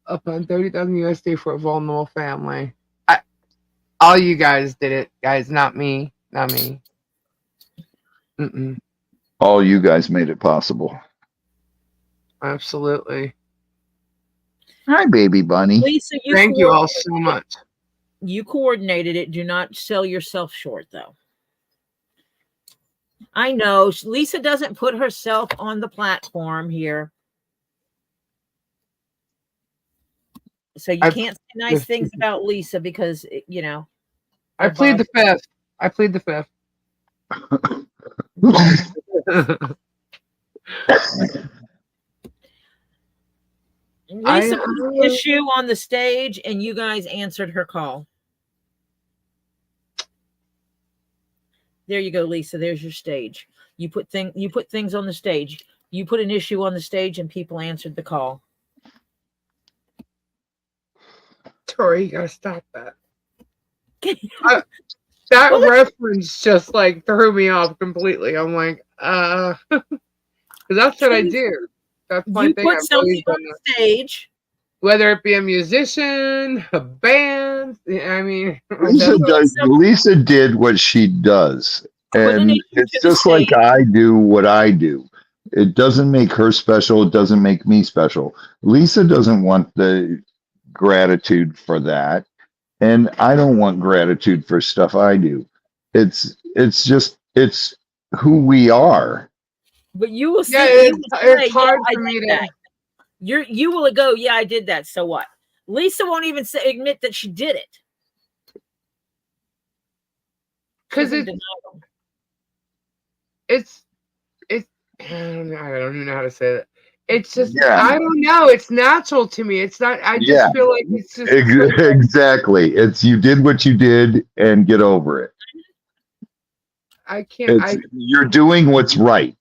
Up on 30,000 USD for a vulnerable family. All you guys did it, guys, not me. Not me. Mm-mm. All you guys made it possible. Absolutely. Hi, baby bunny. Lisa, Thank you all so much. You coordinated it. Do not sell yourself short, though. I know Lisa doesn't put herself on the platform here. So you can't say nice things about Lisa because, you know. I plead the fifth. I plead the fifth. Lisa put an issue on the stage and you guys answered her call. There you go, Lisa. There's your stage. You put things on the stage. You put an issue on the stage and people answered the call. Tori, you gotta stop that. That reference just like threw me off completely. I'm like, because that's what I do. That's my thing. Put something on the stage. Whether it be a musician, a band, I mean, Lisa did what she does. And it's just like I do what I do. It doesn't make her special. It doesn't make me special. Lisa doesn't want the gratitude for that. And I don't want gratitude for stuff I do. It's who we are. But you will see. Yeah, it's hard for me to. You will go, yeah, I did that. So what? Lisa won't even admit that she did it. Because it's I don't even know how to say that. It's just I don't know. It's natural to me. It's not. I just feel like it's just exactly. It's you did what you did and get over it. I can't. You're doing what's right.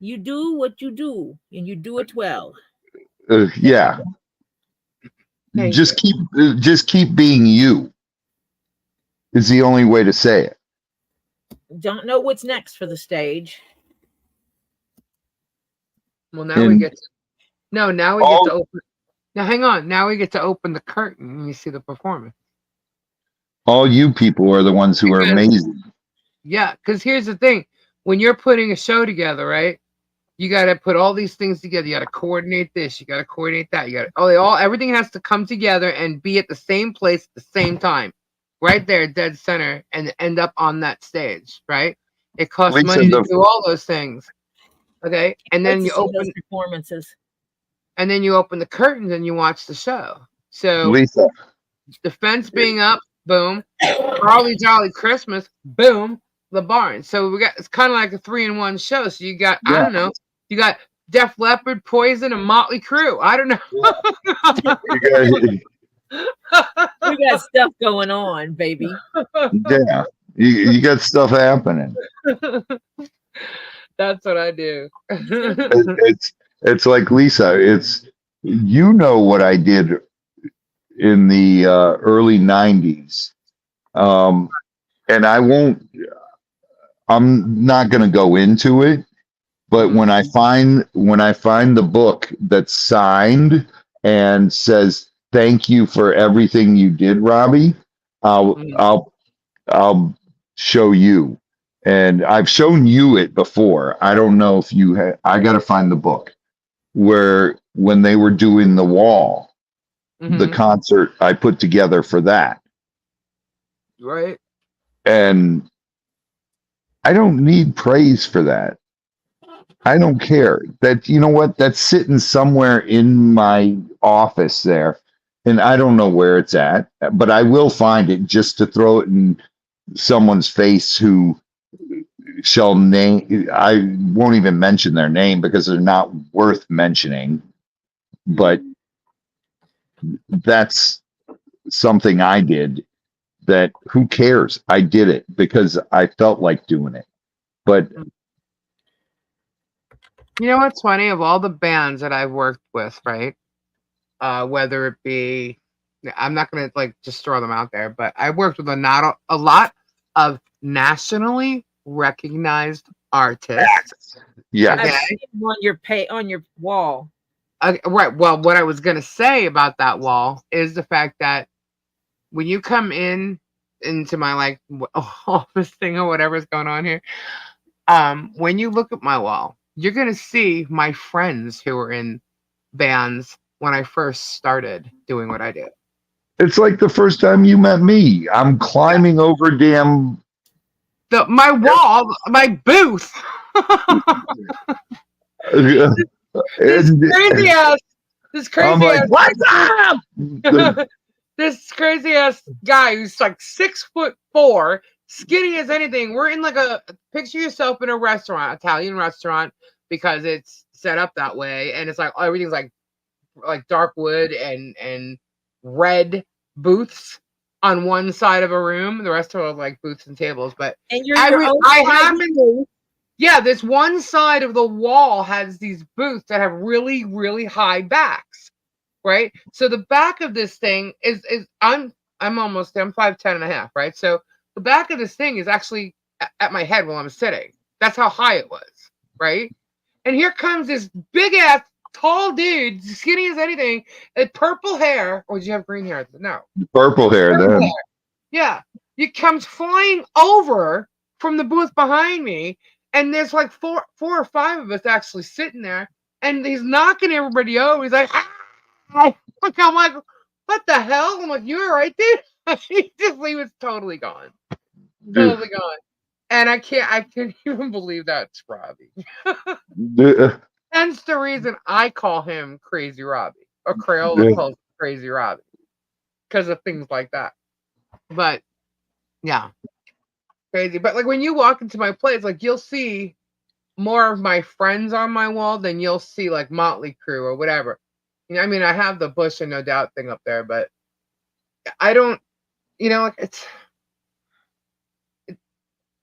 You do what you do, and you do it well. Yeah. Just keep being you. Is the only way to say it. Don't know what's next for the stage. Well, now we get to open. Now, hang on. Now we get to open the curtain and you see the performance. All you people are the ones who are amazing. Yeah, because here's the thing. When you're putting a show together, right? You got to put all these things together. You got to coordinate this. You got to coordinate that. You got everything has to come together and be at the same place at the same time, right there, dead center, and end up on that stage, right? It costs money to do all those things. Okay, and then you open those performances, and then you open the curtains and you watch the show. So Lisa, the fence being up, boom. Holly Jolly Christmas, boom. The barn. So it's kind of like a 3-in-1 show. So you got I don't know. You got Def Leppard, Poison, and Motley Crue. I don't know. We got stuff going on, baby. Yeah, you got stuff happening. That's what I do. It's like Lisa. It's what I did in the early '90s, and I'm not going to go into it. But when I find the book that's signed and says thank you for everything you did, Robbie, I'll show you. And I've shown you it before. I don't know if you had. I got to find the book where when they were doing The Wall, the concert I put together for that. Right. And I don't need praise for that. I don't care. That you know what? That's sitting somewhere in my office there, and I don't know where it's at, but I will find it just to throw it in someone's face who shall name. I won't even mention their name because they're not worth mentioning. But that's something I did. That who cares? I did it because I felt like doing it. But you know what's funny? Of all the bands that I've worked with, right? Whether it be I'm not gonna like just throw them out there, but I worked with a lot of nationally recognized artists. Yeah. I've Okay. seen them on your wall. Right. Well, what I was gonna say about that wall is the fact that when you come into my like office thing or whatever's going on here, when you look at my wall, you're gonna see my friends who were in bands when I first started doing what I do. It's like the first time you met me. I'm climbing over damn. My wall, my booth. this And crazy ass, this I'm crazy like, ass, what's up? this crazy ass guy who's like 6'4", skinny as anything. We're in like a picture yourself in a restaurant, Italian restaurant, because it's set up that way, and it's like everything's like dark wood and red booths on one side of a room. The rest are like booths and tables. But And you're your own I private happen, booth. yeah, this one side of the wall has these booths that have really, really high backs, right? So the back of this thing is I'm 5'10.5", right? So the back of this thing is actually at my head while I'm sitting. That's how high it was, right? And here comes this big ass tall dude, skinny as anything, and purple hair. Or did you have green hair? No. Purple hair Purple then. hair. Yeah. He comes flying over from the booth behind me, and there's like four or five of us actually sitting there, and he's knocking everybody over. He's like, ah! I'm like, what the hell? I'm like, you all right, dude? he was totally gone. Totally gone. And I can't even believe that's Robbie. Hence the reason I call him Crazy Robbie, or Crayola calls him Crazy Robbie, because of things like that. But yeah, crazy. But like when you walk into my place, like you'll see more of my friends on my wall than you'll see like Motley Crue or whatever. You know, I mean, I have the Bush and No Doubt thing up there, but I don't. You know, like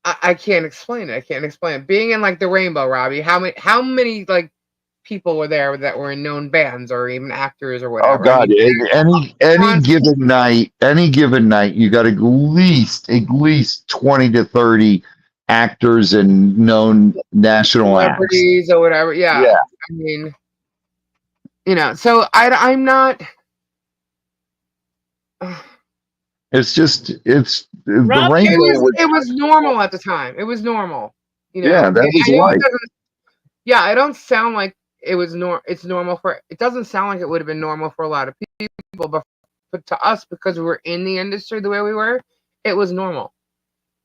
I can't explain it. I can't explain it. Being in like the Rainbow, Robbie, how many like people were there that were in known bands or even actors or whatever? Oh God! I mean, Any given night, you got at least 20 to 30 actors and known national acts. celebrities or whatever. Yeah. Yeah. I mean, you know, so I'm not. It's just the Rob, Rainbow. It was normal at the time. It was normal. You know. Yeah, that was I know it life. doesn't. Yeah, I don't sound like it was it's normal for. It doesn't sound like it would have been normal for a lot of people, but to us, because we were in the industry the way we were, it was normal.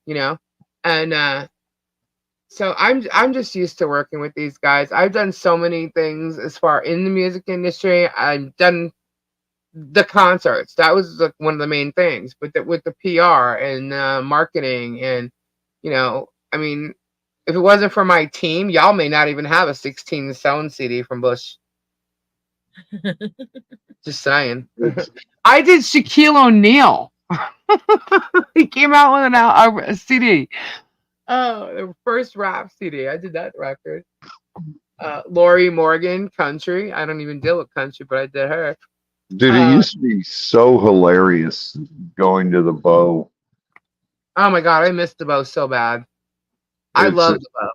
You know, and so I'm just used to working with these guys. I've done so many things as far in the music industry. I've done the concerts. That was like one of the main things, but with the PR and marketing, and you know, I mean, if it wasn't for my team, y'all may not even have a 16 sound CD from Bush. Just saying. I did Shaquille O'Neal. He came out with a CD. Oh, the first rap CD. I did that record. Lori Morgan, country. I don't even deal with country, but I did her. Dude, it used to be so hilarious going to the Bow. Oh my God, I missed the Bow so bad. I love the Bow.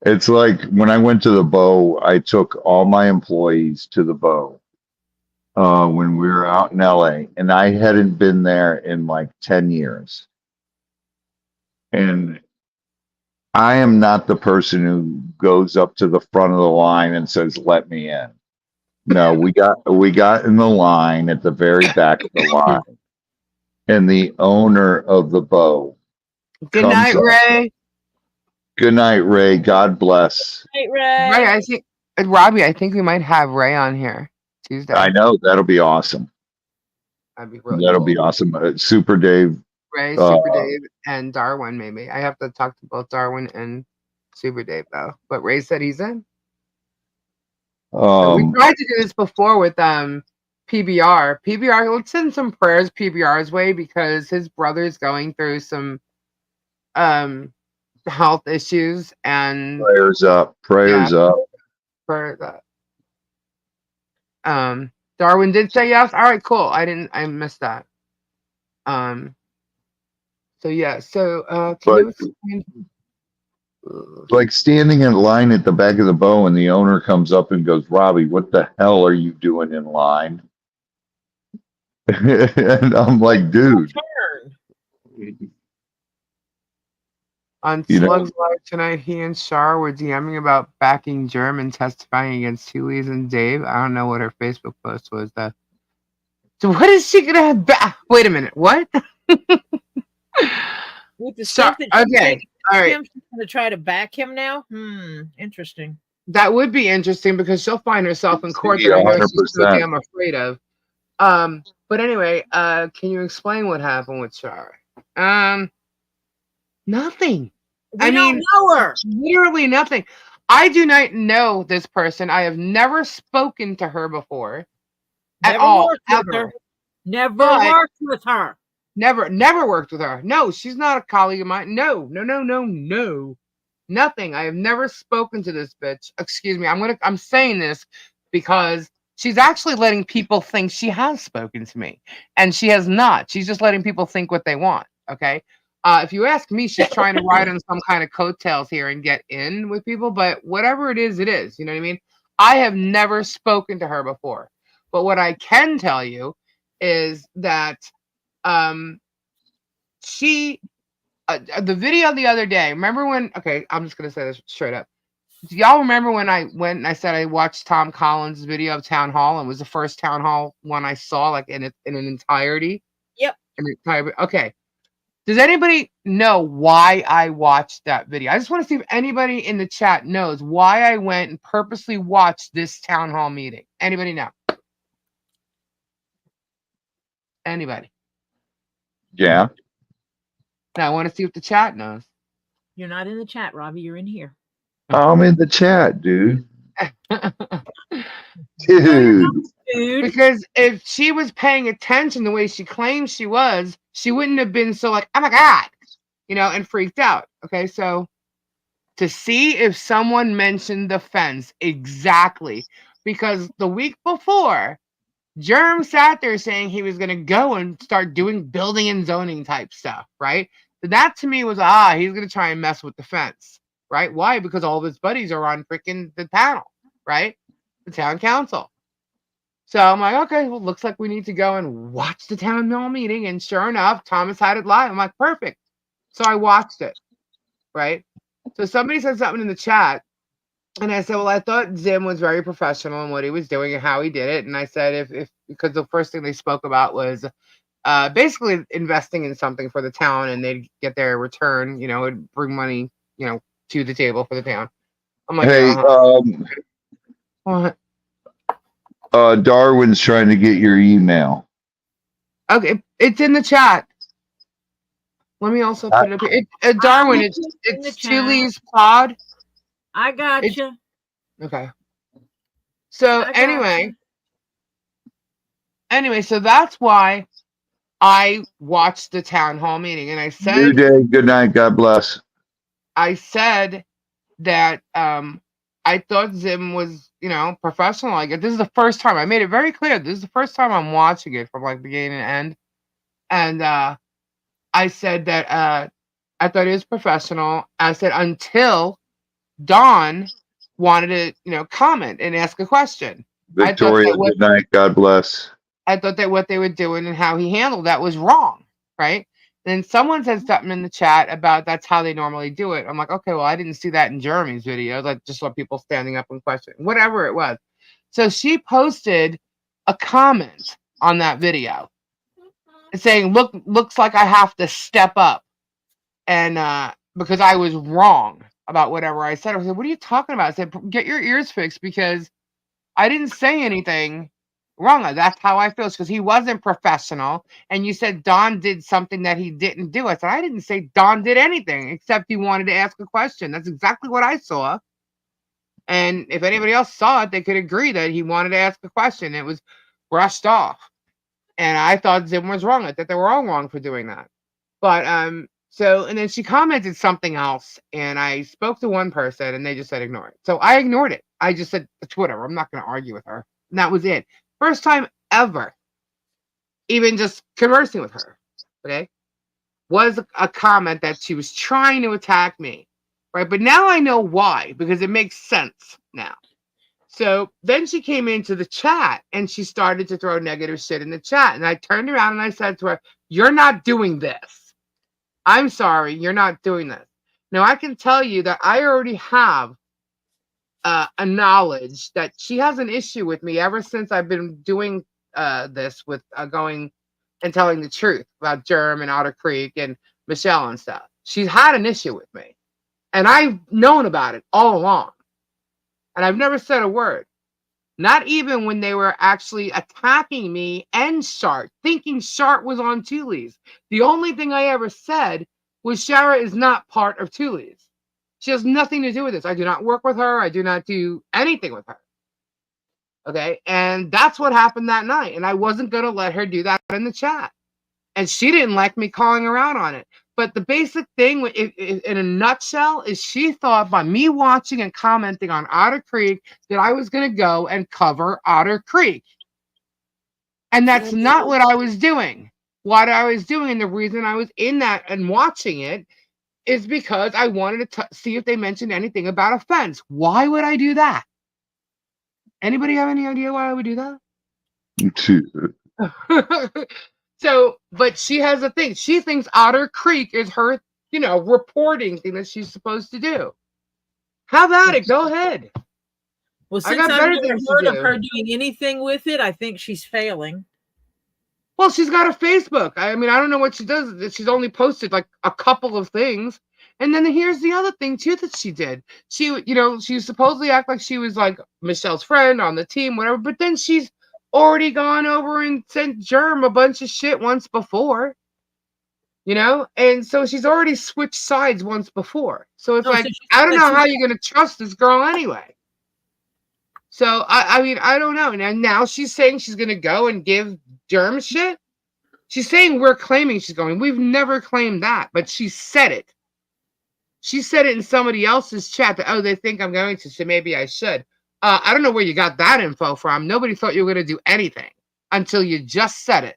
It's like when I went to the Bow, I took all my employees to the Bow when we were out in LA, and I hadn't been there in like 10 years. And I am not the person who goes up to the front of the line and says, "Let me in." No, we got in the line at the very back of the line, and the owner of the Bow. Good night, Ray. Good night, Ray. God bless. Hey, Ray. Ray, I think Robbie. I think we might have Ray on here Tuesday. I know that'll be awesome. That'd be really That'll cool. be awesome. Super Dave. Ray, Super Dave, and Darwin. Maybe I have to talk to both Darwin and Super Dave though. But Ray said he's in. We tried to do this before with PBR. PBR, let's send some prayers PBR's way, because his brother's going through some health issues, and Prayers up. Prayers up. for that. Darwin did say yes. All right, cool. I missed that. So yeah. So can But you explain? like standing in line at the back of the bow, and the owner comes up and goes, "Robbie, what the hell are you doing in line?" And I'm like, dude, Turn. On you know, Slug's Live tonight, he and Shar were DMing about backing German testifying against Huey's and Dave. I don't know what her Facebook post was. Though. So what is she gonna have back? Wait a minute. What? With the Shar, stuff that she's okay. saying All right. him, she's going to try to back him now. Interesting. That would be interesting because she'll find herself in court that I know she's so 100%. damn afraid of. But anyway, can you explain what happened with Shar? Nothing. We don't know her. Literally nothing. I do not know this person. I have never spoken to her before. Never at all. worked with Ever. her. Never But- worked with her. Never worked with her. No, she's not a colleague of mine. No. Nothing. I have never spoken to this bitch. Excuse me. I'm saying this because she's actually letting people think she has spoken to me. And she has not. She's just letting people think what they want. Okay. If you ask me, she's trying to ride on some kind of coattails here and get in with people, but whatever it is, it is. You know what I mean? I have never spoken to her before. But what I can tell you is that she the video the other day, remember when, okay, I'm just gonna say this straight up. Do y'all remember when I went and I said I watched Tom Collins' video of Town Hall, and it was the first Town Hall one I saw like in an entirety? Yep. Okay. Does anybody know why I watched that video? I just want to see if anybody in the chat knows why I went and purposely watched this Town Hall meeting. Anybody know? Anybody? yeah. Now I want to see if the chat knows. You're not in the chat, Robbie. You're in here. I'm in the chat, dude. Dude. Dude. Because if she was paying attention the way she claims she was, she wouldn't have been so like, oh my God, and freaked out. Okay, so to see if someone mentioned the fence exactly, because the week before, Germ sat there saying he was going to go and start doing building and zoning type stuff, right? So that to me was, he's going to try and mess with the fence, right? Why? Because all of his buddies are on freaking the panel, right? The town council. So I'm like, okay, well, looks like we need to go and watch the town hall meeting. And sure enough, Thomas had it live. I'm like, perfect. So I watched it, right? So somebody said something in the chat. And I said, well, I thought Zim was very professional in what he was doing and how he did it. And I said, if because the first thing they spoke about was basically investing in something for the town and they'd get their return, it'd bring money, to the table for the town. I'm like, Hey, what? Darwin's trying to get your email. Okay, it's in the chat. Let me also put it up here. Darwin, it's Chili's Pod. I got you. Okay. So anyway, so that's why I watched the town hall meeting, and I said, New day. Good night. God bless. I said that I thought Zim was, professional. Like this is the first time I made it very clear. This is the first time I'm watching it from like beginning to end, and I said that I thought it was professional. I said until Dawn wanted to, comment and ask a question. Victoria, good night. God bless. I thought that what they were doing and how he handled that was wrong, right? Then someone said something in the chat about that's how they normally do it. I'm like, okay, well, I didn't see that in Jeremy's videos. I just saw people standing up and questioning, whatever it was. So she posted a comment on that video saying, looks like I have to step up. And because I was wrong about whatever I said. I said, what are you talking about? I said, get your ears fixed because I didn't say anything wrong. That's how I feel. Because he wasn't professional. And you said Don did something that he didn't do. I said, I didn't say Don did anything except he wanted to ask a question. That's exactly what I saw. And if anybody else saw it, they could agree that he wanted to ask a question. It was brushed off. And I thought Zim was wrong. I thought they were all wrong for doing that. But so, and then she commented something else, and I spoke to one person, and they just said ignore it. So I ignored it. I just said it's whatever. I'm not going to argue with her. And that was it. first time ever, even just conversing with her, okay, was a comment that she was trying to attack me, right? But now I know why, because it makes sense now. So then she came into the chat and she started to throw negative shit in the chat. And I turned around and I said to her, "You're not doing this. I'm sorry, you're not doing this." Now I can tell you that I already have a knowledge that she has an issue with me ever since I've been doing this with going and telling the truth about Germ and Otter Creek and Michelle and stuff. She's had an issue with me. And I've known about it all along. And I've never said a word. Not even when they were actually attacking me and Shart, thinking Shart was on Thule's. The only thing I ever said was Shara is not part of Thule's. She has nothing to do with this. I do not work with her. I do not do anything with her. Okay? And that's what happened that night. And I wasn't going to let her do that in the chat. And she didn't like me calling her out on it. But the basic thing, in a nutshell, is she thought by me watching and commenting on Otter Creek that I was going to go and cover Otter Creek. And that's not what I was doing. What I was doing, and the reason I was in that and watching it, is because I wanted to see if they mentioned anything about a fence. Why would I do that? Anybody have any idea why I would do that? So, but she has a thing. She thinks Otter Creek is her, reporting thing that she's supposed to do. Have at it. Go ahead. Well, since I've never heard of her doing anything with it, I think she's failing. Well, she's got a Facebook. I mean, I don't know what she does. She's only posted like a couple of things. And then here's the other thing too that she did. She, she supposedly act like she was like Michelle's friend on the team, whatever. But then she's already gone over and sent Germ a bunch of shit once before, and so she's already switched sides once before. So it's I don't know how you're gonna trust this girl anyway. So I mean, I don't know. And now she's saying she's gonna go and give Germ shit. She's saying we're claiming she's going. We've never claimed that, but she said it. She said it in somebody else's chat that, they think I'm going to, so maybe I should. I don't know where you got that info from. Nobody thought you were going to do anything until you just said it.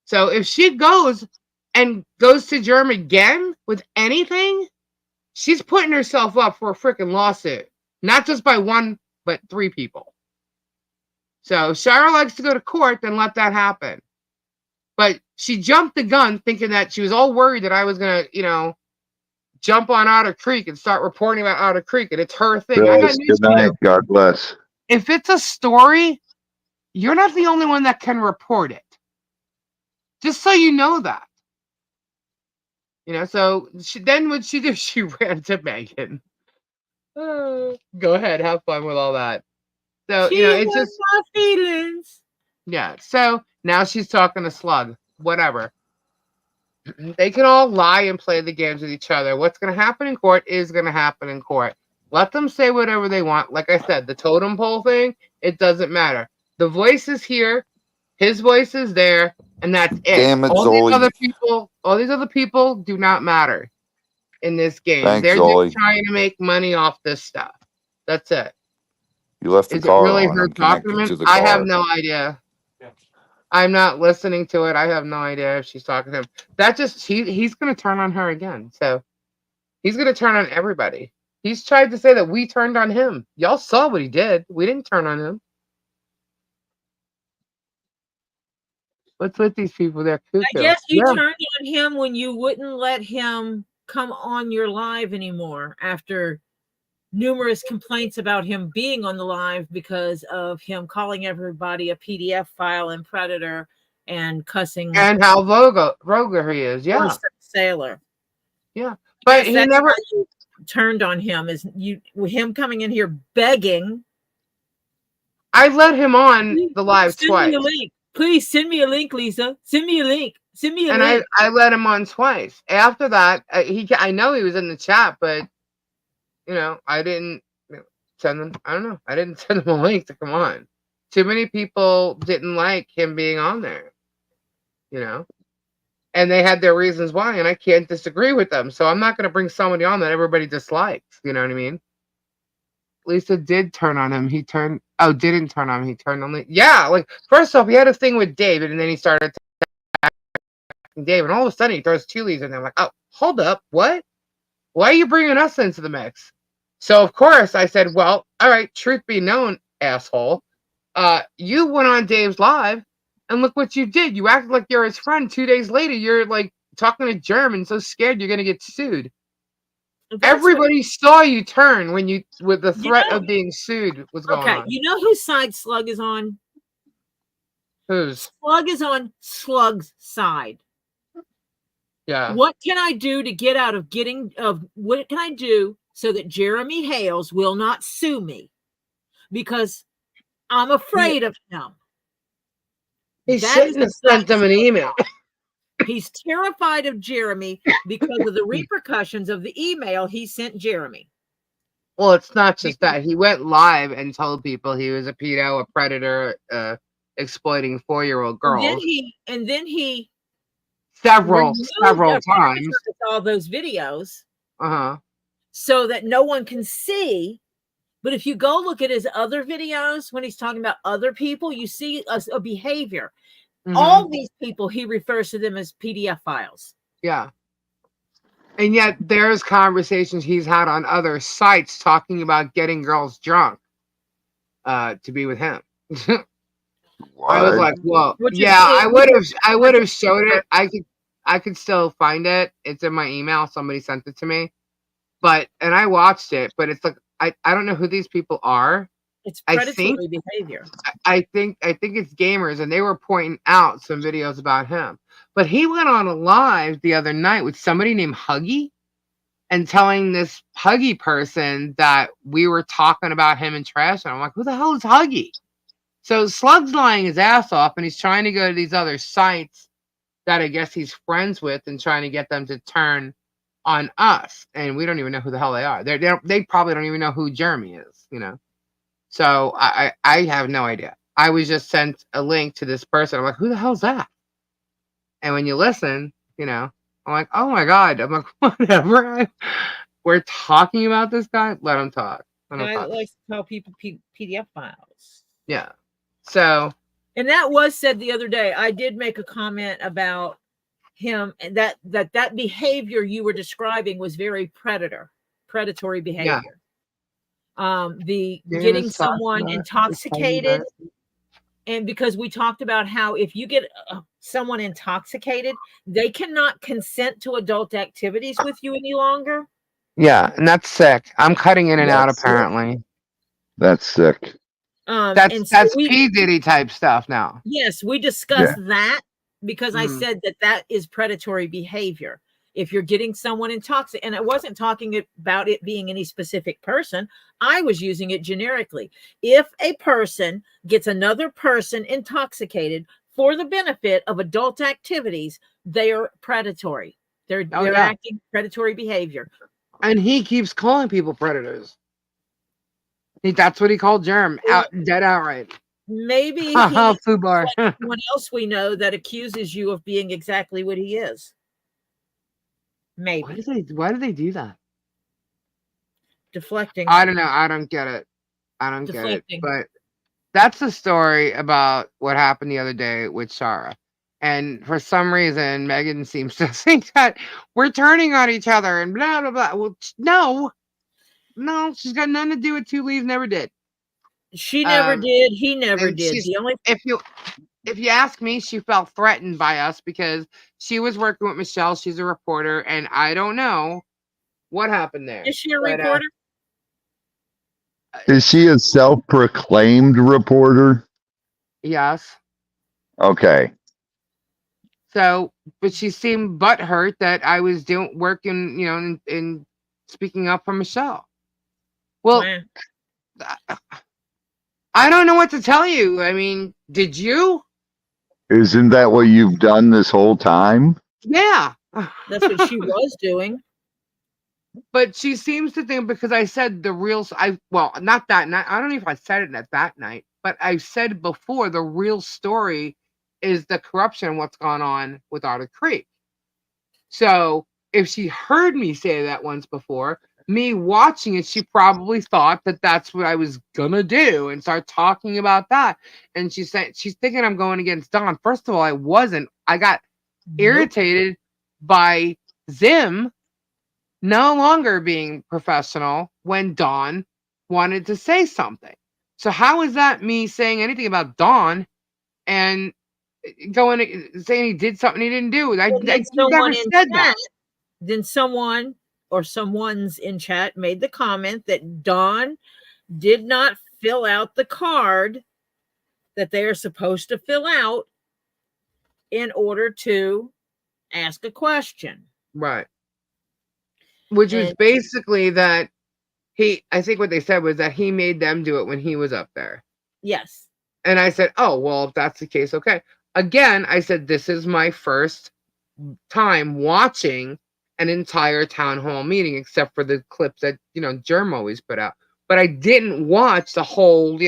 So if she goes to Germ again with anything, she's putting herself up for a freaking lawsuit. Not just by one, but 3 people. So Shara likes to go to court, then let that happen. But she jumped the gun thinking that she was all worried that I was going to, jump on Otter Creek and start reporting about Otter Creek, and it's her thing. I got news good night. God bless. If it's a story, you're not the only one that can report it. Just so you know that. So then what she did, she ran to Megan. Go ahead, have fun with all that. So, it's just my feelings. Yeah. So now she's talking to Slug. Whatever. They can all lie and play the games with each other. What's going to happen in court is going to happen in court. Let them say whatever they want. Like I said, the totem pole thing, it doesn't matter. The voice is here. His voice is there. And that's it. Damn it, all Zoe. these other people do not matter in this game. Thanks, They're Zoe. just trying to make money off this stuff. That's it. You left the Is car it really on her and connected talking to to the him? I have car. no idea. I'm not listening to it. I have no idea if she's talking to him. That just he's going to turn on her again. So he's going to turn on everybody. He's tried to say that we turned on him. Y'all saw what he did. We didn't turn on him. What's with these people? They're cuckoo. I guess you turned on him when you wouldn't let him come on your live anymore after numerous complaints about him being on the live because of him calling everybody a PDF file and predator and cussing. And how vulgar he is. Yeah. Sailor. Yeah. But he never turned on him is him coming in here begging. I let him on the live twice. Me a link. Please send me a link, Lisa. Send me a link. Send me a link. And I let him on twice. After that, I know he was in the chat, but I didn't send him. I don't know. I didn't send him a link to come on. Too many people didn't like him being on there. And they had their reasons why, and I can't disagree with them. So I'm not going to bring somebody on that everybody dislikes. You know what I mean? Lisa did turn on him. He turned. Oh, didn't turn on. He turned on. Yeah, like first off, he had a thing with David, and then he started attacking David, and all of a sudden he throws tea leaves in there. I'm like, oh, hold up, what? Why are you bringing us into the mix? So of course I said, well, all right. Truth be known, asshole, you went on Dave's live, and look what you did. You acted like you're his friend. 2 days later, you're like talking to German, so scared you're gonna get sued. Everybody saw you turn when you with the threat of being sued was going on. You know whose side Slug is on? Whose? Slug is on Slug's side. Yeah. What can I do to get out of what can I do so that Jeremy Hales will not sue me? Because I'm afraid of him. He shouldn't have sent them an email. He's terrified of Jeremy because of the repercussions of the email he sent Jeremy. Well, it's not just that. He went live and told people he was a pedo, a predator, exploiting 4-year-old girls. And then he several times all those videos. So that no one can see. But if you go look at his other videos when he's talking about other people, you see a behavior. All these people, he refers to them as PDF files. Yeah. And yet there's conversations he's had on other sites talking about getting girls drunk to be with him. I was like, well, I would have showed it. I could still find it. It's in my email. Somebody sent it to me. And I watched it, but it's like I don't know who these people are. It's predatory behavior. I think it's gamers, and they were pointing out some videos about him. But he went on a live the other night with somebody named Huggy and telling this Huggy person that we were talking about him in trash. And I'm like, who the hell is Huggy? So Slug's lying his ass off, and he's trying to go to these other sites that I guess he's friends with and trying to get them to turn on us. And we don't even know who the hell they are. They probably don't even know who Jeremy is, you know? So I have no idea. I was just sent a link to this person. I'm like, who the hell's that? And when you listen, you know, I'm like, oh my God. I'm like, whatever. We're talking about this guy. Let him talk. I like to tell people PDF files. Yeah. So. And that was said the other day. I did make a comment about him, and that behavior you were describing was very predatory behavior. Yeah. Getting someone intoxicated, and because we talked about how if you get someone intoxicated, they cannot consent to adult activities with you any longer. Yeah, and that's sick. I'm cutting in and out apparently. That's sick. That's P. Diddy type stuff now. Yes, we discussed that because I said that is predatory behavior. If you're getting someone intoxicated, and I wasn't talking about it being any specific person, I was using it generically. If a person gets another person intoxicated for the benefit of adult activities, they are predatory. They're acting predatory behavior. And he keeps calling people predators. That's what he called Jerm, dead outright. Maybe he's Fubar. Like someone else we know that accuses you of being exactly what he is. Maybe. Why do they do that? Deflecting. I don't know. I don't get it. Get it. But that's the story about what happened the other day with Shara. And for some reason, Megan seems to think that we're turning on each other and blah, blah, blah. Well, no, she's got nothing to do with Two Leaves. Never did. She never did. He never did. If you ask me, she felt threatened by us because she was working with Michelle. She's a reporter, and I don't know what happened there. Is she a reporter? Is she a self-proclaimed reporter? Yes. Okay. So, but she seemed butthurt that I was working, you know, and speaking up for Michelle. Well, I don't know what to tell you. I mean, did you? Isn't that what you've done this whole time? Yeah. That's what she was doing. But she seems to think because I said not that night. I don't know if I said it that night, but I said before the real story is the corruption, what's gone on with Otter Creek. So if she heard me say that once before, me watching it, she probably thought that that's what I was gonna do and start talking about that. And she said she's thinking I'm going against Dawn. First of all, I wasn't. I got irritated by Zim no longer being professional when Dawn wanted to say something. So how is that me saying anything about Dawn and going saying he did something he didn't do? I never said that. Then someone or someone's in chat made the comment that Dawn did not fill out the card that they are supposed to fill out in order to ask a Right. Which was And- basically that I think what they said was that he made them do it when he was up there. Yes. And I said, oh, well, if that's the case, okay. Again, I said, this is my first time watching an entire town hall meeting, except for the clips that, Germ always put out. But I didn't watch the whole,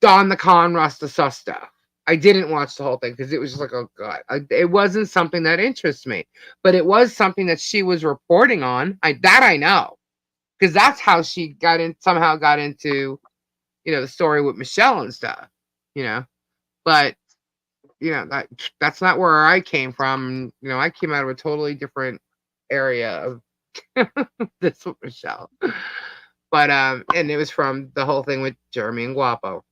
Don the Con Rasta Sus stuff. I didn't watch the whole thing because it was just like, oh, God. It wasn't something that interests me. But it was something that she was reporting on. That I know. Because that's how she somehow got into, the story with Michelle and stuff, But, that's not where I came from. I came out of a totally different area of this with Michelle. But, and it was from the whole thing with Jeremy and Guapo.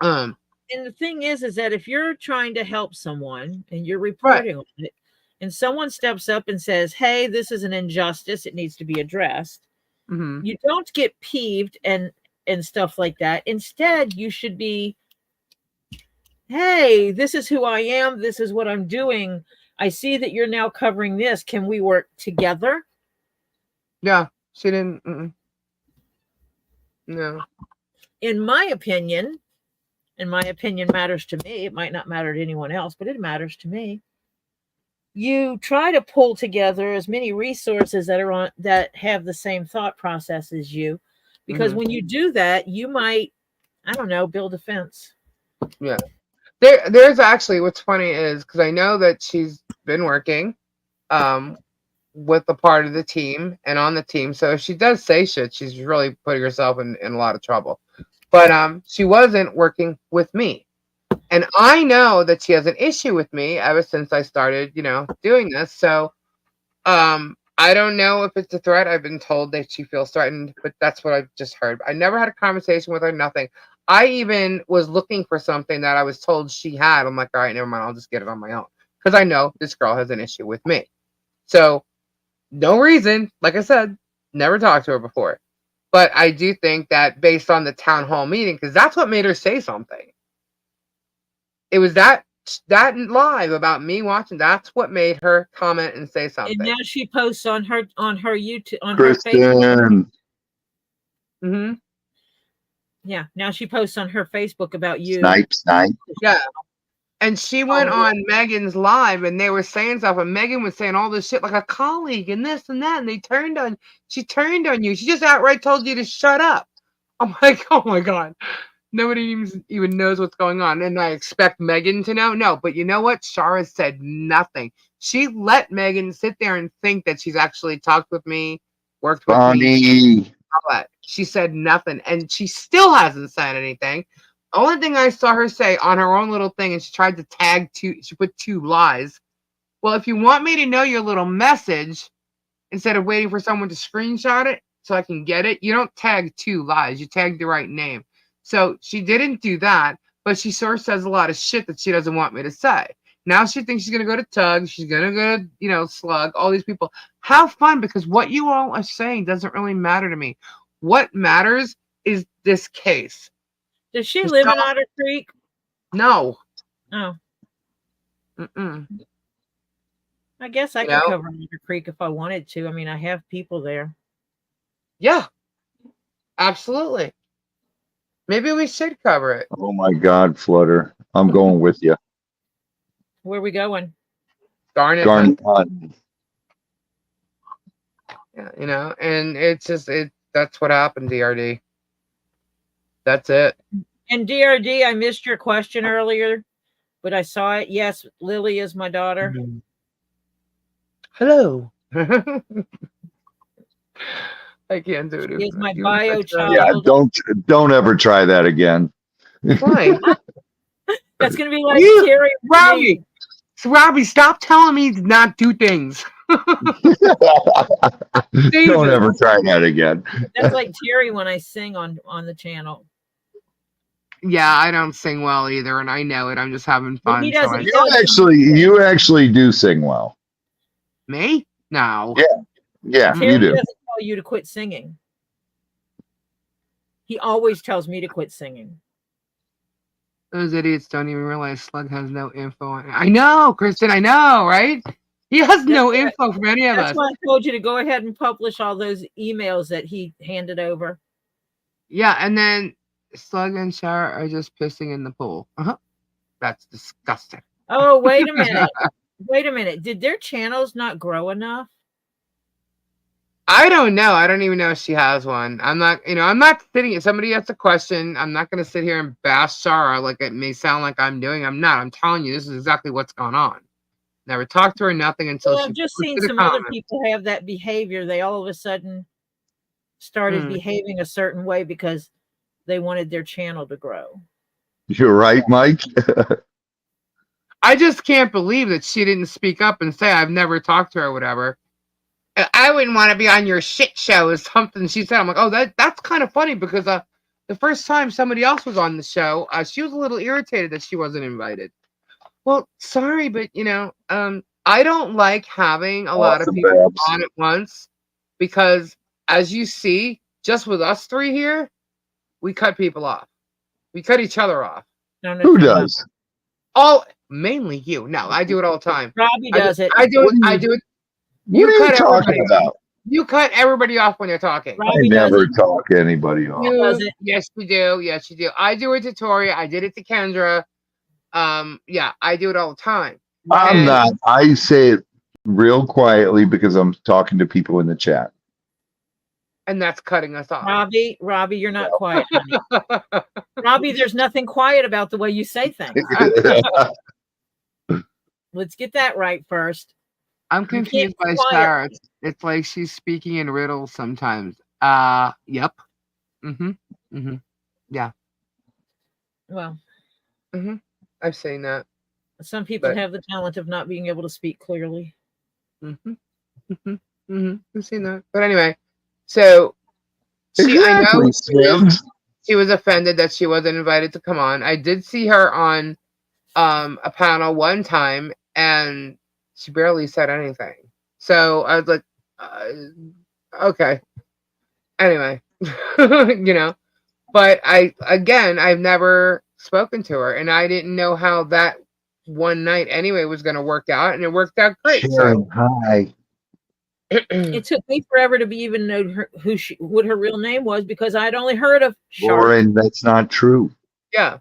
And the thing is that if you're trying to help someone and you're reporting on it, and someone steps up and says, hey, this is an injustice, it needs to be addressed. Mm-hmm. You don't get peeved and stuff like that. Instead, you should be, hey, this is who I am. This is what I'm doing. I see that you're now covering this. Can we work together? Yeah, she didn't. No. In my opinion matters to me. It might not matter to anyone else, but it matters to me. You try to pull together as many resources that have the same thought process as you, because when you do that, you might, I don't know, build a fence. Yeah. There's actually, what's funny is, because I know that she's been working with a part of the team and on the team. So if she does say shit, she's really putting herself in a lot of trouble. But she wasn't working with me. And I know that she has an issue with me ever since I started, doing this. So I don't know if it's a threat. I've been told that she feels threatened, but that's what I've just heard. I never had a conversation with her, nothing. I even was looking for something that I was told she had. I'm like, all right, never mind. I'll just get it on my own. Because I know this girl has an issue with me. So no reason, like I said, never talked to her before. But I do think that based on the town hall meeting, because that's what made her say something. It was that live about me watching. That's what made her comment and say something. And now she posts on her YouTube, on Kristen. her Facebook. Mm-hmm. Yeah, now she posts on her Facebook about you. Snipe. Yeah. And she went on Megan's live and they were saying stuff, and Megan was saying all this shit like a colleague and this and that, and she turned on you. She just outright told you to shut up. I'm like, oh my God. Nobody even knows what's going on. And I expect Megan to know. No, but you know what? Shara said nothing. She let Megan sit there and think that she's actually talked with me, worked with me. But she said nothing. And she still hasn't said anything. The only thing I saw her say on her own little thing, and she tried to she put 2 lies. Well, if you want me to know your little message, instead of waiting for someone to screenshot it so I can get it, you don't tag 2 lies. You tag the right name. So she didn't do that, but she sort of says a lot of shit that she doesn't want me to say. Now she thinks she's going to go to Tug. She's going to go to, Slug, all these people. Have fun, because what you all are saying doesn't really matter to me. What matters is this case. Does she live in Otter Creek? No. Oh. Mm-mm. I guess I could cover Otter Creek if I wanted to. I mean, I have people there. Yeah. Absolutely. Maybe we should cover it. Oh my God, Flutter. I'm going with you. Where are we going? Garnet. Yeah, and it's just that's what happened, DRD. That's it. And DRD, I missed your question earlier, but I saw it. Yes, Lily is my daughter. Hello. I can't do it. Is my You wanna bio touch that? Yeah, child. don't ever try that again. Why? That's gonna be like You, Terry and Robbie. me. So Robbie, stop telling me to not do things. Don't ever try that again. That's like Terry when I sing on the channel. Yeah, I don't sing well either, and I know it. I'm just having Well, fun. he So doesn't I, tell You actually do sing well. me? No. Yeah. Yeah, Mm. you Terry do. doesn't tell you to quit singing. He always tells me to quit singing. Those idiots don't even realize Slug has no info on it. I know, Kristen. I know, right? He has no info from any of That's us. why I told you to go ahead and publish all those emails that he handed over. Yeah, and then Slug and Shara are just pissing in the pool. That's disgusting. Oh, wait a minute. Wait a minute. Did their channels not grow enough? I don't know. I don't even know if she has one. I'm not sitting. If somebody asks a question, I'm not going to sit here and bash Shara like it may sound like I'm doing. I'm not. I'm telling you, this is exactly what's going on. Never talked to her, nothing until Well, she I've just seen posted a some other comment. people have that behavior. They all of a sudden started behaving a certain way because they wanted their channel to grow. You're right, Mike. I just can't believe that she didn't speak up and say, I've never talked to her or whatever. I wouldn't want to be on your shit show is something she said. I'm like, oh, that's kind of funny because the first time somebody else was on the show, she was a little irritated that she wasn't invited. Well, sorry, but I don't like having a lot of people on at once because as you see, just with us three here, we cut people off. We cut each other off. Who does? Oh, mainly you. No, I do it all the time. Robbie does it. I do it. What are you talking about? You cut everybody off when they're talking. Robbie I never talk anybody off. Yes, you do. Yes, you do. I do it to Tori. I did it to Kendra. Yeah, I do it all the time. I'm not. I say it real quietly because I'm talking to people in the chat. And that's cutting us off. Robbie, you're not quiet, honey. Robbie, there's nothing quiet about the way you say things. Let's get that right first. I'm confused by Sarah. It's like she's speaking in riddles sometimes. Yep. Yeah. Well. I've seen that. Some people have the talent of not being able to speak clearly. I've seen that. But anyway, so I know she was offended that she wasn't invited to come on. I did see her on a panel one time and she barely said anything. So I was like, okay. Anyway, but I've never spoken to her and I didn't know how that one night anyway was going to work out, and it worked out great. Sharon, hi. It took me forever to even know what her real name was because I'd only heard of Lauren. That's not true. Yeah.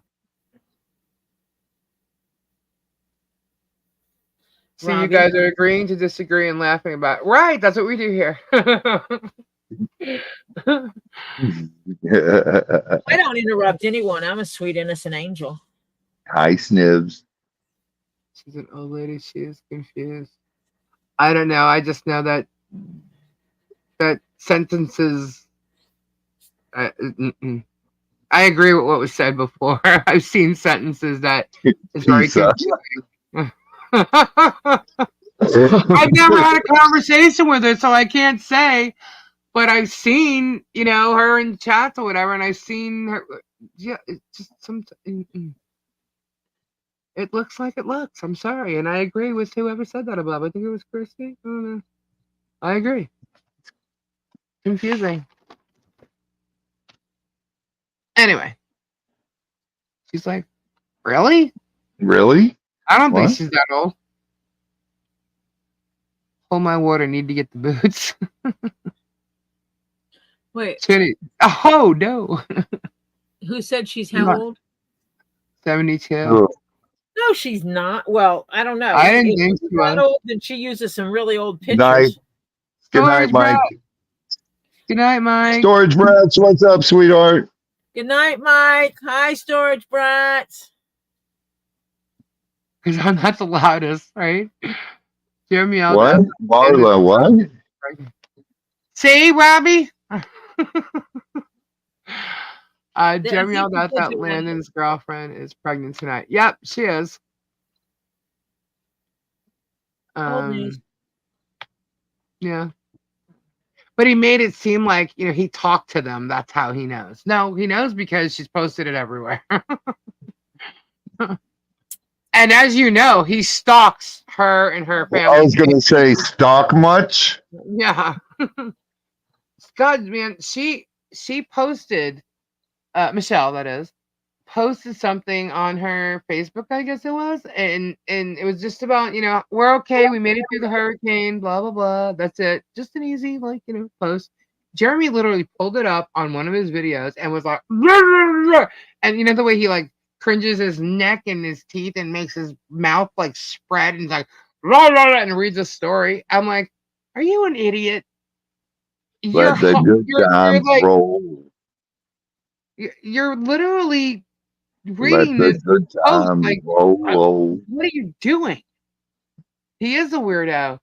So Robbie, you guys are agreeing to disagree and laughing about it. Right, that's what we do here. I don't interrupt anyone. I'm a sweet, innocent angel. Hi, Snibs. She's an old lady. She is confused. I don't know. I just know that sentences. I agree with what was said before. I've seen sentences that is very confusing. I've never had a conversation with her, so I can't say. But I've seen, her in chats or whatever, and I've seen her. Yeah, it's just some. It looks like it looks. I'm sorry, and I agree with whoever said that above. I think it was Christy. I don't know. I agree. It's confusing. Anyway, she's like, "Really? Really? I don't think she's that old." Hold my water. Need to get the boots. Wait. Oh no. Who said she's how old? 72. Oh. No, she's not. Well, I don't know. I didn't think she was. Old, then she uses some really old pictures. Good night, Mike. Good night, Mike. Storage Brats, what's up, sweetheart? Good night, Mike. Hi, Storage Brats. Because I'm not the loudest, right? Hear me out. What? Marla, what? See, Robbie? I Jeremy think yelled you out said that you had- Landon's girlfriend is pregnant tonight. Yep, she is. Old news. Yeah. But he made it seem like, he talked to them. That's how he knows. No, he knows because she's posted it everywhere. And as you know, he stalks her and her family. I was going to say, stalk much? Yeah. God, man, she posted, Michelle, that is, posted something on her Facebook, I guess it was, and it was just about, we're okay, we made it through the hurricane, blah blah blah. That's it. Just an easy, post. Jeremy literally pulled it up on one of his videos and was like, "Rah, rah, rah," and the way he cringes his neck and his teeth and makes his mouth spread and he's like, rah, rah, rah, and reads a story. I'm like, are you an idiot? Let the good times roll. You're literally Let reading the this good post. times roll. What are you doing? He is a weirdo.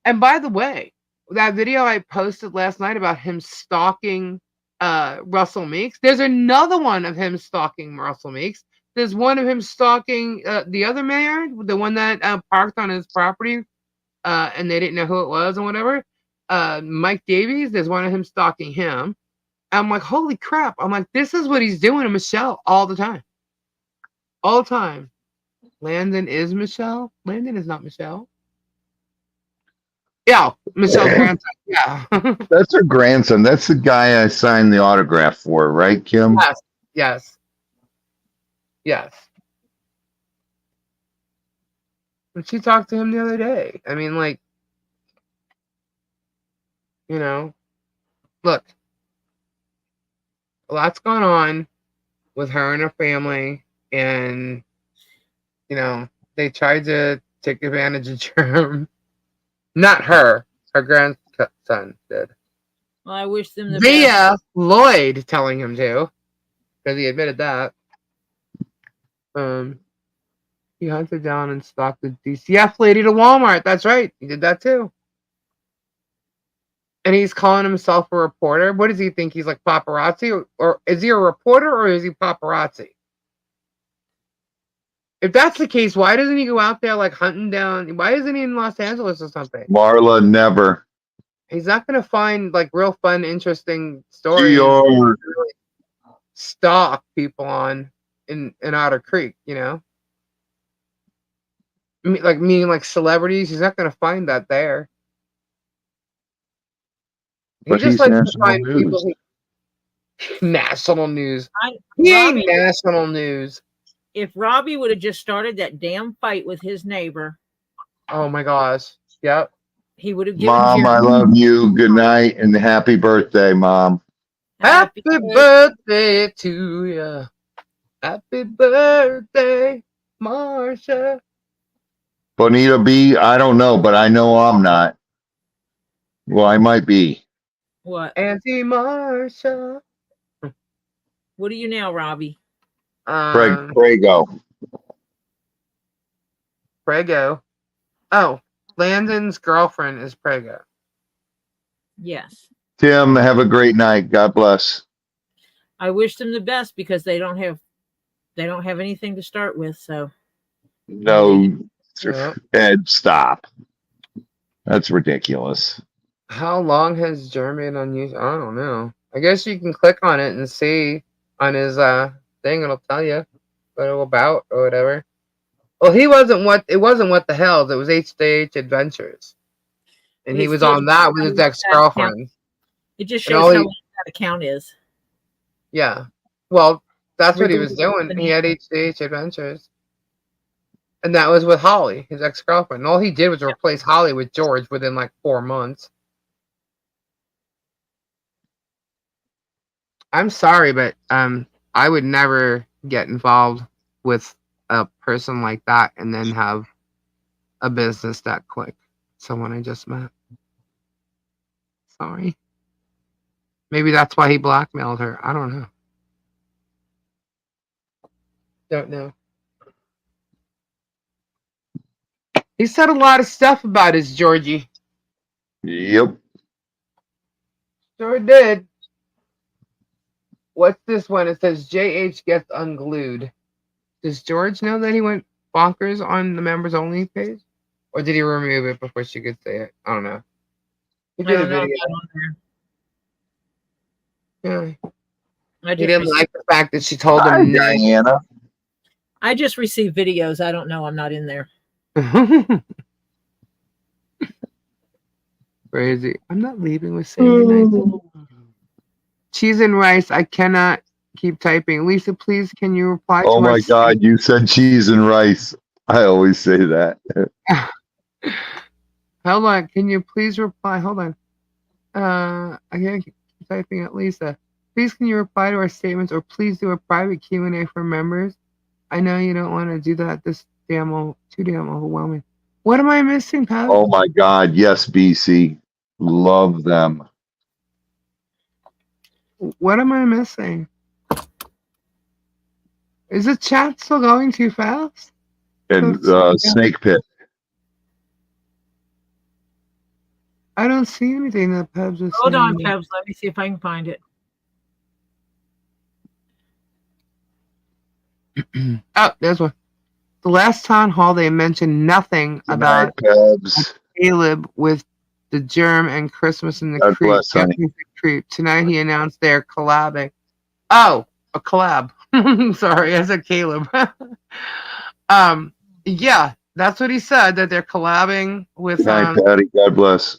And by the way, that video I posted last night about him stalking Russell Meeks, there's another one of him stalking Russell Meeks. There's one of him stalking the other mayor, the one that parked on his property and they didn't know who it was or whatever. Mike Davies, there's one of him stalking him. I'm like, holy crap. I'm like, this is what he's doing to Michelle all the time. All the time. Landon is Michelle. Landon is not Michelle. Yeah, Michelle's grandson. Yeah. That's her grandson. That's the guy I signed the autograph for, right, Kim? Yes. But she talked to him the other day. I mean, look, a lot's gone on with her and her family, and they tried to take advantage of Germ. Not her grandson did. Well, I wish them the Via best. Lloyd telling him to, because he admitted that. He hunted down and stalked the DCF lady to Walmart. That's right, he did that too. And he's calling himself a reporter. What does he think? He's like paparazzi? Or is he a reporter or is he paparazzi? If that's the case, why doesn't he go out there hunting down? Why isn't he in Los Angeles or something? Marla, never. He's not going to find real fun, interesting stories. Really stalk people on in Otter Creek, meaning celebrities. He's not going to find that there. But he just he's likes to national find news. people. National news. Robbie, ain't national news. If Robbie would have just started that damn fight with his neighbor. Oh my gosh. Yep. He would have given Mom, Jeremy. I love you. Good night and happy birthday, Mom. Happy birthday to you. Happy birthday, Marsha. Bonita B, I don't know, but I know I'm not. Well, I might be. What? Auntie Marsha. What are you now, Robbie? Prego. Prego. Oh, Landon's girlfriend is Prego. Yes. Tim, have a great night. God bless. I wish them the best because they don't have anything to start with. So No, Yeah. Ed, stop. That's ridiculous. How long has Jeremy been on YouTube? I don't know. I guess you can click on it and see on his thing. It'll tell you what it's about or whatever. Well, it wasn't what the hell. It was H Adventures, and he was on that with his ex-girlfriend. It just shows how long that account is. Yeah. Well, that's what he was doing. He had H Adventures. And that was with Holly, his ex-girlfriend. And all he did was replace Holly with George within 4 months. I'm sorry, but I would never get involved with a person like that and then have a business that quick. Someone I just met. Sorry. Maybe that's why he blackmailed her. I don't know. Don't know. He said a lot of stuff about his Georgie. Yep. Sure did. What's this one? It says JH gets unglued. Does George know that he went bonkers on the members only page? Or did he remove it before she could say it? I don't know. He I did a don't know video. if that on there. Yeah. I He just didn't received, like the fact that she told Hi, him no. Diana. I just received videos. I don't know. I'm not in there. Crazy. I'm not leaving with Sandy Nights. Cheese and rice. I cannot keep typing. Lisa, please, can you reply Oh to my our God, you said cheese and rice. I always say that. Hold on. Can you please reply? Hold on. I can't keep typing at Lisa. Please, can you reply to our statements, or please do a private Q&A for members? I know you don't want to do that. This too damn overwhelming. What am I missing, Pat? Oh my God, yes, BC. Love them. What am I missing? Is the chat still going too fast? And Snake Pit. I don't see anything that Pebs is Hold on, saying. Pebs. Let me see if I can find it. Oh, there's one. The last town hall, they mentioned nothing Good about night, Pebs. Caleb with the germ and Christmas in the God creep. bless, honey. Jeffrey's the creep. Tonight he announced they're collabing. Oh, a collab. Sorry, I said Caleb. Yeah, that's what he said, that they're collabing with Good night, Patty. God bless.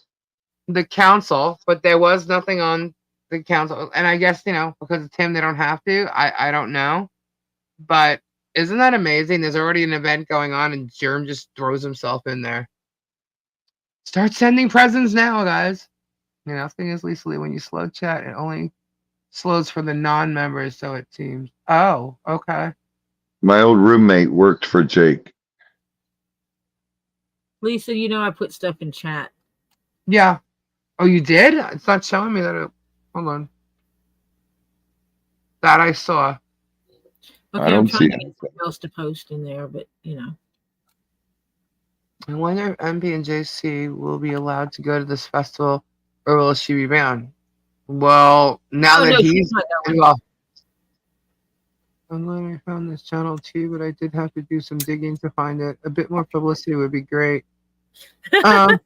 the council, but there was nothing on the council. And I guess, because it's him, they don't have to. I don't know. But isn't that amazing? There's already an event going on and Germ just throws himself in there. Start sending presents now, guys. Thing is, Lisa Lee, when you slow chat, it only slows for the non-members, so it seems. Oh, okay. My old roommate worked for Jake. Lisa, I put stuff in chat. Yeah. Oh, you did? It's not showing me that. Hold on. That I saw. Okay, I I'm don't trying see to get something else to post in there, but I wonder if MP and JC will be allowed to go to this festival, or will she be banned? Well, now that she's he's not going. involved. I'm glad I found this channel too, but I did have to do some digging to find it. A bit more publicity would be great. We don't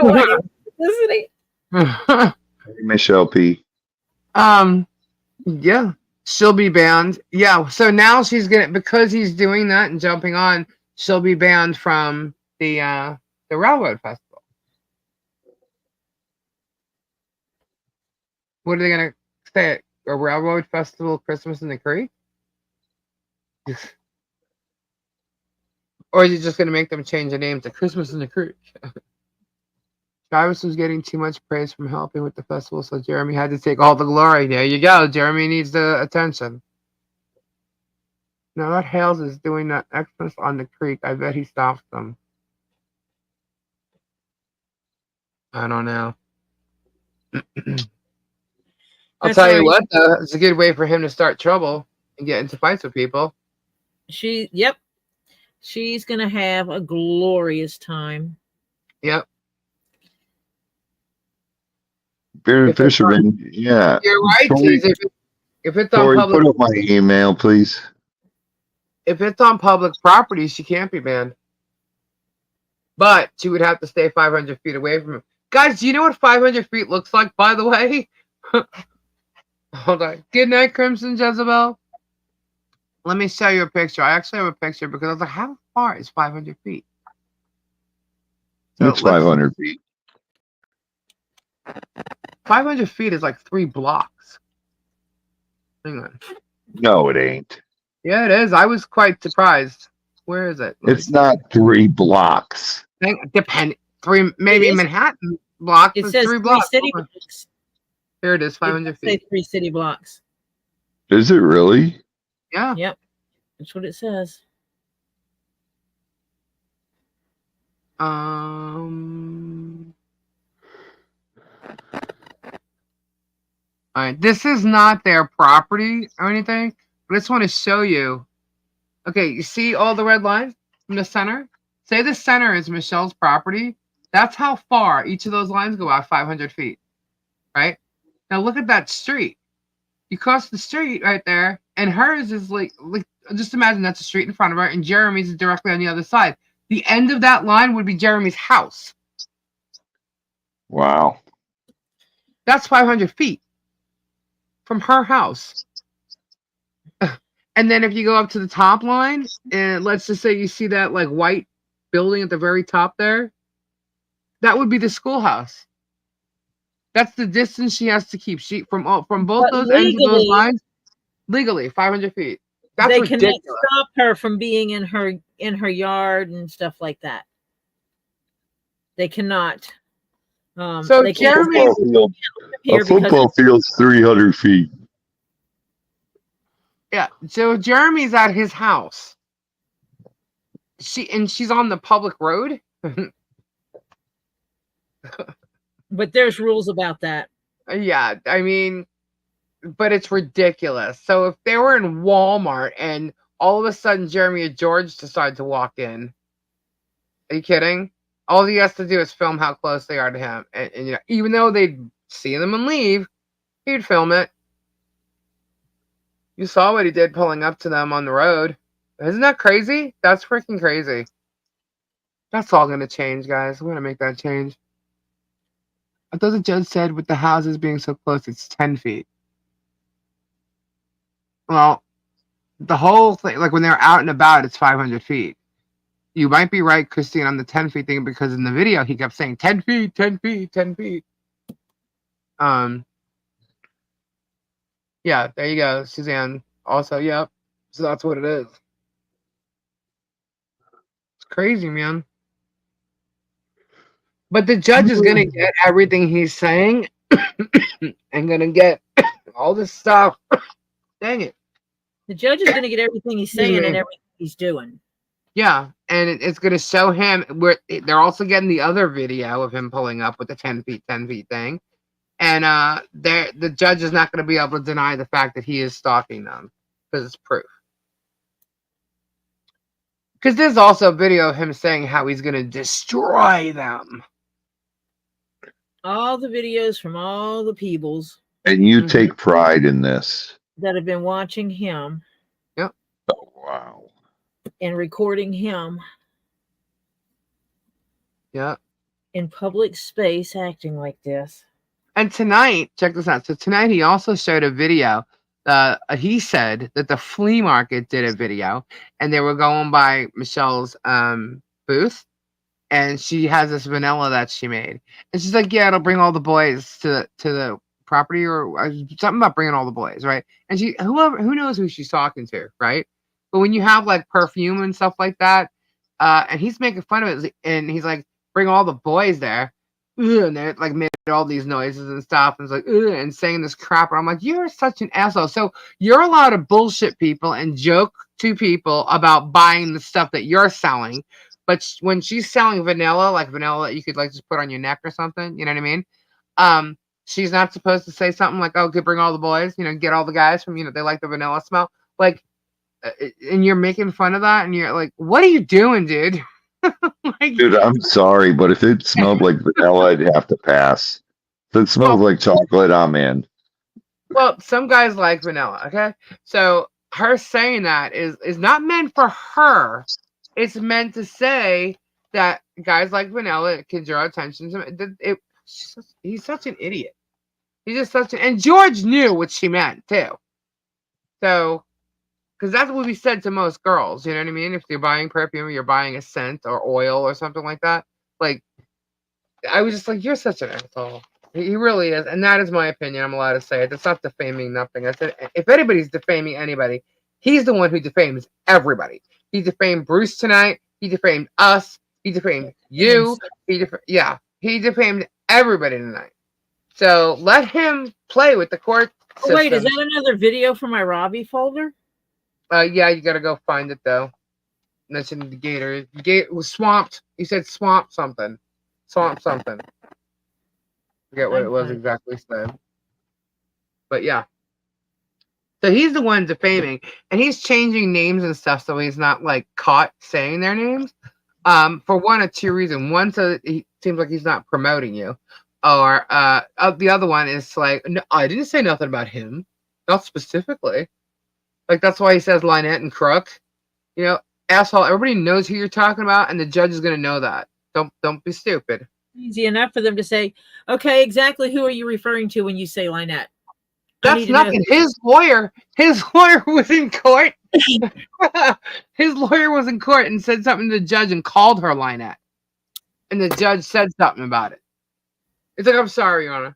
want any publicity. Hey, Michelle P. Yeah, she'll be banned. Yeah, so now she's because he's doing that and jumping on, she'll be banned from the Railroad Festival. What are they gonna say? A Railroad Festival, Christmas in the Creek? Or is he just gonna make them change the name to Christmas in the Creek? Travis was getting too much praise from helping with the festival, so Jeremy had to take all the glory. There you go. Jeremy needs the attention. Now that Hales is doing that Xmas on the creek, I bet he stops them. I don't know. I'll tell you what, though, it's a good way for him to start trouble and get into fights with people. She's gonna have a glorious time. Yep. Bearded Fisherman, yeah. You're right, Tori, if it's on Tori, public, put up my email, please. if it's on public property, she can't be banned. But she would have to stay 500 feet away from him. Guys, do you know what 500 feet looks like, by the way? Hold on. Good night, Crimson Jezebel. Let me show you a picture. I actually have a picture because I was like, how far is 500 feet? So It's 500 feet. 500 feet is like 3 blocks. Hang on. No, it ain't. Yeah, it is. I was quite surprised. Where is it? It's not 3 blocks. Depend. 3, maybe Manhattan blocks. It says 3 blocks. city blocks. Here it is, 500 feet. Say 3 city blocks. Is it really? Yeah. Yep. That's what it says. All right. This is not their property or anything, but I just want to show you. Okay, you see all the red lines from the center? Say the center is Michelle's property. That's how far each of those lines go out, 500 feet. right? Now look at that street. You cross the street right there, and hers is like just imagine that's a street in front of her, and Jeremy's is directly on the other side. The end of that line would be Jeremy's house. Wow. That's 500 feet from her house. And then if you go up to the top line, and let's just say you see that like white building at the very top there, that would be the schoolhouse. That's the distance she has to keep. She from both But those ends of those legally- lines, legally 500 feet. That's They ridiculous. cannot stop her from being in her yard and stuff like that. They cannot. So they can't Jeremy- Football field, here a football because field's 300 feet. Yeah. So Jeremy's at his house. She's on the public road. but there's rules about that. Yeah, I mean, but it's ridiculous. So if they were in Walmart and all of a sudden Jeremy or George decide to walk in, are you kidding? All he has to do is film how close they are to him, and you know, even though they'd see them and leave, he'd film it. You saw what he did pulling up to them on the road. Isn't that crazy? That's freaking crazy. That's all gonna change, guys. We're gonna make that change. I thought the judge said with the houses being so close, it's 10 feet. Well, the whole thing, like when they're out and about, it's 500 feet. You might be right, Christine, on the 10 feet thing, because in the video, he kept saying 10 feet, 10 feet, 10 feet. Yeah, there you go, Suzanne. Also, yep. So that's what it is. It's crazy, man. But the judge is going to get everything he's saying and going to get all this stuff. Dang it. The judge is going to get everything he's saying and everything he's doing. Yeah, and it's going to show him where they're also getting the other video of him pulling up with the 10 feet thing. And the judge is not going to be able to deny the fact that he is stalking them because it's proof. Because there's also a video of him saying how he's going to destroy them. All the videos from all the peoples And you take pride in this. that have been watching him Oh, wow. and recording him Yeah. in public space acting like this. And tonight, check this out. So tonight he also showed a video. He said that the flea market did a video, and they were going by Michelle's booth, and she has this vanilla that she made, and she's like, "Yeah, it'll bring all the boys to the property, or something about bringing all the boys, right?" And who knows who she's talking to, right? But when you have like perfume and stuff like that, and he's making fun of it, and he's like, "Bring all the boys there." And they're like made all these noises and stuff, and it's like and saying this crap, and I'm like, you're such an asshole. So you're allowed to bullshit people and joke to people about buying the stuff that you're selling, but when she's selling vanilla, like vanilla that you could like just put on your neck or something, you know what I mean? She's not supposed to say something like, "Oh, could bring all the boys, get all the guys from they like the vanilla smell," like, and you're making fun of that, and you're like, what are you doing, dude? Like, Dude, I'm sorry, but if it smelled like vanilla, I'd have to pass. If it smells like chocolate, I'm in. well, some guys like vanilla, okay? So her saying that is not meant for her. It's meant to say that guys like vanilla, it can draw attention to it. He's such an idiot. He's just such an, and George knew what she meant too. So, because that's what we said to most girls, you know what I mean? If you're buying perfume, you're buying a scent or oil or something like that. Like, I was just like, you're such an asshole. He really is. And that is my opinion. I'm allowed to say it. That's not defaming nothing. I said, if anybody's defaming anybody, he's the one who defames everybody. He defamed Bruce tonight. He defamed us. He defamed you. He defamed everybody tonight. So let him play with the court system. Oh, wait, is that another video from my Robbie folder? Yeah, you gotta go find it though. Mentioned the gator. The gator was swamped. He said swamp something. Swamp something. Forget what it was exactly said. But yeah. So he's the one defaming, and he's changing names and stuff so he's not like caught saying their names. For one or two reasons. One, so it seems like he's not promoting you. Or the other one is like, no, I didn't say nothing about him, not specifically. Like that's why he says Lynette and Crook. You know, asshole. Everybody knows who you're talking about, and the judge is gonna know that. Don't be stupid. Easy enough for them to say, okay, exactly who are you referring to when you say Lynette? That's nothing. His lawyer was in court. His lawyer was in court and said something to the judge and called her Lynette. And the judge said something about it. It's like, I'm sorry, Your Honor.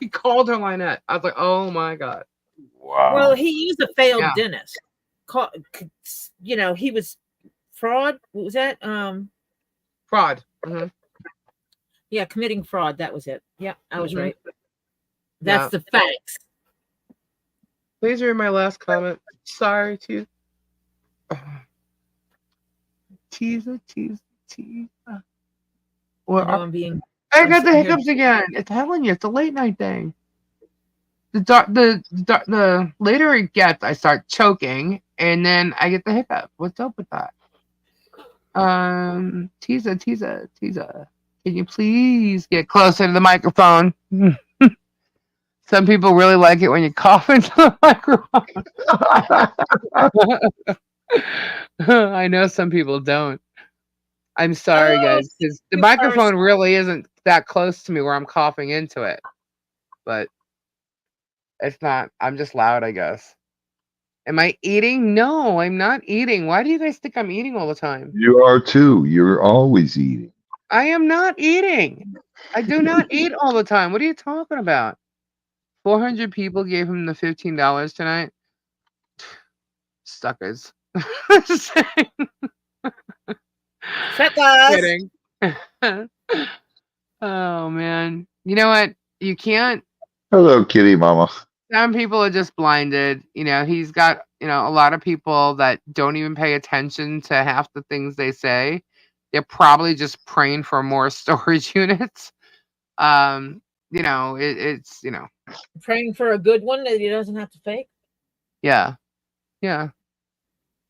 He called her Lynette. I was like, oh my God. Wow. Well, he is a failed Yeah. dentist. You know, he was fraud. What was that? Fraud. Mm-hmm. Yeah, committing fraud. That was it. Yeah, I was Mhm. right. That's the facts. Please read my last comment. Sorry to teaser. Well, I know I'm being. I got the hiccups again. It's telling you, it's a late night thing. The later it gets, I start choking, and then I get the hiccup. What's up with that? Teaser. Can you please get closer to the microphone? Some people really like it when you cough into the microphone. I know some people don't. I'm sorry, guys, because the microphone really isn't that close to me where I'm coughing into it. But it's not. I'm just loud, I guess. Am I eating? No, I'm not eating. Why do you guys think I'm eating all the time? You are too. You're always eating. I am not eating. I do not eat all the time. What are you talking about? 400 people gave him the $15 tonight. Suckers. Just saying. Kidding. Oh man. You know what? You can't. Hello, kitty mama. Some people are just blinded. You know, he's got, a lot of people that don't even pay attention to half the things they say. They're probably just praying for more storage units. It's praying for a good one that he doesn't have to fake. Yeah. Yeah.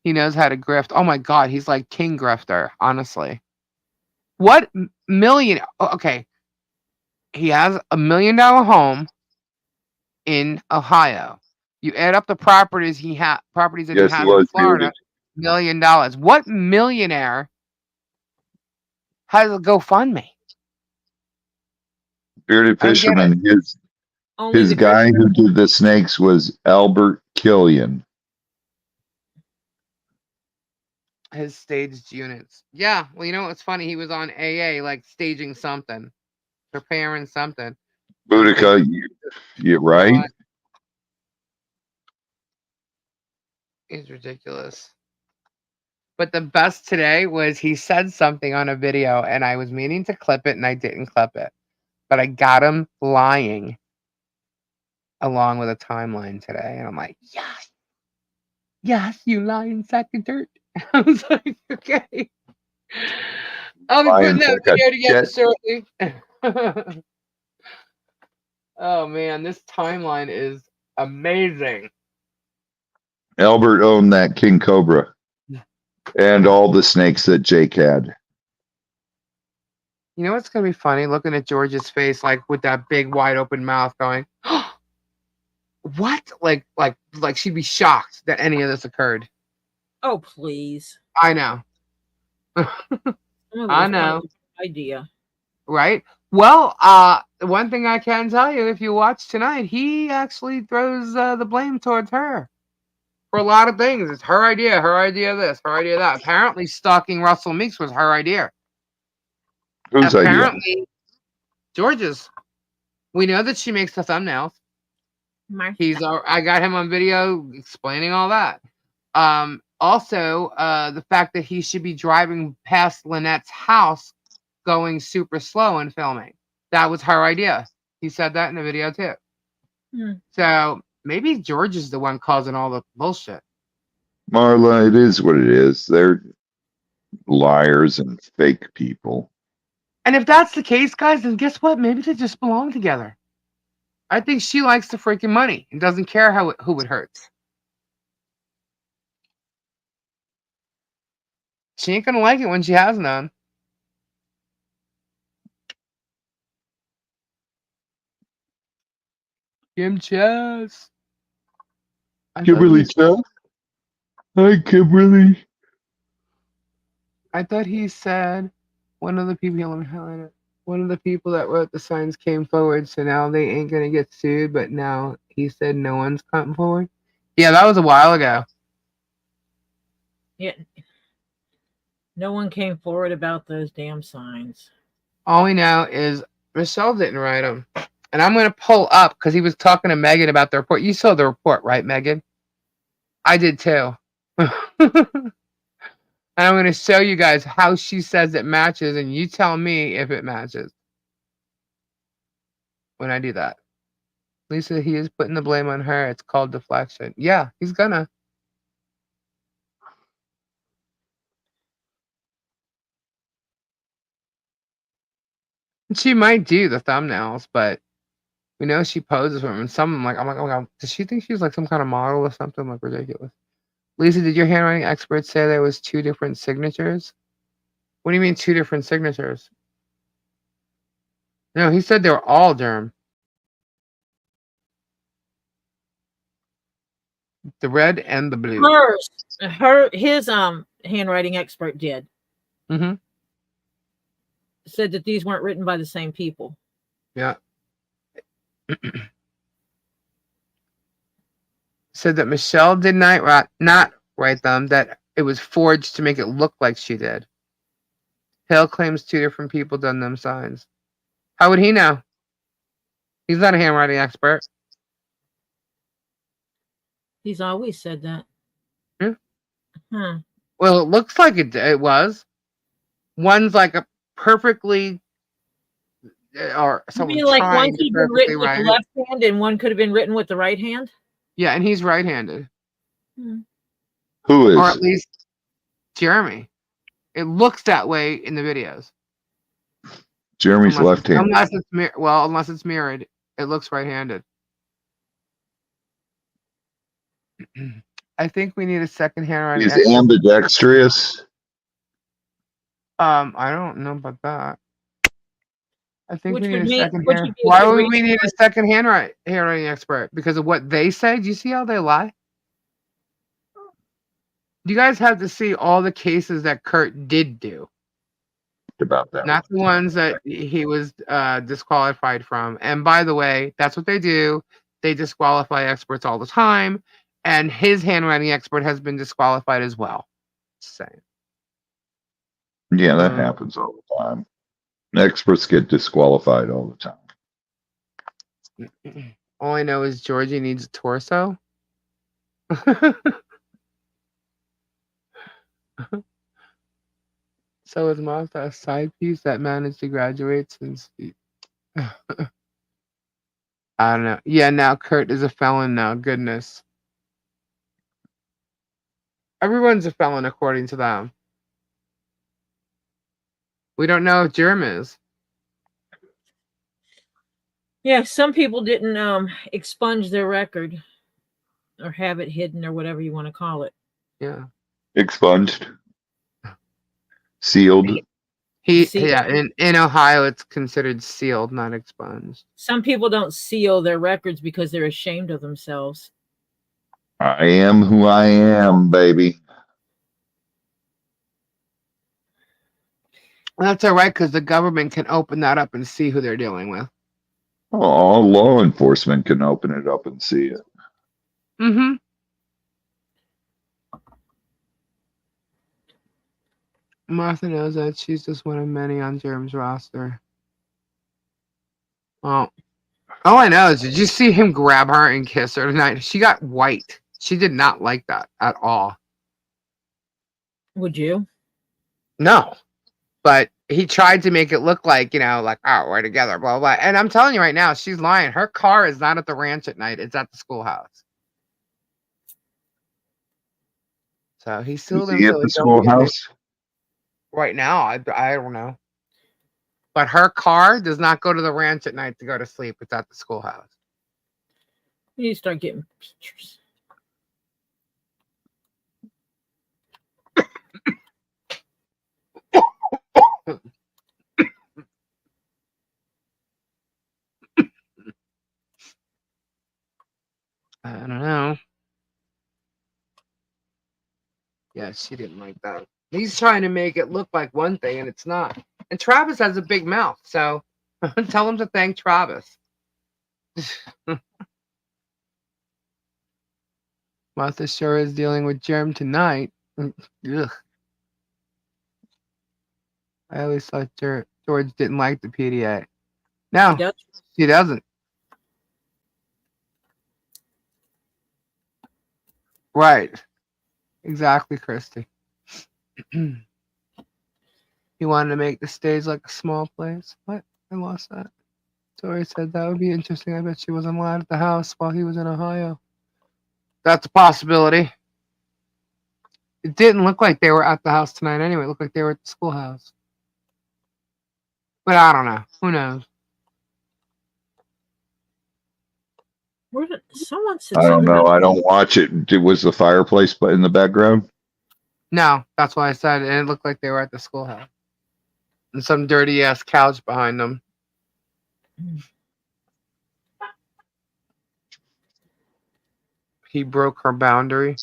He knows how to grift. Oh my God, he's like king grifter, honestly. What million? Okay. He has $1 million home in Ohio. You add up the properties he has in Florida, $1 million. What millionaire has a GoFundMe? Bearded Fisherman, his guy who did the snakes was Albert Killian. His staged units. Yeah, well, you know what's funny? He was on AA, like staging something, preparing something. Boudica, you're right. He's ridiculous. But the best today was he said something on a video, and I was meaning to clip it, and I didn't clip it. But I got him lying along with a timeline today, and I'm like, yes, you lying sack of dirt. I was like, okay. I'll be putting that video together shortly. Oh man, this timeline is amazing. Albert owned that King Cobra and all the snakes that Jake had. You know what's gonna be funny? Looking at George's face, like with that big wide open mouth, going, "What?" Like she'd be shocked that any of this occurred. Oh please! I know. I know. Idea. Right. Well, one thing I can tell you, if you watch tonight, he actually throws the blame towards her for a lot of things. It's her idea this, her idea that. Apparently, stalking Russell Meeks was her idea. Whose Apparently, idea? George's. We know that she makes the thumbnails. I got him on video explaining all that. Also, the fact that he should be driving past Lynette's house going super slow and filming. That was her idea. He said that in the video too. So maybe George is the one causing all the bullshit. Marla, it is what it is. They're liars and fake people. And if that's the case, guys, then guess what? Maybe they just belong together. I think she likes the freaking money and doesn't care who it hurts. She ain't gonna like it when she has none. Kim Chess. Kimberly Chess. Hi, Kimberly. I thought he said one of the people. Let me highlight it. One of the people that wrote the signs came forward, so now they ain't gonna get sued. But now he said no one's coming forward. Yeah, that was a while ago. Yeah. No one came forward about those damn signs. All we know is Michelle didn't write them. And I'm going to pull up because he was talking to Megan about the report. You saw the report, right, Megan? I did too. And I'm going to show you guys how she says it matches, and you tell me if it matches when I do that. Lisa, he is putting the blame on her. It's called deflection. Yeah, he's gonna. She might do the thumbnails, but we know she poses for him. And some, I'm like, oh my God, does she think she's like some kind of model or something? Like ridiculous. Lisa, did your handwriting expert say there was 2 different signatures? What do you mean 2 different signatures? No, he said they were all germ. The red and the blue. His handwriting expert did. Mm-hmm. Said that these weren't written by the same people. Yeah. Said that Michelle did not write them, that it was forged to make it look like she did. Hale claims 2 different people done them signs. How would he know? He's not a handwriting expert. He's always said that. Yeah. Huh. Well, it looks like it was. One's like a perfectly, or You someone mean like one trying could to have been perfectly written with write the it. left hand and one could have been written with the right hand? Yeah, and he's right-handed. Who is? Or at least Jeremy. It looks that way in the videos. Jeremy's left-handed. Unless it's mirrored, it looks right-handed. I think we need a second handwriting He's expert. ambidextrous. I don't know about that. I think Which we need would a mean- second which hand. would be a Why good would we reason need a second handwriting expert? Because of what they say? Do you see how they lie? You guys have to see all the cases that Kurt did do. About that. Not the ones that he was disqualified from. And by the way, that's what they do. They disqualify experts all the time. And his handwriting expert has been disqualified as well. Just saying. Yeah, that happens all the time. Experts get disqualified all the time. All I know is Georgie needs a torso. So is Martha a side piece that managed to graduate since I don't know. Yeah, now Kurt is a felon now. Goodness. Everyone's a felon according to them. We don't know if Jerem is. Yeah, some people didn't expunge their record or have it hidden or whatever you want to call it. Yeah. Expunged. Sealed. In Ohio it's considered sealed, not expunged. Some people don't seal their records because they're ashamed of themselves. I am who I am, baby. Well, that's all right because the government can open that up and see who they're dealing with. Oh, all law enforcement can open it up and see it. Mm-hmm. Martha knows that she's just one of many on Jerem's roster. Well, all I know is, did you see him grab her and kiss her tonight? She got white. She did not like that at all. Would you? No. But he tried to make it look like, like, oh, we're together, blah, blah. And I'm telling you right now, she's lying. Her car is not at the ranch at night. It's at the schoolhouse. So he sued him. Is he at the schoolhouse? Right now, I don't know. But her car does not go to the ranch at night to go to sleep. It's at the schoolhouse. You need to start getting pictures. Yeah, she didn't like that. He's trying to make it look like one thing, and it's not. And Travis has a big mouth, so tell him to thank Travis. Martha sure is dealing with germ tonight. Ugh. I always thought George didn't like the PDA. No, she doesn't. Right. Exactly, Christy. He wanted to make the stage like a small place. What? I lost that. Tori said that would be interesting. I bet she wasn't allowed at the house while he was in Ohio. That's a possibility. It didn't look like they were at the house tonight anyway. It looked like they were at the schoolhouse. But I don't know. Who knows? Someone said I don't something know. about- I don't watch it. Was the fireplace in the background? No, that's why I said it. It looked like they were at the schoolhouse. And some dirty ass couch behind them. He broke her boundary.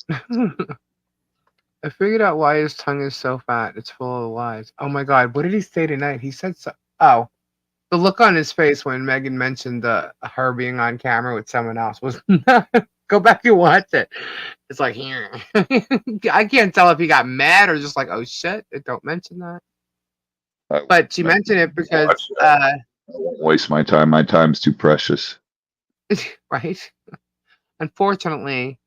I figured out why his tongue is so fat. It's full of lies. Oh my god, what did he say tonight? He said so. Oh, the look on his face when Megan mentioned her being on camera with someone else was. Go back and watch it. It's like here. I can't tell if he got mad or just like, oh shit, don't mention that. But she mentioned it because I won't waste my time. My time's too precious. right. Unfortunately,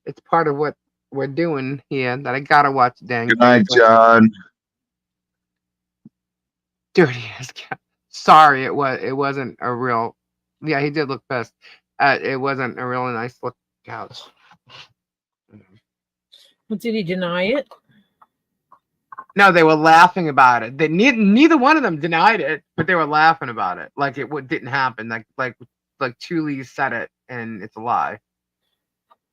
it's part of what we're doing here that I gotta watch the dang. Good night, John. Dirty ass cat. Sorry, it wasn't a real. Yeah, he did look pissed. It wasn't a really nice look couch. Well, did he deny it? No, they were laughing about it. They neither one of them denied it, but they were laughing about it, like it didn't happen. Like Chuli said it, and it's a lie.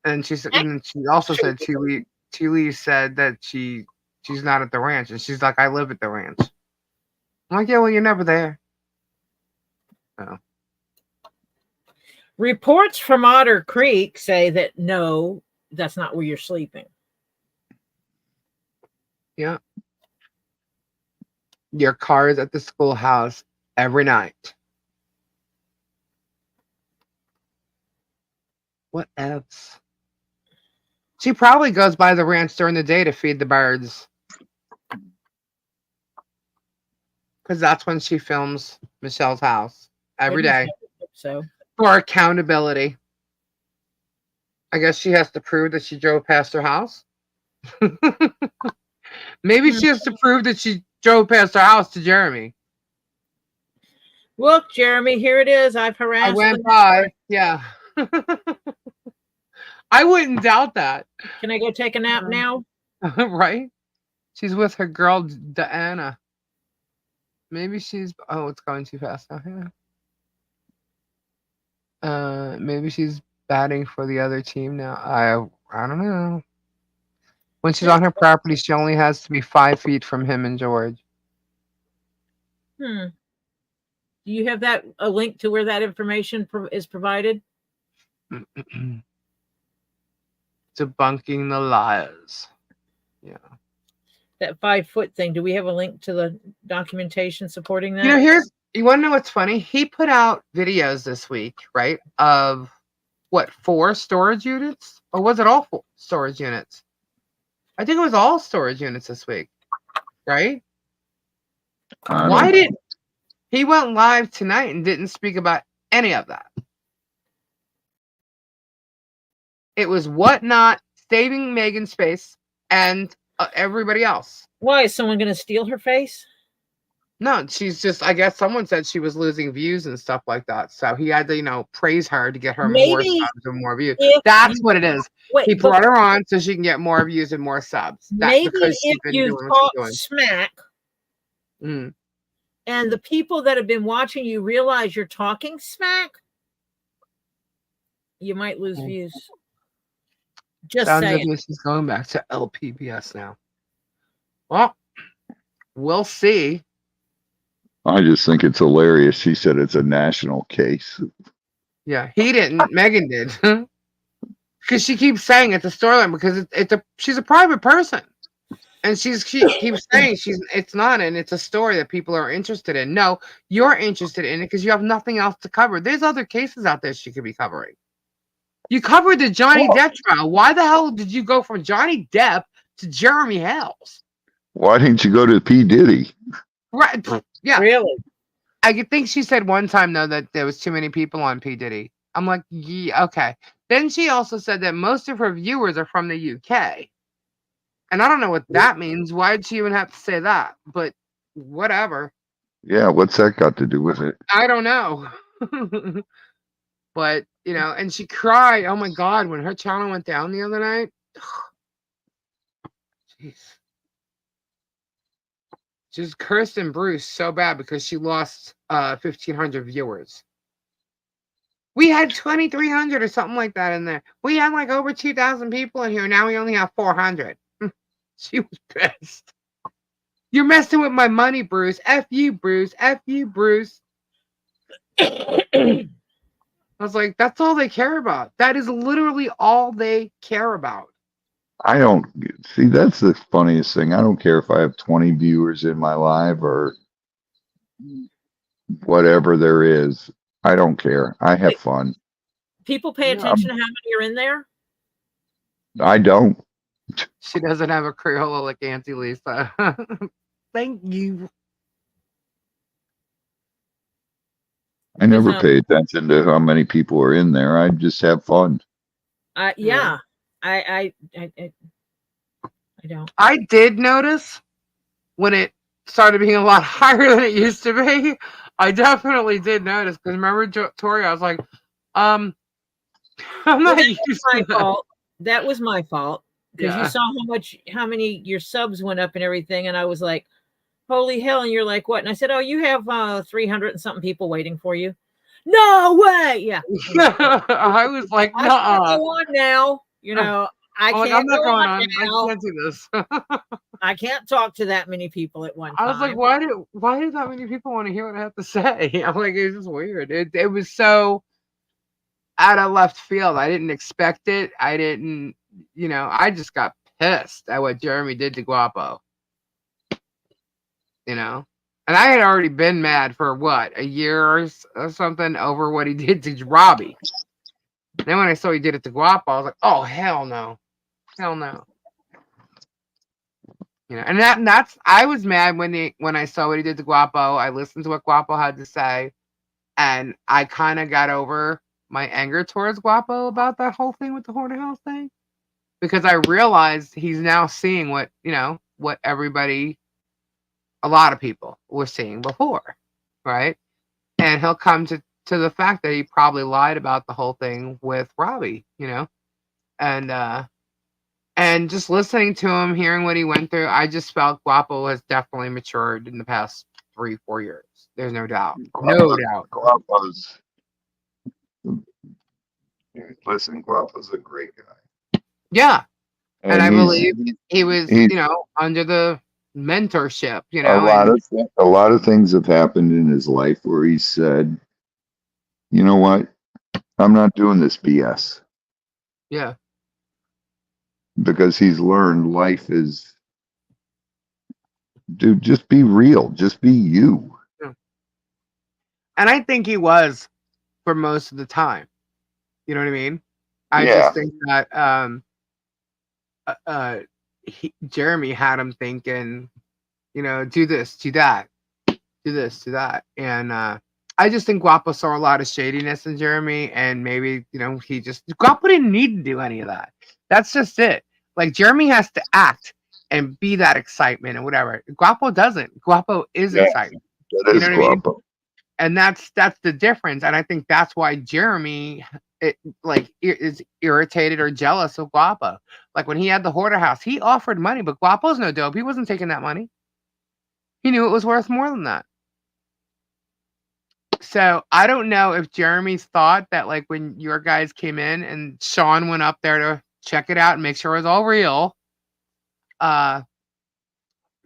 And she said, and she also said Chuli said that she's not at the ranch, and she's like, I live at the ranch. I'm like, yeah, well, you're never there. Oh. Reports from Otter Creek say that no, that's not where you're sleeping. Yeah. Your car is at the schoolhouse every night. What else? She probably goes by the ranch during the day to feed the birds. Because that's when she films Michelle's house every day. So for accountability. I guess she has to prove that she drove past her house. Maybe she has to prove that she drove past her house to Jeremy. Look, Jeremy, here it is. I've harassed. I went by. Yeah. I wouldn't doubt that. Can I go take a nap now? Right? She's with her girl, Diana. Maybe she's... Oh, it's going too fast now. Yeah. Maybe she's batting for the other team now. I don't know. When she's on her property, she only has to be 5 feet from him and George. Do you have a link to where that information is provided? Debunking the lies. Yeah. That 5-foot thing. Do we have a link to the documentation supporting that? You want to know what's funny? He put out videos this week, right? Of what, 4 storage units? Or was it all 4 storage units? I think it was all storage units this week, right? Why did he went live tonight and didn't speak about any of that? It was Whatnot, saving Megan's face, and everybody else. Why is someone going to steal her face? No, she's just, I guess someone said she was losing views and stuff like that. So he had to, praise her to get her more subs and more views. That's what it is. He brought her on so she can get more views and more subs. Maybe if you talk smack and the people that have been watching you realize you're talking smack, you might lose views. Just saying. She's going back to LPBS now. Well, we'll see. I just think it's hilarious. She said it's a national case. Yeah, he didn't. Megan did. Because she keeps saying it's a storyline because she's a private person. And she keeps saying it's not, and it's a story that people are interested in. No, you're interested in it because you have nothing else to cover. There's other cases out there she could be covering. You covered the Johnny Depp trial. Why the hell did you go from Johnny Depp to Jeremy Hells? Why didn't you go to P. Diddy? Right? Yeah. Really? I think she said one time though that there was too many people on P. Diddy. I'm like, yeah, okay. Then she also said that most of her viewers are from the UK. And I don't know what that means. Why did she even have to say that? But whatever. Yeah, what's that got to do with it? I don't know. But, you know, and she cried. Oh my God, when her channel went down the other night. Jeez. Just cursed and bruised so bad because she lost 1,500 viewers. We had 2,300 or something like that in there. We had like over 2,000 people in here. Now we only have 400. She was pissed. You're messing with my money, Bruce. F you, Bruce. F you, Bruce. I was like, that's all they care about. That is literally all they care about. I don't see. That's the funniest thing. I don't care if I have 20 viewers in my live or whatever there is. I don't care. I have fun. People pay attention to how many are in there? I don't. She doesn't have a Crayola like Auntie Lisa. Thank you. I never pay attention to how many people are in there. I just have fun. Yeah. I don't. I did notice when it started being a lot higher than it used to be. I definitely did notice because remember Tori, I was like, I'm not used to that. That was my fault because you saw how many your subs went up and everything, and I was like, holy hell! And you're like, what? And I said, oh, you have 300 and something people waiting for you. No way! Yeah. I was like, no. Go on now. You know, I can't. I'm not go going on. I can't do this. I can't talk to that many people at one time. I was like, why do that many people want to hear what I have to say? I'm like, it's just weird. It was so out of left field. I didn't expect it. I didn't, you know, I just got pissed at what Jeremy did to Guapo. You know? And I had already been mad for what, a year or something over what he did to Robbie. Then when I saw he did it to Guapo, I was like, oh hell no. Hell no. You know, and that's I was mad when I saw what he did to Guapo. I listened to what Guapo had to say, and I kind of got over my anger towards Guapo about that whole thing with the Horner House thing, because I realized he's now seeing what, you know, what everybody, a lot of people were seeing before, right? And he'll come to the fact that he probably lied about the whole thing with Robbie, you know, and just listening to him, hearing what he went through, I just felt Guapo has definitely matured in the past 3-4 years. There's no doubt. No doubt. Guapo's, listen, Guapo's a great guy. Yeah. And I believe he was, you know, under the mentorship, you know. A lot of things have happened in his life where he said, you know what? I'm not doing this BS. Yeah. Because he's learned life is, dude, just be real. Just be you. Yeah. And I think he was for most of the time. You know what I mean? I just think that Jeremy had him thinking, you know, do this, do that, do this, do that. And I just think Guapo saw a lot of shadiness in Jeremy, and maybe, you know, Guapo didn't need to do any of that. That's just it. Like, Jeremy has to act and be that excitement and whatever. Guapo doesn't. Guapo is excitement. That is, you know what Guapo. I mean? And that's the difference. And I think that's why Jeremy is irritated or jealous of Guapo. Like when he had the hoarder house, he offered money, but Guapo's no dope. He wasn't taking that money. He knew it was worth more than that. So I don't know if Jeremy's thought that, like, when your guys came in and Sean went up there to check it out and make sure it was all real. I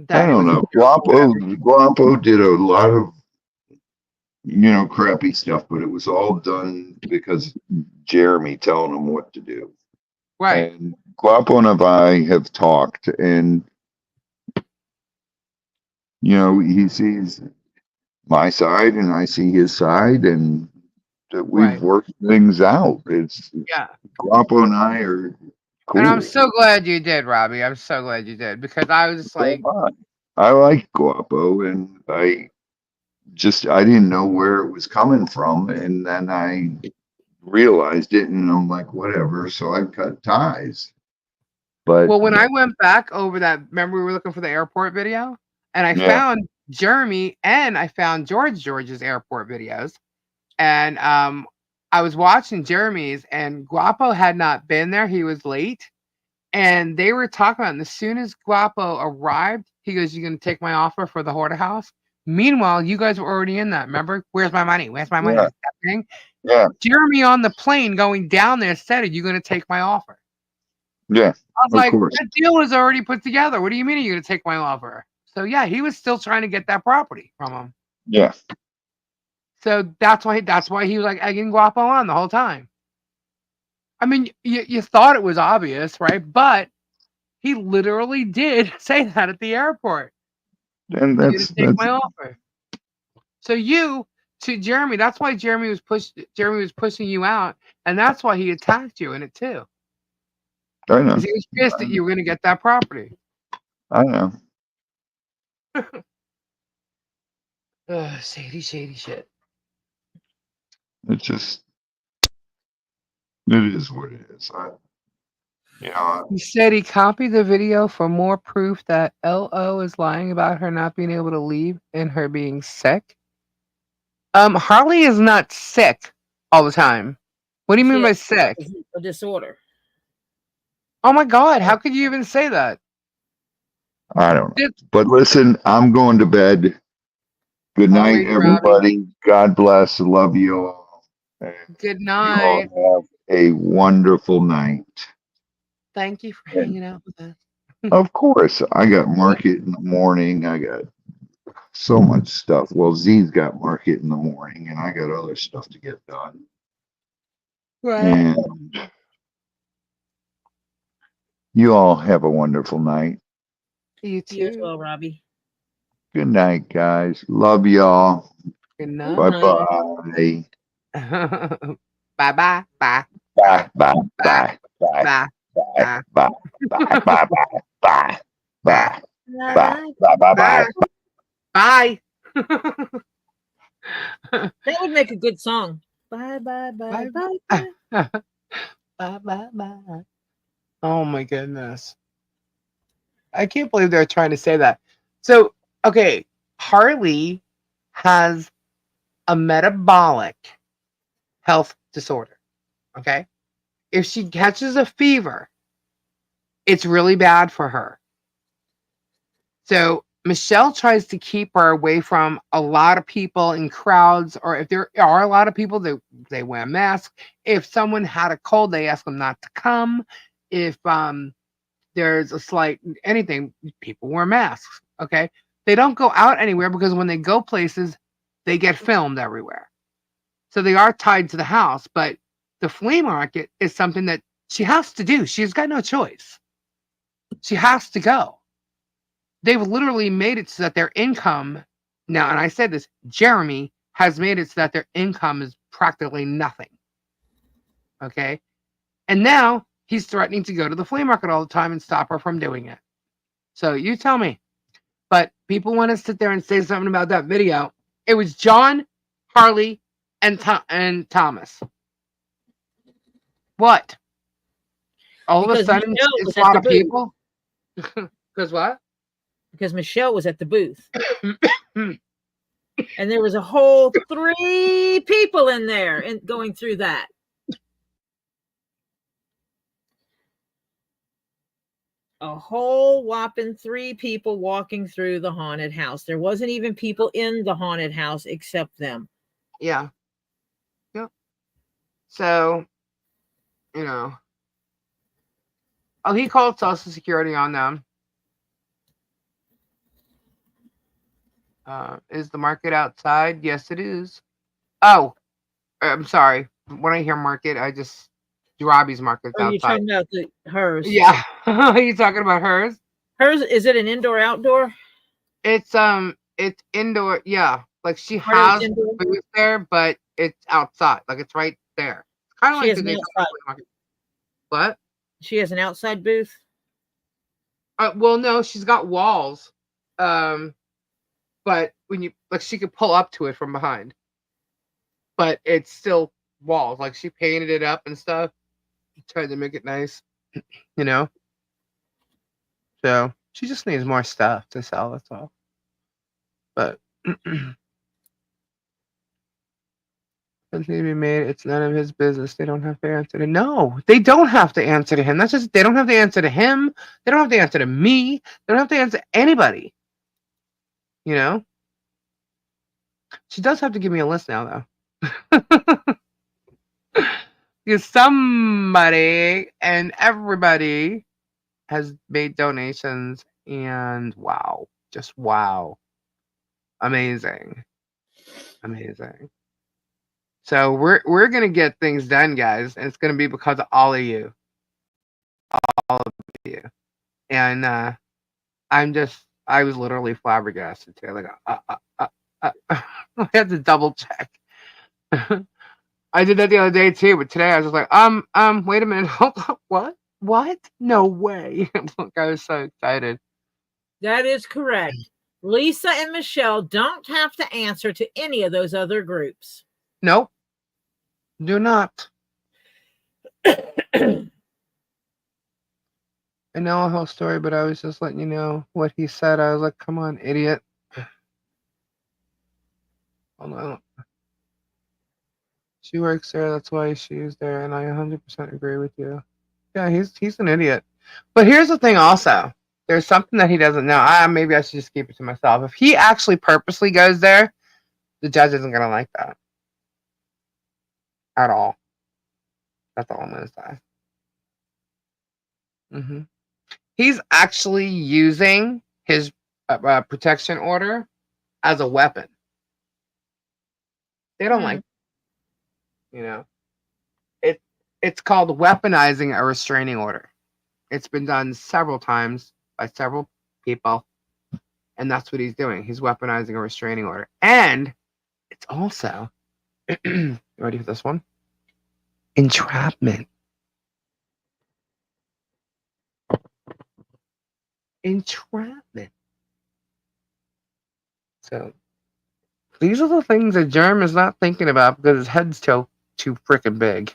don't know. Guapo did a lot of, you know, crappy stuff, but it was all done because Jeremy telling him what to do. Right. And Guapo and I have talked, and You know, he sees my side and I see his side, and that we've Right. worked things out. It's Yeah. Guapo and I are And I'm cool. so glad you did, Robbie. I'm so glad you did because I was just So like, am I like Guapo, and I didn't know where it was coming from, and then I realized it, and I'm like, whatever. So I cut ties. But well, when I went back over that, remember we were looking for the airport video, and I yeah, found Jeremy and I found George's airport videos, and I was watching Jeremy's, and Guapo had not been there. He was late, and they were talking about. And as soon as Guapo arrived, he goes, "You gonna take my offer for the Horta house?" Meanwhile, you guys were already in that. Remember, where's my money? Where's my money? yeah, That thing. yeah, Jeremy on the plane going down there said, "Are you gonna take my offer?" yeah. I was Of like, course. that deal was already put together. What do you mean you're going to take my offer? So, yeah, he was still trying to get that property from him. Yeah. So that's why he was like egging Guapo on the whole time. I mean, you thought it was obvious, right? But he literally did say that at the airport. And You're going that's to take my offer. So to Jeremy, that's why Jeremy was pushing you out, and that's why he attacked you in it too. I know. Because he was pissed that you were going to get that property. I know. Shady shit. It's just it is what it is. He said he copied the video for more proof that LO is lying about her not being able to leave and her being sick. Harley is not sick all the time. What do you mean by sick? A disorder. Oh my God, how could you even say that? I don't know. But listen, I'm going to bed. Good I'll night, leave, everybody. God bless. Love you all. And Good you all night. have a wonderful night. Thank you for hanging out with us. Of course, I got market in the morning. I got so much stuff. Well, Z's got market in the morning, and I got other stuff to get done. Right. And you all have a wonderful night. You You as too. well, Robbie. Good night, guys. Love y'all. Good night. Bye-bye. Bye bye. Bye. Bye. Bye. Bye. Bye. Bye. Bye. Bye. Bye. Bye. Bye. Bye. Bye. Bye. Bye. Bye. Bye. That would make a good song. Bye, bye, bye, bye, bye. Bye, bye, bye. Oh my goodness. I can't believe they're trying to say that. So, okay, Harley has a metabolic health disorder. Okay. If she catches a fever, it's really bad for her. So Michelle tries to keep her away from a lot of people in crowds, or if there are a lot of people, they wear masks. If someone had a cold, they ask them not to come. If there's a slight anything, people wear masks. Okay. They don't go out anywhere because when they go places, they get filmed everywhere. So they are tied to the house, but the flea market is something that she has to do. She's got no choice. She has to go. They've literally made it so that their income now, and I said this, Jeremy has made it so that their income is practically nothing. Okay. And now he's threatening to go to the flea market all the time and stop her from doing it. So you tell me. But people want to sit there and say something about that video. It was John, Harley, and Thomas. What? All Because of a sudden, Michelle it's was a at lot the of booth. people? Because what? Because Michelle was at the booth. And there was a whole 3 people in there and going through that. A whole whopping 3 people walking through the haunted house. There wasn't even people in the haunted house except them. Yeah. Yep. So, you know. Oh, he called Social Security on them. Is the market outside? Yes, it is. Oh, I'm sorry. When I hear market, I just Robbie's market's Are you outside. talking about hers? Yeah. Are you talking about hers? Hers, is it an indoor outdoor? It's indoor. Yeah, like she Part of it's has indoor. booth there, but it's outside. Like it's right there. It's kind of She like has the an Daytona outside. flea market. What? She has an outside booth. Well, no, she's got walls. But when you like, she could pull up to it from behind, but it's still walls. Like she painted it up and stuff, tried to make it nice, you know. So she just needs more stuff to sell. That's all. But doesn't need to be made. It's none of his business. They don't have to answer to. No, they don't have to answer to him. That's just they don't have to answer to him. They don't have to answer to me. They don't have to answer to anybody. You know. She does have to give me a list now, though. Because somebody and everybody has made donations, and wow, just wow, amazing. So we're gonna get things done, guys, and it's gonna be because of all of you, and I was literally flabbergasted too. Like I had to double check. I did that the other day too, but today I was just like, wait a minute, hold on, what? No way! Look, I was so excited. That is correct. Lisa and Michelle don't have to answer to any of those other groups. Nope, do not. I know a whole story, but I was just letting you know what he said. I was like, come on, idiot. Hold on. She works there, that's why she's there, and I 100% agree with you. Yeah, he's an idiot. But here's the thing also. There's something that he doesn't know. Maybe I should just keep it to myself. If he actually purposely goes there, the judge isn't going to like that. At all. That's all I'm going to say. He's actually using his protection order as a weapon. They don't like, it's called weaponizing a restraining order. It's been done several times by several people, and that's what he's doing. He's weaponizing a restraining order. And it's also, you ready for this one? Entrapment. So these are the things that Jerm is not thinking about because his head's too freaking big.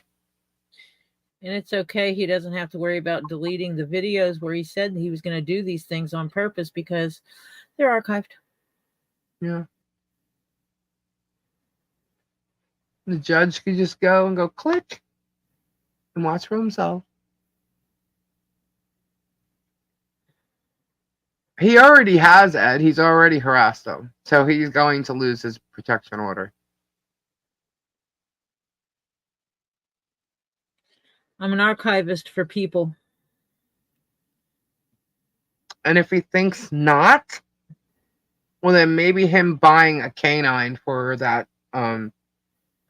And it's okay. He doesn't have to worry about deleting the videos where he said he was going to do these things on purpose because they're archived. Yeah. The judge could just go and go click and watch for himself. He already has Ed. He's already harassed him. So he's going to lose his protection order. I'm an archivist for people. And if he thinks not, well, then maybe him buying a canine for that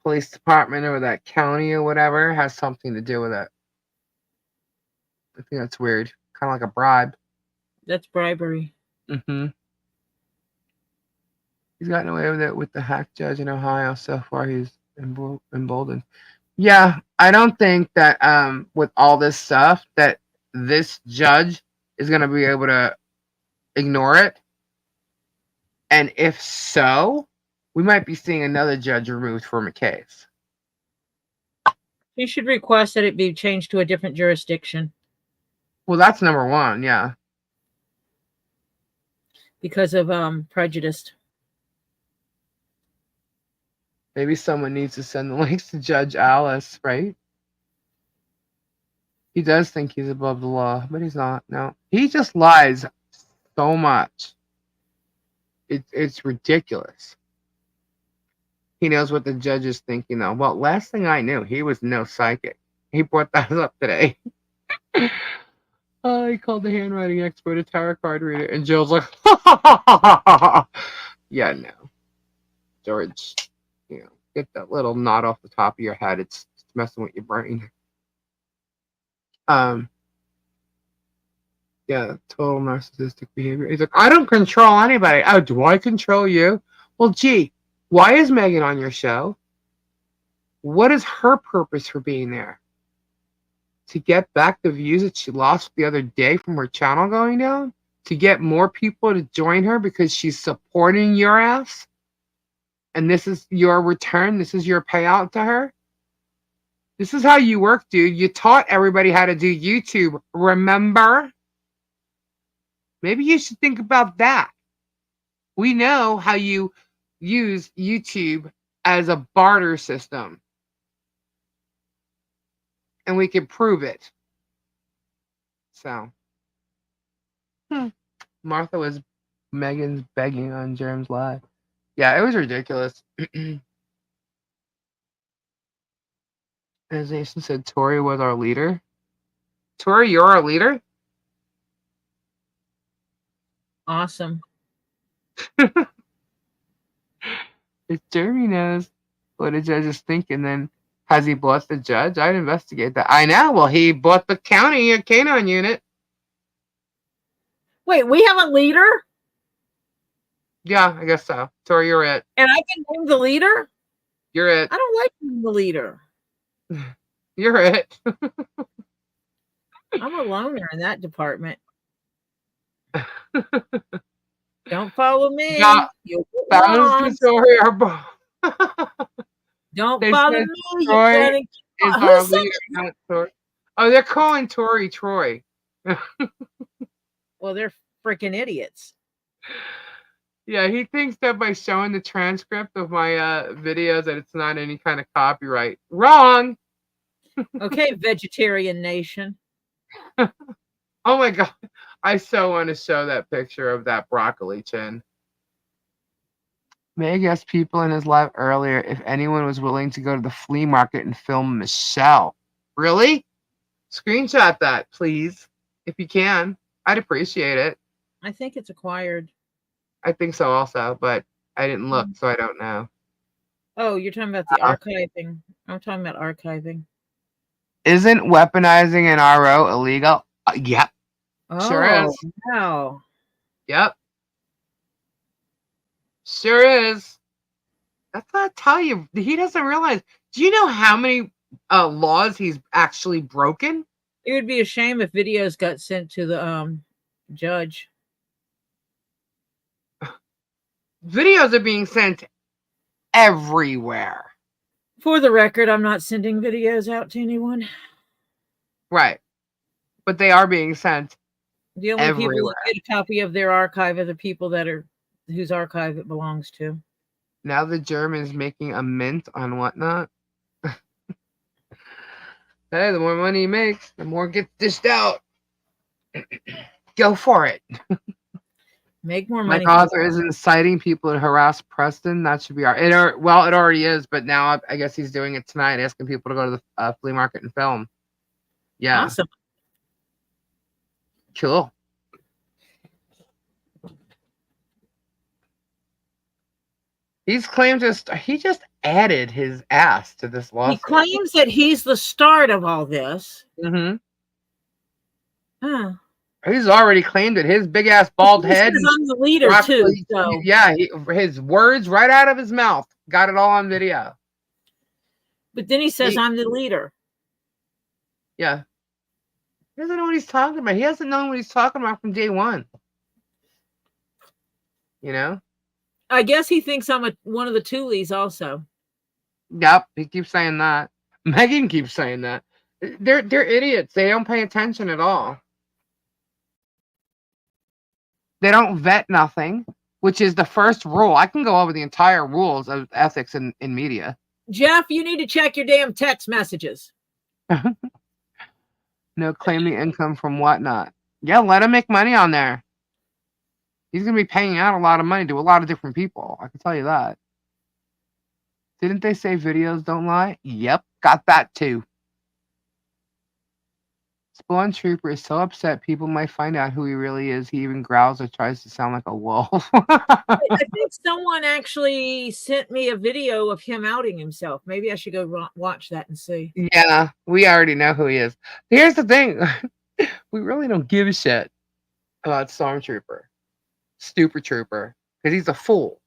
police department or that county or whatever has something to do with it. I think that's weird. Kind of like a bribe. That's bribery. He's gotten away with it with the hack judge in Ohio. So far, he's emboldened. Yeah, I don't think that with all this stuff that this judge is going to be able to ignore it. And if so, we might be seeing another judge removed from a case. He should request that it be changed to a different jurisdiction. Well, that's number one, yeah. Because of prejudice. Maybe someone needs to send the links to Judge Alice, right? He does think he's above the law, but he's not. No, he just lies so much. It's ridiculous. He knows what the judge is thinking, though. Well, last thing I knew, he was no psychic. He brought that up today. He called the handwriting expert a tarot card reader, and Jill's like, yeah, no. George, get that little knot off the top of your head. It's messing with your brain. Yeah, total narcissistic behavior. He's like, I don't control anybody. Oh, do I control you? Well, gee, why is Megan on your show? What is her purpose for being there? To get back the views that she lost the other day from her channel going down? To get more people to join her because she's supporting your ass? And this is your return? This is your payout to her? This is how you work, dude. You taught everybody how to do YouTube, remember? Maybe you should think about that. We know how you use YouTube as a barter system. And we can prove it. So. Martha was Megan's begging on Jerem's live. Yeah, it was ridiculous. As Jason said, Tori was our leader. Tori, you're our leader? Awesome. If Jeremy knows what a judge is thinking, then has he bought the judge? I'd investigate that. I know. Well, he bought the county canine unit. Wait, we have a leader? Yeah, I guess so. Tori, you're it. And I can name the leader? You're it. I don't like being the leader. You're it. I'm a loner in that department. Don't follow me. Yeah, You'll get that was lost. the story. Don't They follow said me. Troy You're gonna is get our lost. leader, not Tori. Oh, they're calling Tori Troy. Well, they're freaking idiots. Yeah, he thinks that by showing the transcript of my videos that it's not any kind of copyright. Wrong. Okay, vegetarian nation. Oh my god, I so want to show that picture of that broccoli chin. Meg asked people in his live earlier if anyone was willing to go to the flea market and film Michelle. Really? Screenshot that, please, if you can. I'd appreciate it. I think it's acquired. I think so also, but I didn't look, so I don't know. Oh, you're talking about the archiving. I'm talking about archiving. Isn't weaponizing an RO illegal? Yep. Sure is. Wow. Yep. Sure is. That's what I tell you. He doesn't realize. Do you know how many laws he's actually broken? It would be a shame if videos got sent to the judge. Videos are being sent everywhere. For the record, I'm not sending videos out to anyone. Right. But they are being sent The only people everywhere. that get a copy of their archive are the people that are whose archive it belongs to. Now the German's making a mint on whatnot. Hey, the more money he makes, the more gets dished out. Go for it. Make more My money. author is inciting people to harass Preston. That should be it already is, but now I guess he's doing it tonight, asking people to go to the flea market and film. Yeah. Awesome. Cool. He just added his ass to this lawsuit. He claims that he's the start of all this. Mm-hmm. Huh. He's already claimed it. His big ass bald He head. says I'm the leader too. So. Yeah, his words right out of his mouth. Got it all on video. But then he says I'm the leader. Yeah. He doesn't know what he's talking about. He hasn't known what he's talking about from day one. You know? I guess he thinks I'm one of the Toolies also. Yep, he keeps saying that. Megan keeps saying that. They're idiots. They don't pay attention at all. They don't vet nothing, which is the first rule. I can go over the entire rules of ethics in media. Jeff, you need to check your damn text messages. No claiming income from whatnot. Yeah, let him make money on there. He's going to be paying out a lot of money to a lot of different people. I can tell you that. Didn't they say videos don't lie? Yep, got that too. Spawn Trooper is so upset people might find out who he really is. He even growls or tries to sound like a wolf. I think someone actually sent me a video of him outing himself. Maybe I should go watch that and see. Yeah, we already know who he is. Here's the thing. We really don't give a shit. about Stormtrooper, Stupid Trooper, because he's a fool.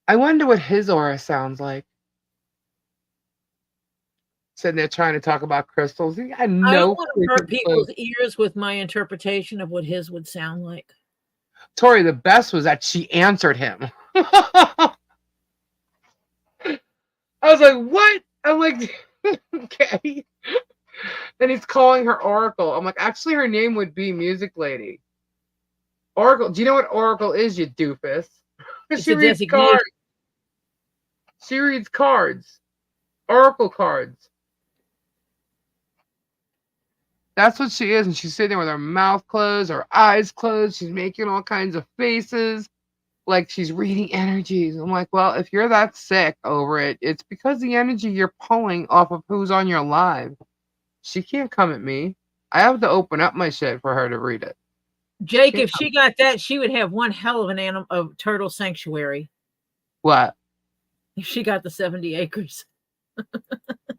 I wonder what his aura sounds like. Sitting there trying to talk about crystals. He had I don't no want to hurt freaking clue. people's ears with my interpretation of what his would sound like. Tori, the best was that she answered him. I was like, what? I'm like, okay. And he's calling her Oracle. I'm like, actually, her name would be Music Lady. Oracle. Do you know what Oracle is, you doofus? It's She a reads designation. cards. She reads cards. Oracle cards. That's what she is. And she's sitting there with her mouth closed, her eyes closed. She's making all kinds of faces like she's reading energies. I'm like, well, if you're that sick over it, it's because the energy you're pulling off of who's on your live. She can't come at me. I have to open up my shit for her to read it. Jake, if she got that, she would have one hell of an animal of turtle sanctuary. What? If she got the 70 acres.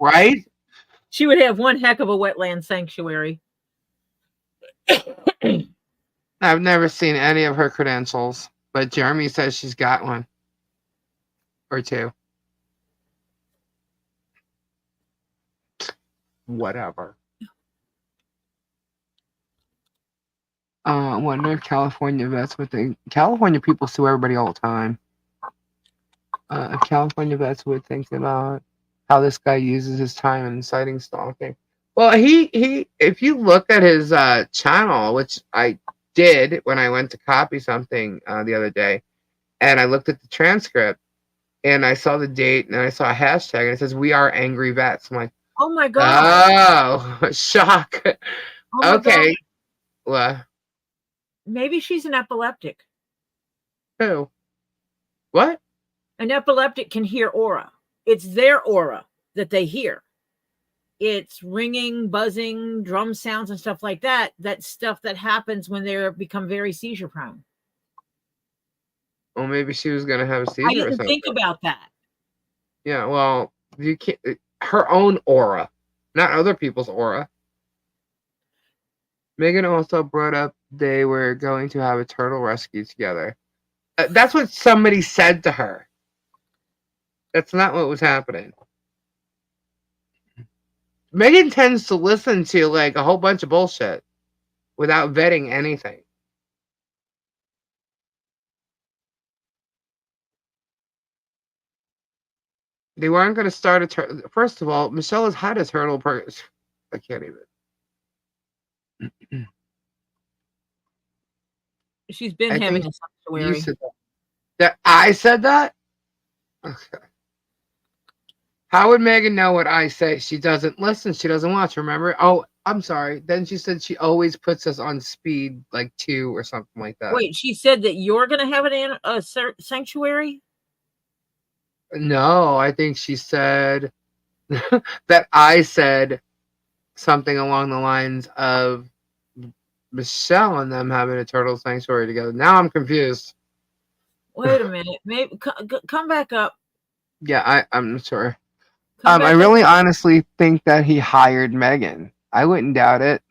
Right? She would have one heck of a wetland sanctuary. I've never seen any of her credentials, but Jeremy says she's got one or two. Whatever. I wonder if California vets would think. California people sue everybody all the time. If California vets would think about how this guy uses his time in inciting stalking. Well, he if you look at his channel, which I did when I went to copy something the other day, and I looked at the transcript, and I saw the date, and I saw a hashtag, and it says, "We are angry vets." I'm like, oh my God. oh, shock. Oh okay. God. What? Maybe she's an epileptic. Who? What? An epileptic can hear aura. It's their aura that they hear. It's ringing, buzzing, drum sounds, and stuff like that. That's stuff that happens when they become very seizure prone. Well, maybe she was gonna have a seizure. I or didn't something. think about that. Yeah, well, you can't. Her own aura, not other people's aura. Megan also brought up they were going to have a turtle rescue together. That's what somebody said to her. That's not what was happening. Megan tends to listen to like a whole bunch of bullshit without vetting anything. They weren't going to start a turtle. First of all, Michelle has had a turtle. I can't even. She's been having a sanctuary. You said that I said that? Okay. How would Megan know what I say? She doesn't listen. She doesn't watch. Remember? Oh, I'm sorry. Then she said she always puts us on speed like 2 or something like that. Wait, she said that you're going to have a sanctuary? No, I think she said that I said something along the lines of Michelle and them having a turtle sanctuary together. Now I'm confused. Wait a minute. Maybe come back up. Yeah, I'm not sure. I really honestly think that he hired Megan. I wouldn't doubt it.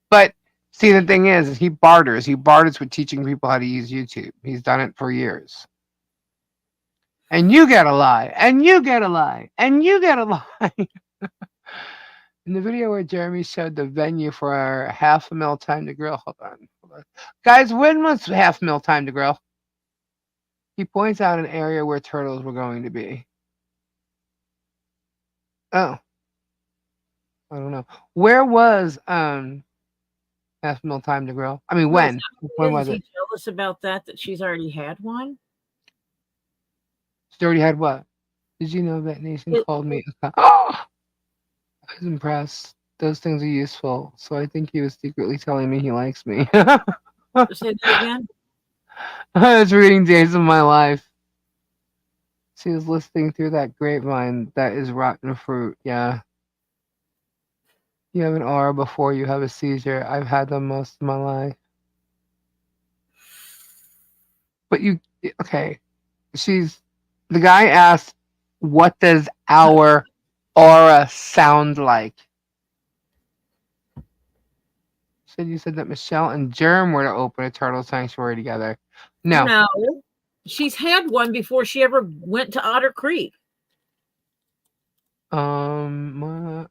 But see, the thing is he barters. He barters with teaching people how to use YouTube. He's done it for years. And you get a lie. And you get a lie. And you get a lie. In the video where Jeremy showed the venue for our half a mil time to grill. Hold on. Guys, when was half mil time to grill? He points out an area where turtles were going to be. Oh. I don't know. Where was half mil time to grill? I mean, when? When was it? Did he tell us about that she's already had one? She already had what? Did you know that Nation called me? Oh! I was impressed. Those things are useful. So I think he was secretly telling me he likes me. Say that again? I was reading Days of My Life. She was listening through that grapevine that is rotten fruit. Yeah. You have an aura before you have a seizure. I've had them most of my life. But okay. The guy asked, what does our aura sound like? said you said that Michelle and Germ were to open a turtle sanctuary together. No. No, she's had one before she ever went to Otter Creek. I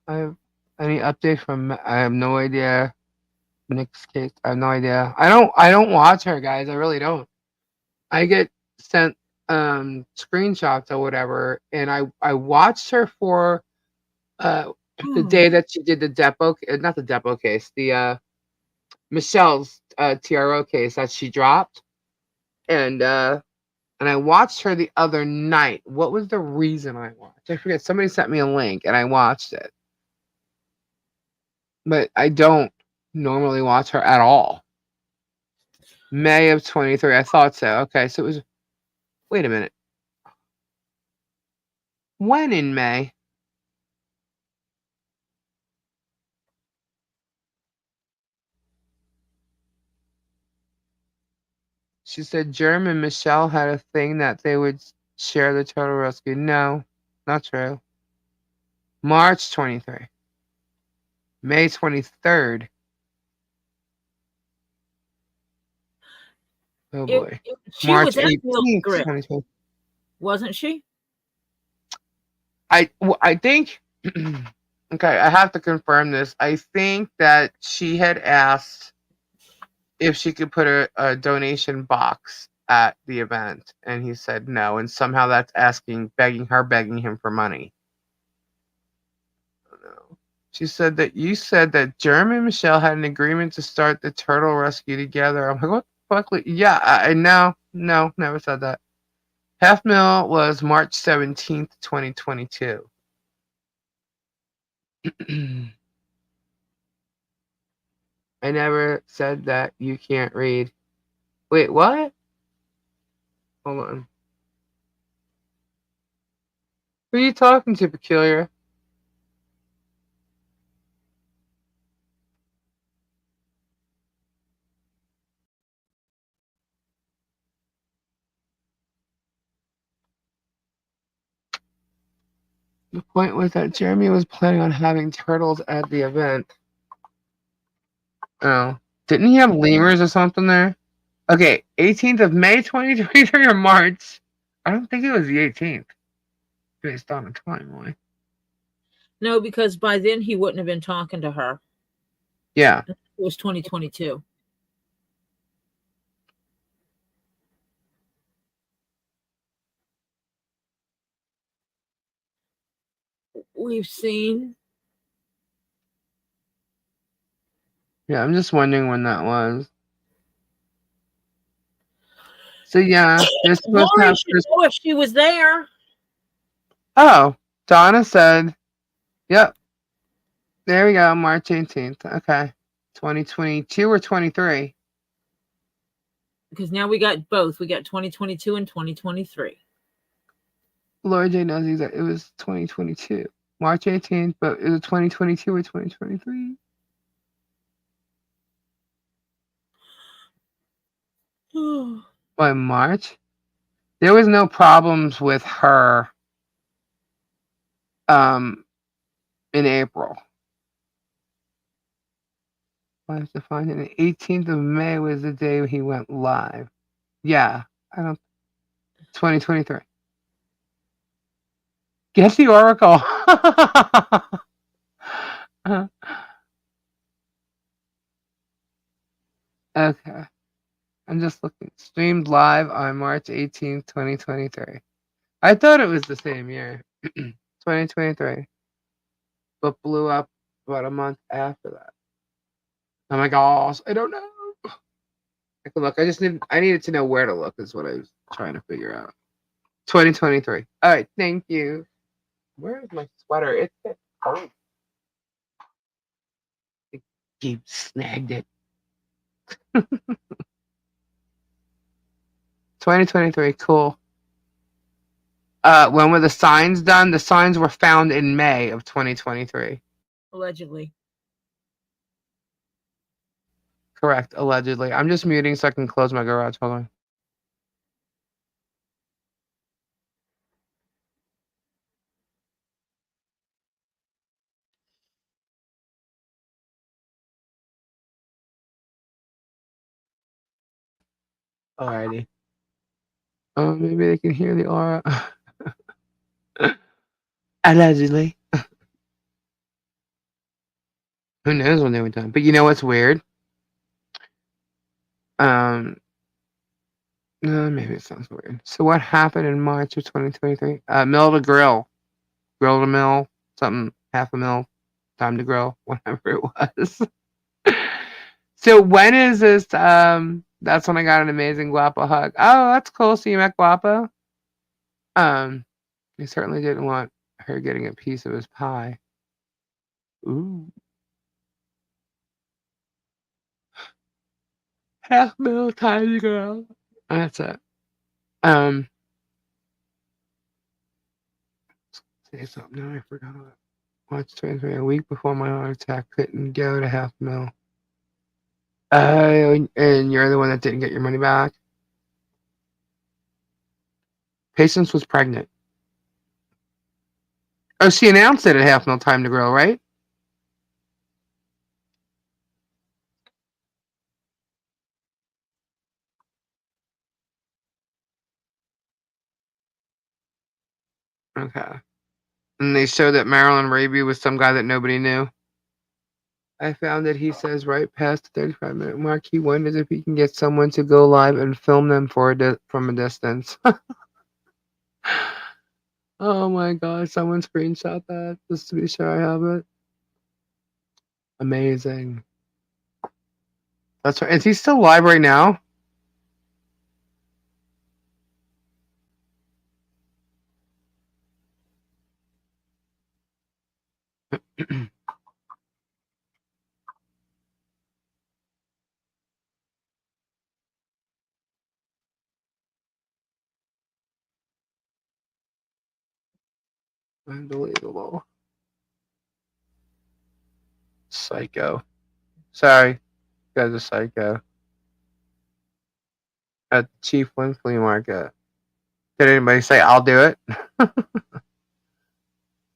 have any update from? I have no idea. Nick's case. I have no idea. I don't watch her, guys. I really don't. I get sent screenshots or whatever, and I watched her for the day that she did the depot, not the depot case, the Michelle's TRO case that she dropped, and I watched her the other night. What was the reason I watched? I forget. Somebody sent me a link, and I watched it, but I don't normally watch her at all. May of 23. I thought so. Okay, so it was. Wait a minute. When in May? She said Jerm and Michelle had a thing that they would share the total rescue. No, not true. March 23. May 23rd. Oh boy. She March was at 18th, Milton Grill, 2020. wasn't she? I think okay, I have to confirm this. I think that she had asked if she could put a donation box at the event, and he said no, and somehow that's begging him for money. No. She said that you said that Jeremy and Michelle had an agreement to start the turtle rescue together. I'm like, what the fuck? Yeah, I no, never said that. Half Mil was March 17th, 2022. I never said that you can't read. Wait, what? Hold on. Who are you talking to, Peculiar? The point was that Jeremy was planning on having turtles at the event. Oh. Didn't he have lemurs or something there? Okay, 18th of May 2023 or March? I don't think it was the 18th. Based on the timeline. No, because by then he wouldn't have been talking to her. Yeah. It was 2022. We've seen. Yeah, I'm just wondering when that was. So yeah, this was Lori have should know if she was there. Oh, Donna said, yep. There we go, March 18th. Okay. 2022 or 23? Because now we got both. We got 2022 and 2023. Laura J knows exactly. It was 2022. March 18th, but it was 2022 or 2023? By March? There was no problems with her in April. I have to find it. The 18th of May was the day he went live. Yeah, 2023. Get the Oracle. Okay. I'm just looking. Streamed live on March 18th, 2023. I thought it was the same year. 2023. But blew up about a month after that. Oh my gosh, I don't know. I can look. I needed to know where to look is what I was trying to figure out. 2023. All right, thank you. Where is my sweater? It's cold. I keep snagged it. 2023, cool. When were the signs done? The signs were found in May of 2023. Allegedly. Correct, allegedly. I'm just muting so I can close my garage. Hold on. Alrighty. Oh, maybe they can hear the aura. Allegedly. Who knows when they were done? But you know what's weird? Maybe it sounds weird. So what happened in March of 2023? Mill to grill. Grill to mill. Something. Half a mill. Time to grill. Whatever it was. So when is this? That's when I got an amazing Guapo hug. Oh, that's cool. So you met Guapo? He certainly didn't want her getting a piece of his pie. Ooh. Half mil, tiny girl. That's it. Say something. No, I forgot. March 23, a week before my heart attack, couldn't go to half mil. And you're the one that didn't get your money back. Patience was pregnant. Oh, she announced it at half mil time to grow, right? Okay. And they showed that Marilyn Raby was some guy that nobody knew. I found that he says right past the 35-minute mark, he wonders if he can get someone to go live and film them from a distance. Oh my god, someone screenshot that just to be sure I have it. Amazing. That's right. Is he still live right now? Unbelievable. Psycho. Sorry. You guys are psycho. At Chief Wynn Flea Market. Did anybody say I'll do it?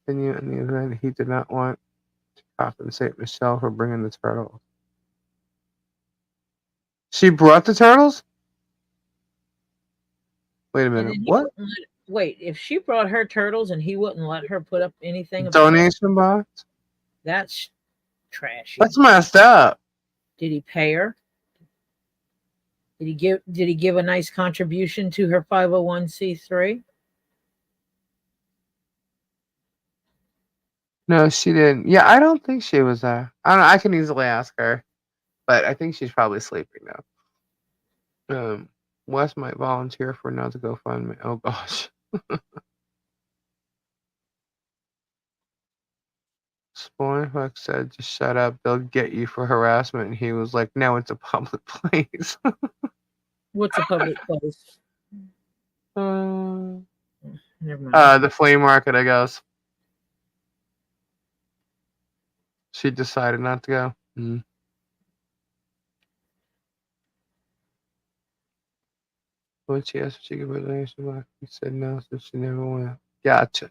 In the event he did not want to compensate Michelle for bringing the turtles. She brought the turtles? Wait a And minute. then What? wait, if she brought her turtles and he wouldn't let her put up anything about Donation box? that's trashy. That's messed up. Did he pay her? Did he give a nice contribution to her 501c3? No, she didn't. Yeah, I don't think she was there. I don't know. I can easily ask her, but I think she's probably sleeping now. Wes might volunteer for another GoFundMe. Oh gosh. Spoilerfuck said, "Just shut up. They'll get you for harassment." And he was like, "No, it's a public place." What's a public place? Never mind. The flea market, I guess. She decided not to go. When she asked if she could put donation box, he said no, so she never went. Gotcha.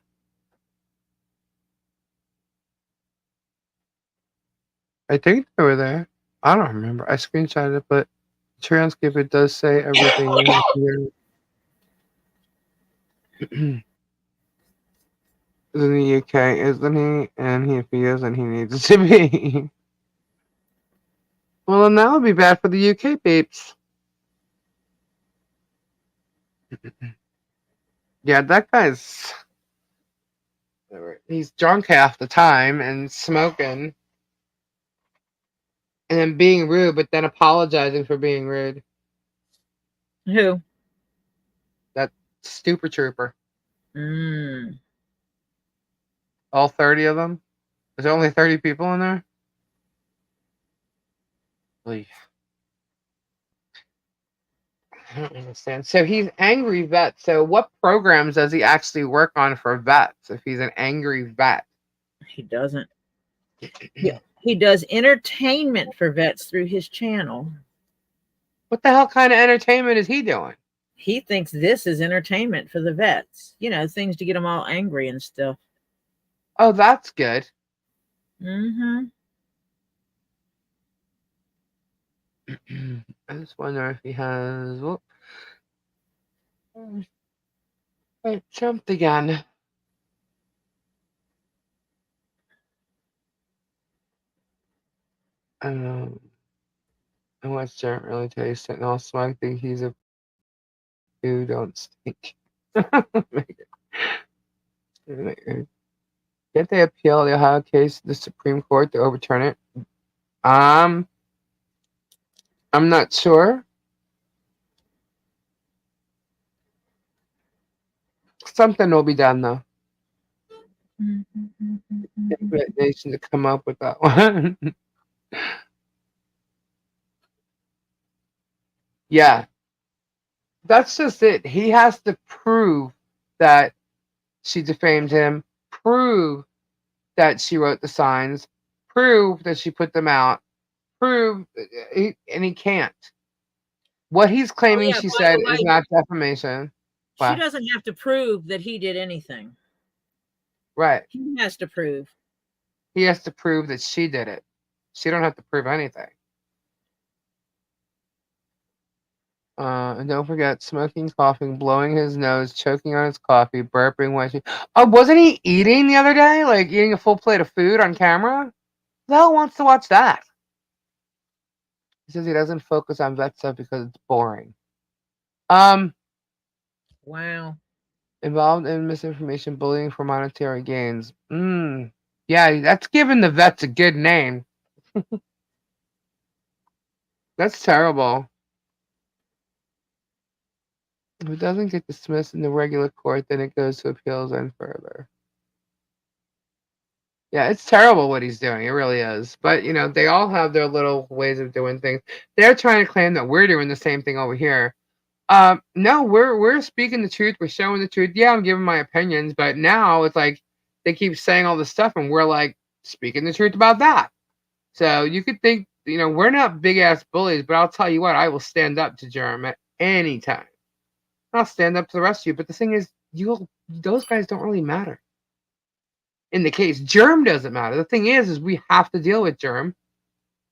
I think they were there. I don't remember. I screenshotted it, but transcript it does say everything you have to hear. Is in the UK, isn't he? And if he isn't, he needs to be. Well, then that would be bad for the UK peeps. Yeah, that guy's. He's drunk half the time and smoking. And then being rude, but then apologizing for being rude. Who? That stupid trooper. Mm. All 30 of them? There's only 30 people in there? Like, I don't understand. So he's angry vet. So what programs does he actually work on for vets if he's an angry vet? He doesn't. Yeah, he does entertainment for vets through his channel. What the hell kind of entertainment is he doing? He thinks this is entertainment for the vets. You know, things to get them all angry and stuff. Oh, that's good. Mm-hmm. I just wonder if he has. Well, It jumped again. I want Jeremy really taste it, and also I think he's a who don't stink. Can't they appeal the Ohio case to the Supreme Court to overturn it? I'm not sure. Something will be done though. Get Nation to come up with that one. Yeah, that's just it. He has to prove that she defamed him, prove that she wrote the signs, prove that she put them out, prove, and he can't. What he's claiming yeah, she by said the way, is not defamation. she What? doesn't have to prove that he did anything. Right. He has to prove. He has to prove that she did it. She don't have to prove anything. And don't forget smoking, coughing, blowing his nose, choking on his coffee, burping when she. Oh, wasn't he eating the other day? Like eating a full plate of food on camera? Who the hell wants to watch that? He says he doesn't focus on vet stuff because it's boring. Wow. Involved in misinformation, bullying for monetary gains. Yeah, that's giving the vets a good name. That's terrible. If it doesn't get dismissed in the regular court, then it goes to appeals and further. Yeah, it's terrible what he's doing. It really is. But, they all have their little ways of doing things. They're trying to claim that we're doing the same thing over here. No, we're speaking the truth. We're showing the truth. Yeah, I'm giving my opinions, but now it's like they keep saying all this stuff, and we're like speaking the truth about that. So you could think, we're not big ass bullies, but I'll tell you what, I will stand up to Jerem at any time. I'll stand up to the rest of you. But the thing is, those guys don't really matter. In the case, Germ doesn't matter. The thing is we have to deal with Germ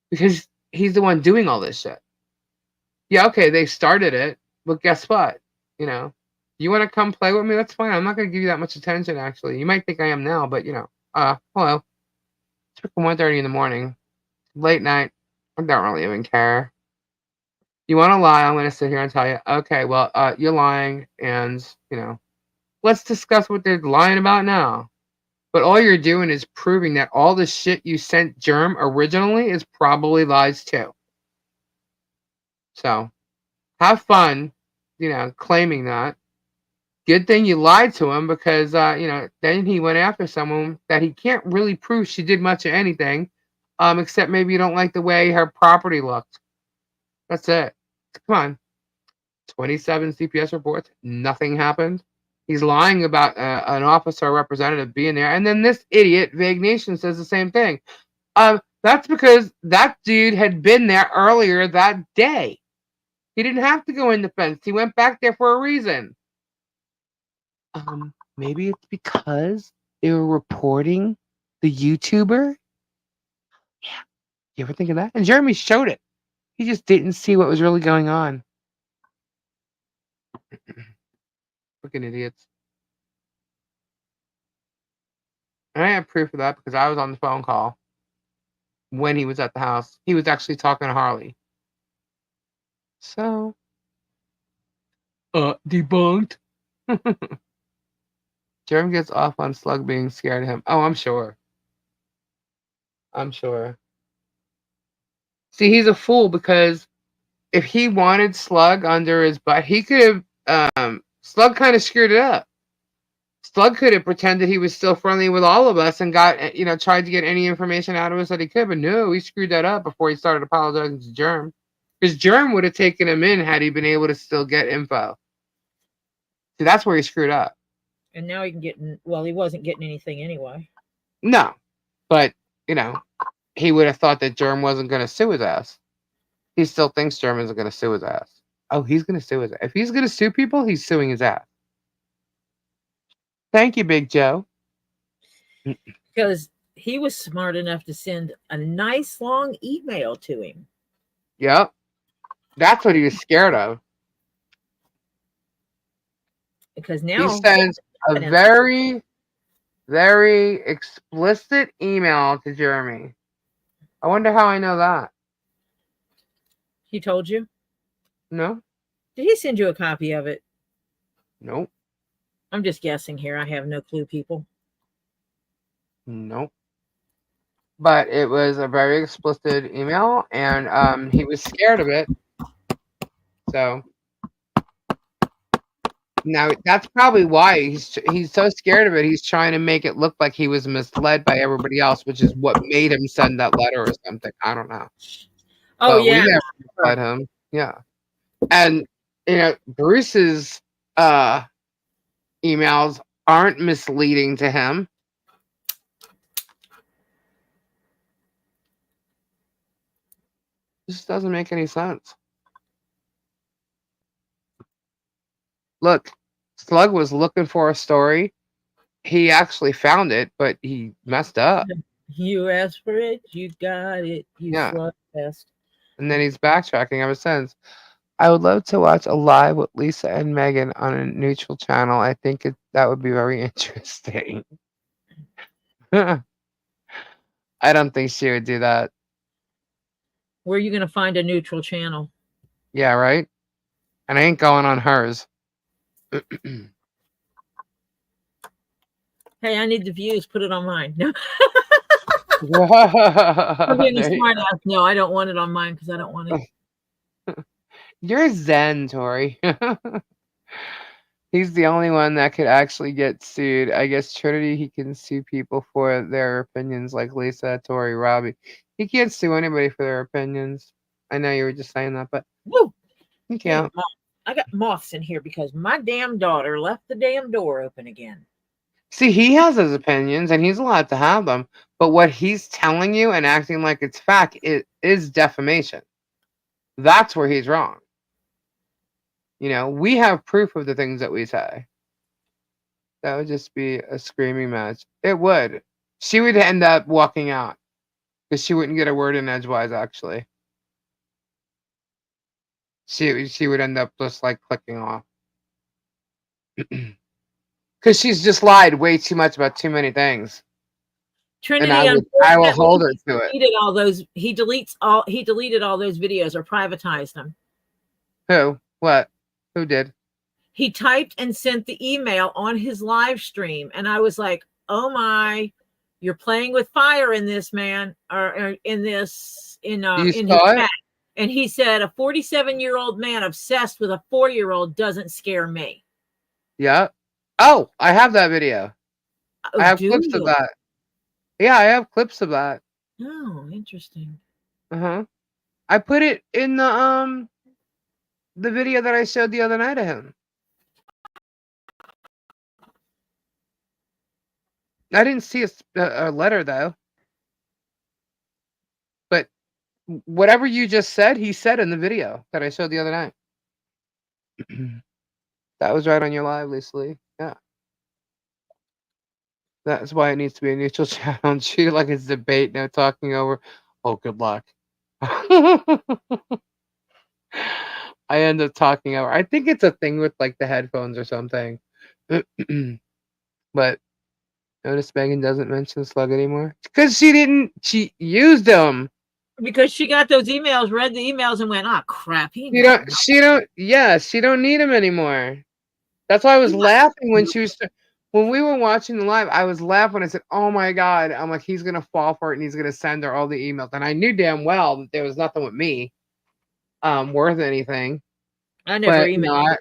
because he's the one doing all this shit. Yeah, okay, they started it, but guess what? You want to come play with me? That's fine. I'm not going to give you that much attention, actually. You might think I am now, but, hello. It's freaking 1:30 in the morning. Late night. I don't really even care. You want to lie, I'm going to sit here and tell you, okay, well, you're lying, and, let's discuss what they're lying about now. But all you're doing is proving that all the shit you sent Germ originally is probably lies too. So, have fun, claiming that. Good thing you lied to him because, then he went after someone that he can't really prove she did much of anything, except maybe you don't like the way her property looked. That's it. Come on. 27 CPS reports. Nothing happened. He's lying about an officer or representative being there. And then this idiot, Vague Nation, says the same thing. That's because that dude had been there earlier that day. He didn't have to go in the fence. He went back there for a reason. Maybe it's because they were reporting the YouTuber. Yeah. You ever think of that? And Jeremy showed it. He just didn't see what was really going on. Freaking idiots. And I have proof of that because I was on the phone call when he was at the house. He was actually talking to Harley. So, debunked. Jeremy gets off on Slug being scared of him. Oh, I'm sure. See, he's a fool because if he wanted Slug under his butt, he could have. Slug kind of screwed it up. Slug could have pretended he was still friendly with all of us and got, tried to get any information out of us that he could. But no, he screwed that up before he started apologizing to Germ. Because Germ would have taken him in had he been able to still get info. See, that's where he screwed up. And now he can get, he wasn't getting anything anyway. No, but, he would have thought that Germ wasn't going to sue his ass. He still thinks Germ isn't going to sue his ass. Oh, he's going to sue his ass. If he's going to sue people, he's suing his ass. Thank you, Big Joe. Because he was smart enough to send a nice long email to him. Yep. That's what he was scared of. because He now sends a evidence. very, very explicit email to Jeremy. I wonder how I know that. He told you. No? Did he send you a copy of it? Nope. I'm just guessing here. I have no clue, people. Nope. But it was a very explicit email, and he was scared of it. So now that's probably why he's so scared of it. He's trying to make it look like he was misled by everybody else, which is what made him send that letter or something. I don't know. Oh But we yeah. never misled him. Yeah. And Bruce's emails aren't misleading to him. This doesn't make any sense. Look, Slug was looking for a story. He actually found it, but he messed up. You asked for it, you got it. You Yeah. slugfest. And then he's backtracking ever since. I would love to watch a live with Lisa and Megan on a neutral channel. I think that would be very interesting. I don't think she would do that. Where are you going to find a neutral channel? Yeah, right? And I ain't going on hers. Hey, I need the views. Put it on mine. No. There I'm being a you smart ass. No, I don't want it on mine because I don't want it. You're Zen, Tori. He's the only one that could actually get sued. I guess Trinity, he can sue people for their opinions, like Lisa, Tori, Robbie. He can't sue anybody for their opinions. I know you were just saying that, but Woo! he can't. I got moths in here because my damn daughter left the damn door open again. See, he has his opinions, and he's allowed to have them. But what he's telling you and acting like it's fact is defamation. That's where he's wrong. We have proof of the things that we say. That would just be a screaming match. It would. She would end up walking out because she wouldn't get a word in edgewise, actually. She would end up just like clicking off. Because she's just lied way too much about too many things. Trinity, And I will hold her to it. He deleted all those videos or privatized them. Who? What? Who did? He typed and sent the email on his live stream, and I was like, "Oh my, you're playing with fire in this, man, or in his chat." And he said, "A 47-year-old man obsessed with a 4-year-old doesn't scare me." Yeah. Oh, I have that video. I have clips of that. Yeah, I have clips of that. Oh, interesting. I put it in the video that I showed the other night of him. I didn't see a letter though. But whatever you just said, he said in the video that I showed the other night. That was right on your live, Lisa Lee. Yeah. That's why it needs to be a neutral channel and treat it like it's a debate, no talking over. Oh, good luck. I end up talking over. I think it's a thing with like the headphones or something. But notice Megan doesn't mention Slug anymore because she used them. Because she got those emails, read the emails, and went, "Ah, crap." She don't need him anymore. That's why I was laughing when we were watching the live. I was laughing. I said, "Oh my god!" I'm like, he's gonna fall for it, and he's gonna send her all the emails. And I knew damn well that there was nothing with me, worth anything. I never emailed.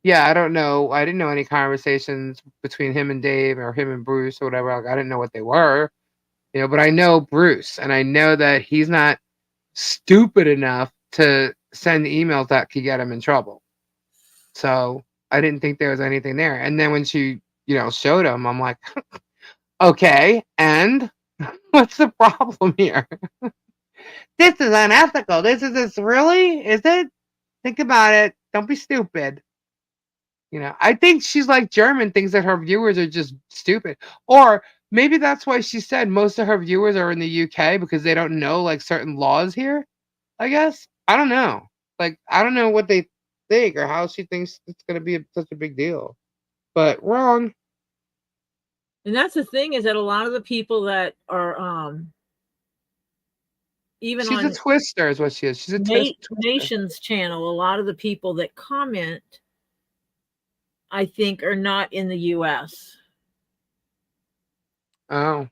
I don't know. I didn't know any conversations between him and Dave or him and Bruce or whatever. Like, I didn't know what they were, but I know Bruce, and I know that he's not stupid enough to send emails that could get him in trouble. So I didn't think there was anything there. And then when she, showed him, I'm like, okay, and what's the problem here? This is unethical. This really? Is it? Think about it. Don't be stupid. I think she's like German, thinks that her viewers are just stupid. Or maybe that's why she said most of her viewers are in the UK because they don't know like certain laws here, I guess. I don't know. Like, I don't know what they think or how she thinks it's going to be such a big deal. but wrong. And that's the thing, is that a lot of the people that are even She's on a twister, is what she is. She's a twister. Nation's channel, a lot of the people that comment, I think, are not in the US. Oh,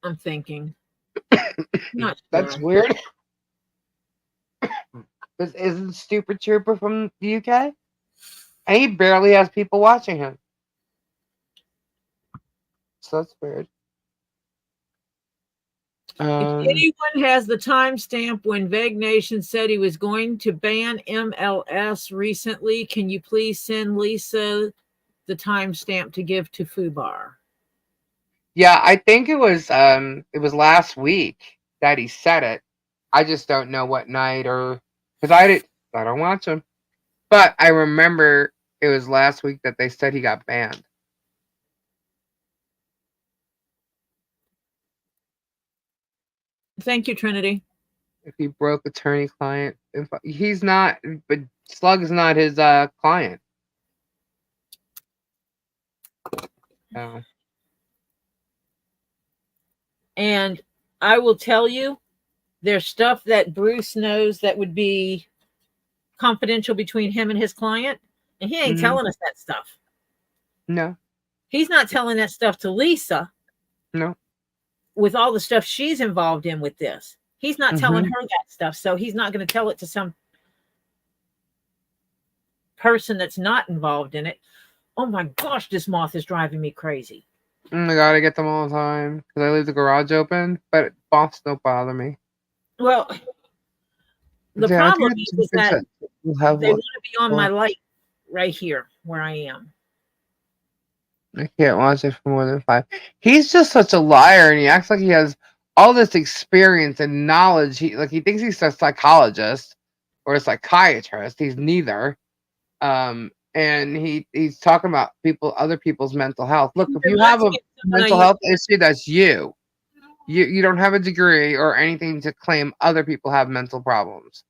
I'm thinking. Not that's sure. weird. This isn't Stupid Trooper from the UK, and he barely has people watching him. So that's weird. If anyone has the timestamp when Vague Nation said he was going to ban MLS recently, can you please send Lisa the timestamp to give to Fubar? Yeah, I think it was last week that he said it. I just don't know what night, or because I don't watch him, but I remember it was last week that they said he got banned. Thank you, Trinity. If he broke attorney-client, he's not, but Slug's not his client. Oh. And I will tell you, there's stuff that Bruce knows that would be confidential between him and his client, and he ain't telling us that stuff. No. He's not telling that stuff to Lisa. No. With all the stuff she's involved in with this. He's not telling her that stuff, so he's not going to tell it to some person that's not involved in it. Oh my gosh, this moth is driving me crazy. Oh my god, I get them all the time because I leave the garage open, but moths don't bother me. Well, the problem is that they want to be on my light right here where I am. I can't watch it for more than 5. He's just such a liar, and he acts like he has all this experience and knowledge. He thinks he's a psychologist or a psychiatrist. He's neither. And he's talking about other people's mental health. Look, if you have a mental health issue, that's you. You don't have a degree or anything to claim other people have mental problems.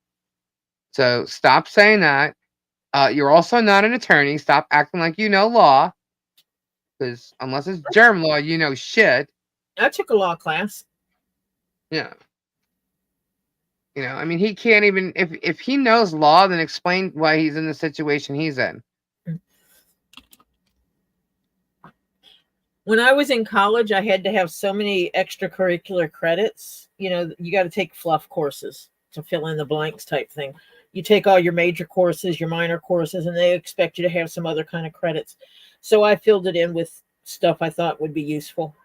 So stop saying that. You're also not an attorney. Stop acting like you know law. Because unless it's germ law, you know shit. I took a law class. Yeah. I mean, he can't even, if he knows law, then explain why he's in the situation he's in. When I was in college, I had to have so many extracurricular credits. You got to take fluff courses to fill in the blanks type thing. You take all your major courses, your minor courses, and they expect you to have some other kind of credits. So I filled it in with stuff I thought would be useful.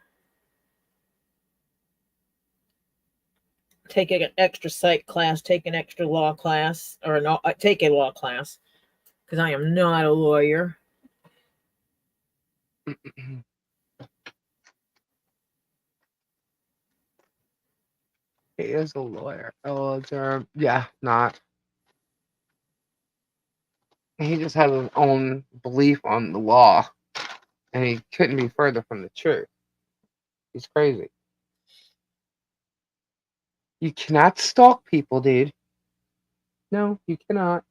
Take an extra psych class, take an extra law class, or take a law class, because I am not a lawyer. He is a lawyer. Oh, yeah, not. He just has his own belief on the law, and he couldn't be further from the truth. He's crazy. You cannot stalk people, dude. No, you cannot.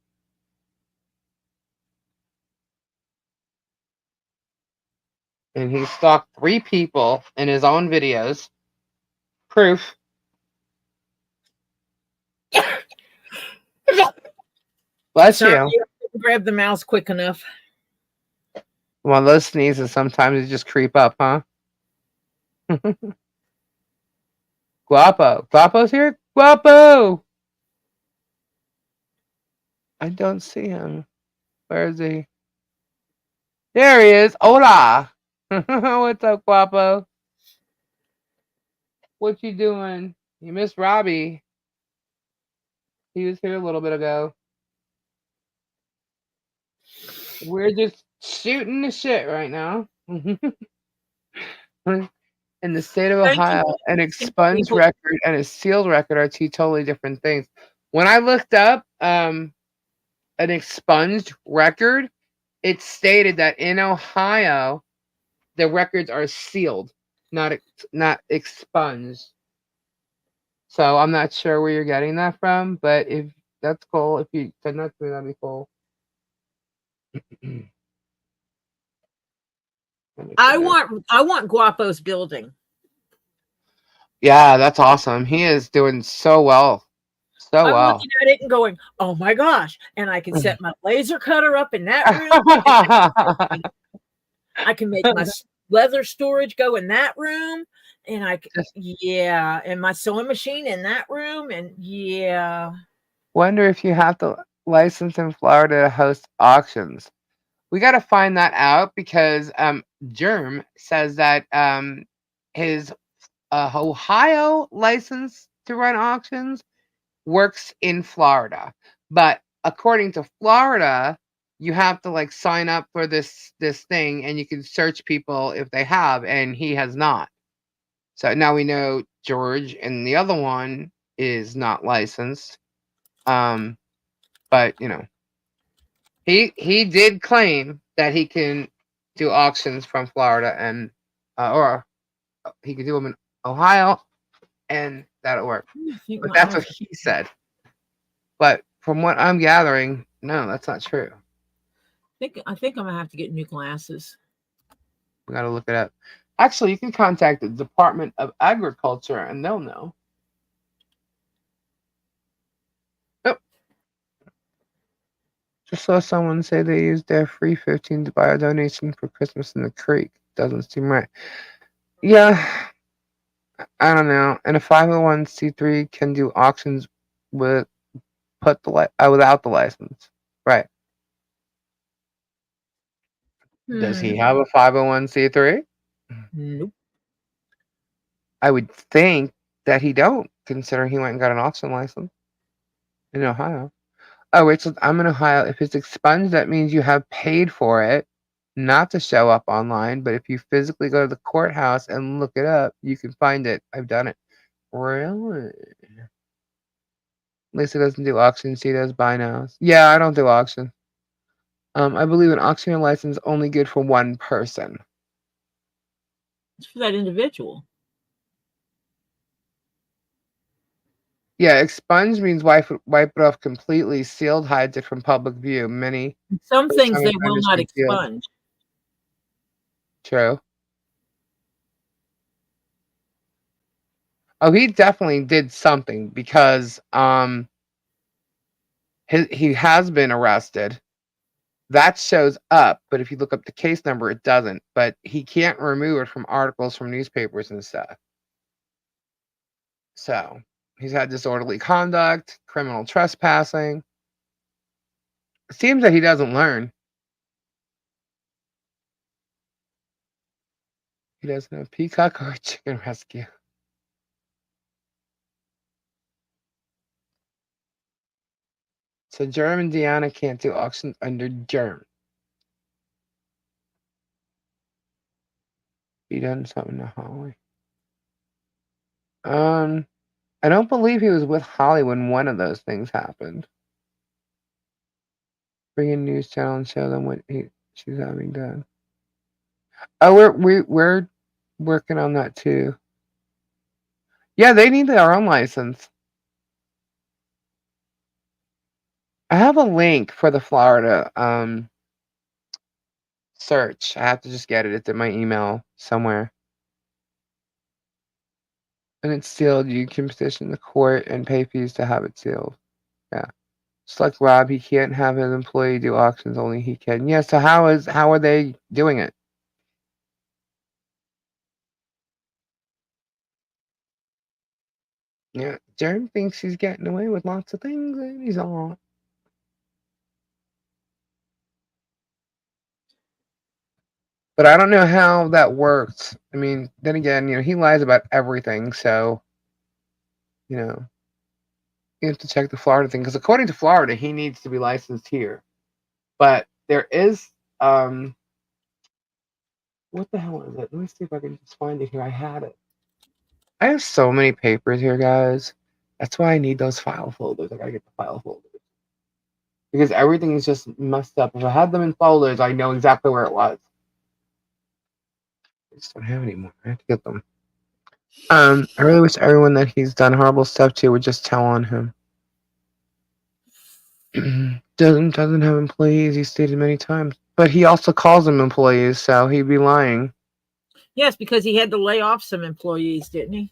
And he stalked 3 people in his own videos. Proof. Bless you. I didn't grab the mouse quick enough. Well, those sneezes sometimes they just creep up, huh? Guapo. Guapo's here? Guapo! I don't see him. Where is he? There he is. Hola! What's up, Guapo? What you doing? You missed Robbie. He was here a little bit ago. We're just shooting the shit right now. In the state of Ohio, an expunged record and a sealed record are 2 totally different things. When I looked up an expunged record, it stated that in Ohio, the records are sealed, not expunged. So I'm not sure where you're getting that from, but if that's cool, if you send that to me, that'd be cool. I want Guapo's building. Yeah, that's awesome. He is doing so well. So I'm well. looking at it and going, oh my gosh. And I can set my laser cutter up in that room. I can make my leather storage go in that room. And and my sewing machine in that room. And Wonder if you have to license in Florida to host auctions. We got to find that out because Germ says that his Ohio license to run auctions works in Florida, but according to Florida, you have to like sign up for this thing, and you can search people if they have, and he has not. So now we know George and the other one is not licensed. But you know, he did claim that he can do auctions from Florida, and or he could do them in Ohio, and that'll work. But that's what he said. But from what I'm gathering, no, that's not true. I think I'm gonna have to get new glasses. We gotta look it up. Actually, you can contact the Department of Agriculture, and they'll know. Oh. Just saw someone say they used their free 15 to buy a donation for Christmas in the creek. Doesn't seem right. Yeah, I don't know. And a 501c3 can do auctions without the license, right? Does he have a 501c3? Nope. I would think that he don't, considering he went and got an auction license in Ohio. Oh, Rachel, I'm in Ohio. If it's expunged, that means you have paid for it not to show up online. But if you physically go to the courthouse and look it up, you can find it. I've done it. Really? Lisa doesn't do auctions. She does buy nows. Yeah, I don't do auction. I believe an auction license is only good for one person. It's for that individual. Yeah, expunge means wipe it off completely. Sealed hides it from public view. Some things they will not expunge. True. Oh, he definitely did something because he has been arrested. That shows up, but if you look up the case number, it doesn't. But he can't remove it from articles from newspapers and stuff. So he's had disorderly conduct, criminal trespassing. It seems that he doesn't learn. He doesn't have peacock or chicken rescue. So Germ and Deanna can't do auctions under Germ. He done something to Holly. I don't believe he was with Holly when one of those things happened. Bring in news channel and show them what she's having done. Oh, we're working on that too. Yeah, they need their own license. I have a link for the Florida search. I have to just get it. It's in my email somewhere. And it's sealed. You can petition the court and pay fees to have it sealed. Yeah. Just like Rob, he can't have his employee do auctions, only he can. Yeah, so how are they doing it? Yeah, Jeremy thinks he's getting away with lots of things, and he's not. But I don't know how that works. I mean, then again, he lies about everything, so, you have to check the Florida thing, because according to Florida, he needs to be licensed here. But there is, what the hell is it? Let me see if I can just find it here. I had it. I have so many papers here, guys. That's why I need those file folders. I gotta get the file folders. Because everything is just messed up. If I had them in folders, I know exactly where it was. I just don't have any more. I have to get them. I really wish everyone that he's done horrible stuff to would just tell on him. Doesn't have employees, he stated many times. But he also calls them employees, so he'd be lying. Yes, because he had to lay off some employees, didn't he?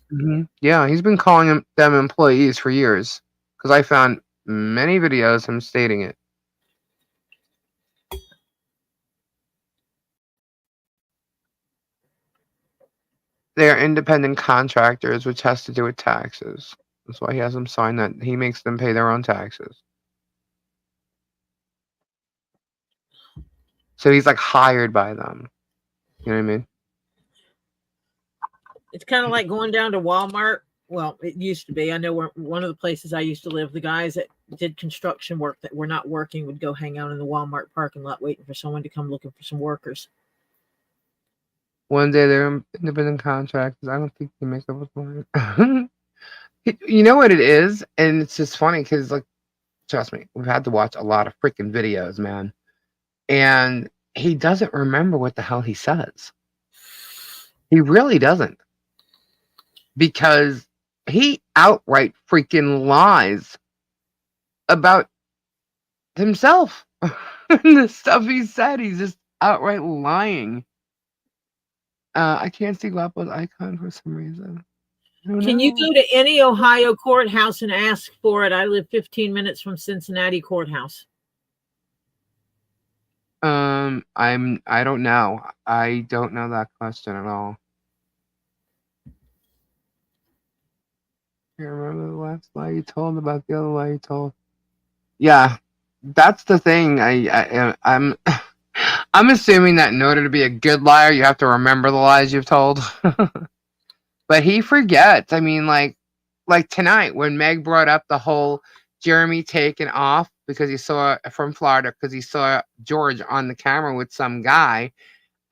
Yeah, he's been calling them employees for years. Because I found many videos him stating it. They are independent contractors, which has to do with taxes. That's why he has them sign that he makes them pay their own taxes. So he's like hired by them. You know what I mean? It's kind of like going down to Walmart. Well, it used to be. I know where one of the places I used to live, the guys that did construction work that were not working would go hang out in the Walmart parking lot waiting for someone to come looking for some workers. One day they're independent contractors. I don't think they make up with money. You know what it is? And it's just funny because, like, trust me, we've had to watch a lot of freaking videos, man. And he doesn't remember what the hell he says. He really doesn't. Because he outright freaking lies about himself. The stuff he said, he's just outright lying. I can't see Guapo's icon for some reason. Can you go to any Ohio courthouse and ask for it? I live 15 minutes from Cincinnati courthouse. I don't know. I don't know that question at all. You remember the last lie you told about the other lie you told? Yeah, that's the thing. I'm I'm assuming that in order to be a good liar, you have to remember the lies you've told. But he forgets. I mean, like tonight when Meg brought up the whole Jeremy taking off because he saw from Florida because he saw George on the camera with some guy.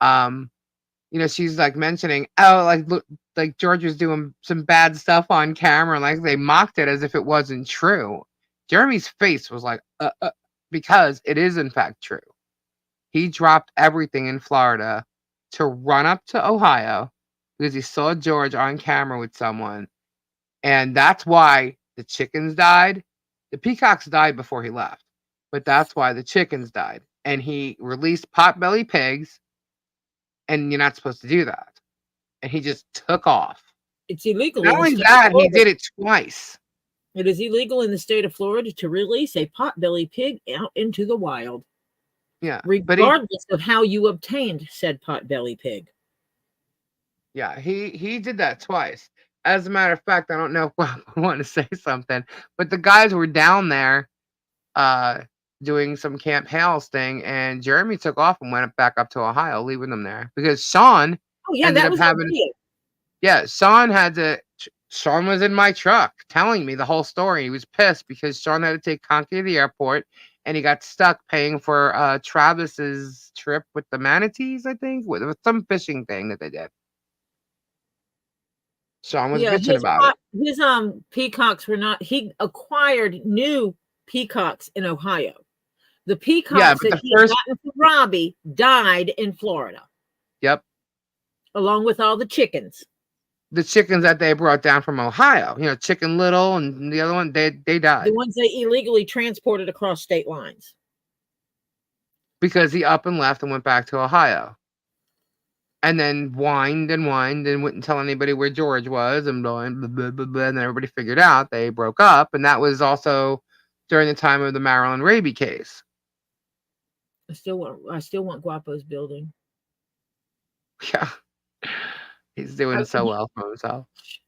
You know, she's like mentioning, oh, like look, like George was doing some bad stuff on camera, like they mocked it as if it wasn't true. Jeremy's face was like, because it is in fact true. He dropped everything in Florida to run up to Ohio because he saw George on camera with someone. And that's why the chickens died. The peacocks died before he left, but that's why the chickens died. And he released potbelly pigs, and you're not supposed to do that. And he just took off. It's illegal. Not only that, he did it twice. It is illegal in the state of Florida to release a potbelly pig out into the wild. Yeah, regardless of how you obtained said potbelly pig. Yeah, he did that twice. As a matter of fact, I don't know if I want to say something, but the guys were down there doing some Camp Hales thing, and Jeremy took off and went back up to Ohio, leaving them there because Sean ended up having. Yeah, Sean was in my truck telling me the whole story. He was pissed because Sean had to take Conky to the airport, and he got stuck paying for Travis's trip with the manatees, I think, with some fishing thing that they did. Sean was bitching about it. His peacocks were not. He acquired new peacocks in Ohio. The peacocks that he had gotten from Robbie died in Florida. Yep. Along with all the chickens. The chickens that they brought down from Ohio, you know, Chicken Little and the other one, they died. The ones they illegally transported across state lines. Because he up and left and went back to Ohio. And then whined and wouldn't tell anybody where George was and blah, blah, blah, blah, blah, and then everybody figured out they broke up. And that was also during the time of the Marilyn Raby case. I still want Guapo's building. Yeah. He's doing so well for himself.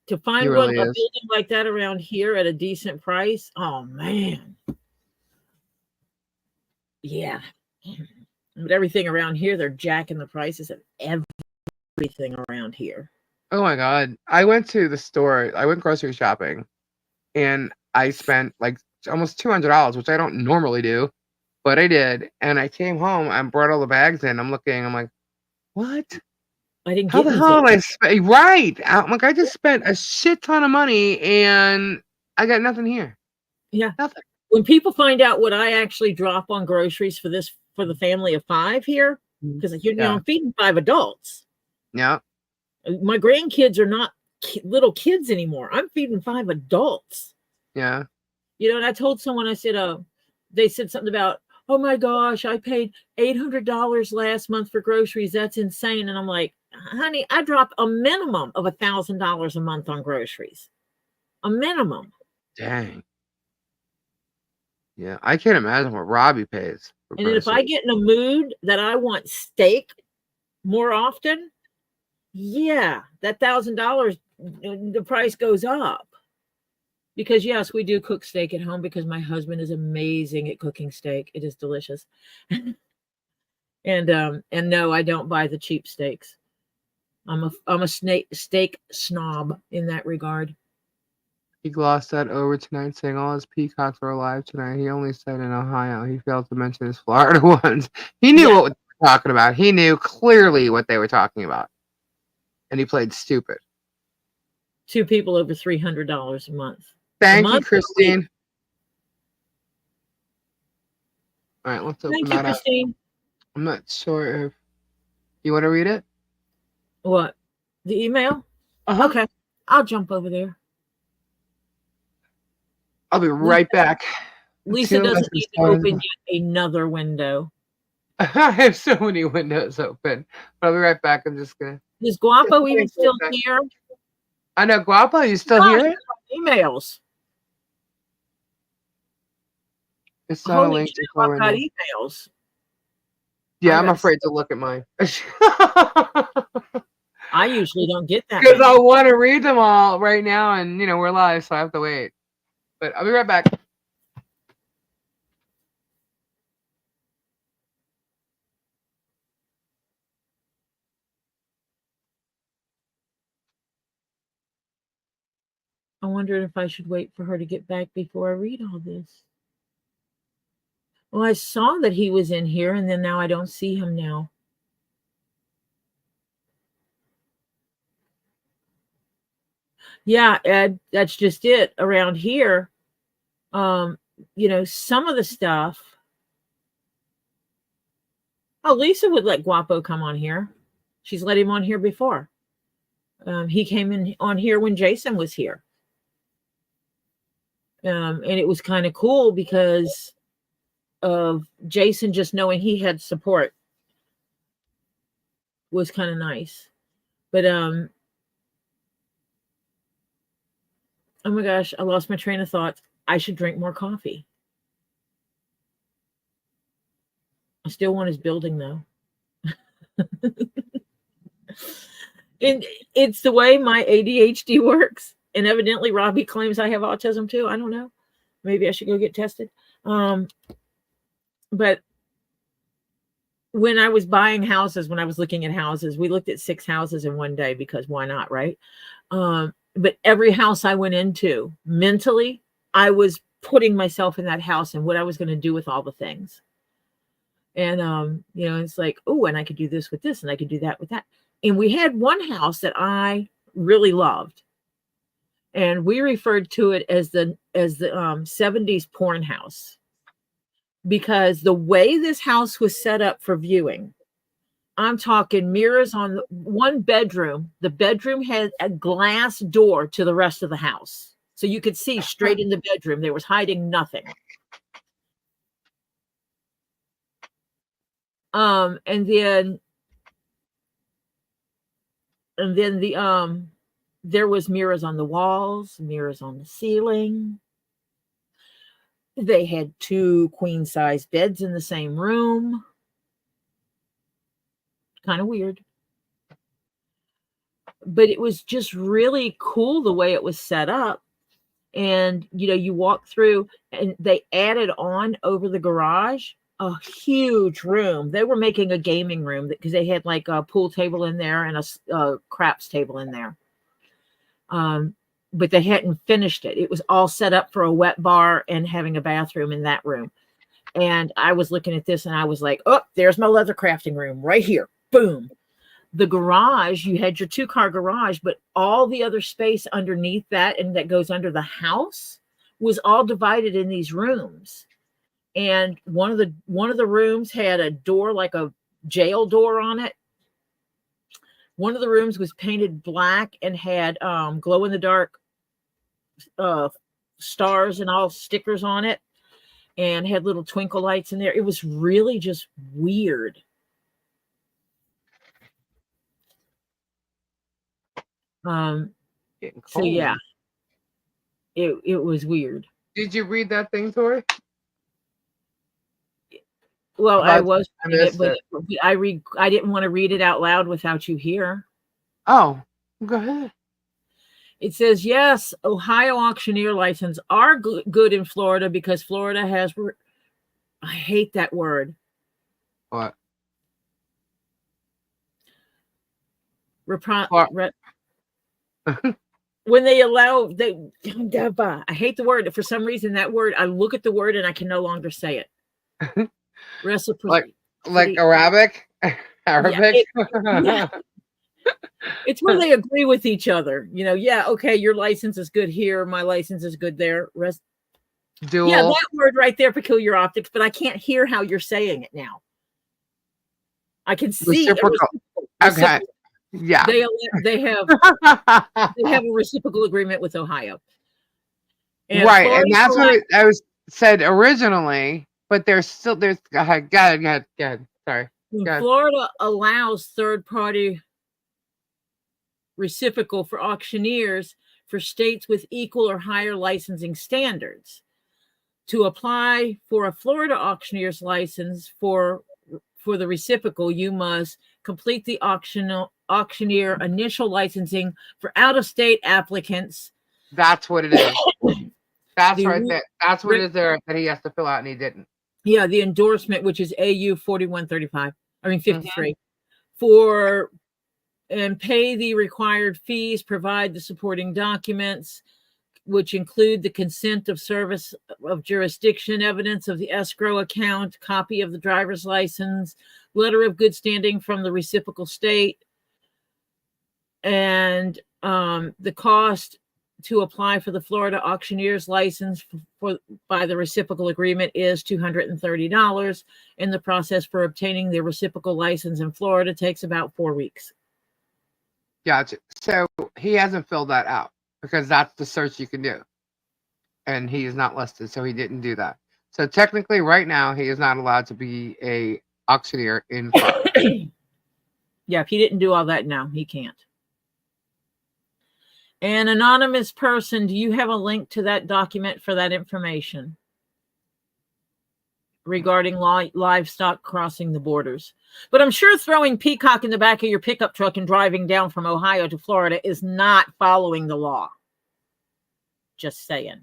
To find a building like that around here at a decent price, oh man. Yeah. But everything around here, they're jacking the prices of everything around here. Oh my God. I went to the store, I went grocery shopping, and I spent like almost $200, which I don't normally do, but I did. And I came home and brought all the bags in. I'm looking, I'm like, what? I didn't How the hell did I spend? Right. I'm like, I just spent a shit ton of money and I got nothing here. Yeah. Nothing. When people find out what I actually drop on groceries for the family of 5 here, because I'm feeding 5 adults. Yeah. My grandkids are not little kids anymore. I'm feeding 5 adults. Yeah. You know, and I told someone, I said, they said something about, oh my gosh, I paid $800 last month for groceries. That's insane. And I'm like, honey, I drop a minimum of $1,000 a month on groceries. A minimum. Dang. Yeah, I can't imagine what Robbie pays. And then if I get in a mood that I want steak more often, yeah, that $1,000, the price goes up. Because yes, we do cook steak at home because my husband is amazing at cooking steak. It is delicious. And no, I don't buy the cheap steaks. I'm a steak snob in that regard. He glossed that over tonight, saying all his peacocks are alive tonight. He only said in Ohio. He failed to mention his Florida ones. He knew what they were talking about. He knew clearly what they were talking about. And he played stupid. 2 people over $300 a month. Thank you, Christine. All right, let's open that up. Christine. I'm not sure if you want to read it. What? The email? Uh-huh. Okay. I'll jump over there. I'll be right back. Lisa doesn't need to open yet another window. I have so many windows open. But I'll be right back. I'm just going to. Is Guapo even still here? I know. Guapo, you still here? Emails. It's not a link. I've got emails. Yeah, I'm afraid to look at mine. I usually don't get that. Because I want to read them all right now, and we're live, so I have to wait. But I'll be right back. I wondered if I should wait for her to get back before I read all this. Well, I saw that he was in here, and then now I don't see him now. Yeah, Ed, that's just it. Around here, some of the stuff. Oh, Lisa would let Guapo come on here. She's let him on here before. He came in on here when Jason was here. And it was kind of cool because of Jason just knowing he had support was kind of nice. But oh my gosh, I lost my train of thought. I should drink more coffee. I still want his building though. And it's the way my ADHD works. And evidently Robbie claims I have autism too. I don't know. Maybe I should go get tested. But when I was buying houses, when I was looking at houses, we looked at 6 houses in one day because why not, right? But every house I went into, mentally, I was putting myself in that house and what I was going to do with all the things. And, it's like, oh, and I could do this with this and I could do that with that. And we had one house that I really loved. And we referred to it as the 70s porn house. Because the way this house was set up for viewing, I'm talking mirrors on one bedroom. The bedroom had a glass door to the rest of the house. So you could see straight in the bedroom. There was hiding nothing. And then there was mirrors on the walls, mirrors on the ceiling. They had 2 queen-size beds in the same room. Kind of weird. But it was just really cool the way it was set up. And, you walk through and they added on over the garage a huge room. They were making a gaming room because they had like a pool table in there and a craps table in there. But they hadn't finished it. It was all set up for a wet bar and having a bathroom in that room. And I was looking at this and I was like, oh, there's my leather crafting room right here. Boom. The garage, you had your 2-car garage, but all the other space underneath that and that goes under the house was all divided in these rooms. And one of the rooms had a door like a jail door on it. One of the rooms was painted black and had glow in the dark stars and all stickers on it. and had little twinkle lights in there. It was really just weird. Getting So cold. yeah, it was weird. Did you read that thing, Tori? Well, I About- was I reading it, missed but I didn't want to read it out loud without you here. Oh, go ahead. It says, yes, Ohio auctioneer license are good in Florida because Florida has, I hate that word. What? When they allow, I hate the word. For some reason, that word, I look at the word and I can no longer say it. Reciprocity. Like Arabic? Arabic? Yeah. It's where they agree with each other. You know, yeah, okay, your license is good here. My license is good there. Dual. Yeah, that word right there, peculiar optics, but I can't hear how you're saying it now. I can see Reciprocal. Okay. Yeah. They have a reciprocal agreement with Ohio. And right, Florida, and that's what I was said originally, but there's go ahead. Sorry. Florida allows third-party reciprocal for auctioneers for states with equal or higher licensing standards. To apply for a Florida auctioneer's license for the reciprocal, you must complete the auctioneer initial licensing for out-of-state applicants. That's what it is. That's right there. That's what it is there that he has to fill out and he didn't. Yeah, the endorsement, which is AU 4135. I mean 53. For and pay the required fees, provide the supporting documents, which include the consent of service of jurisdiction, evidence of the escrow account, copy of the driver's license, letter of good standing from the reciprocal state, and the cost to apply for the Florida auctioneer's license by the reciprocal agreement is $230, and the process for obtaining the reciprocal license in Florida takes about 4 weeks. Gotcha. So he hasn't filled that out because that's the search you can do. And he is not listed, so he didn't do that. So technically right now he is not allowed to be a auctioneer in Florida. Yeah, if he didn't do all that now, he can't. An anonymous person, do you have a link to that document for that information regarding livestock crossing the borders? But I'm sure throwing peacock in the back of your pickup truck and driving down from Ohio to Florida is not following the law. Just saying.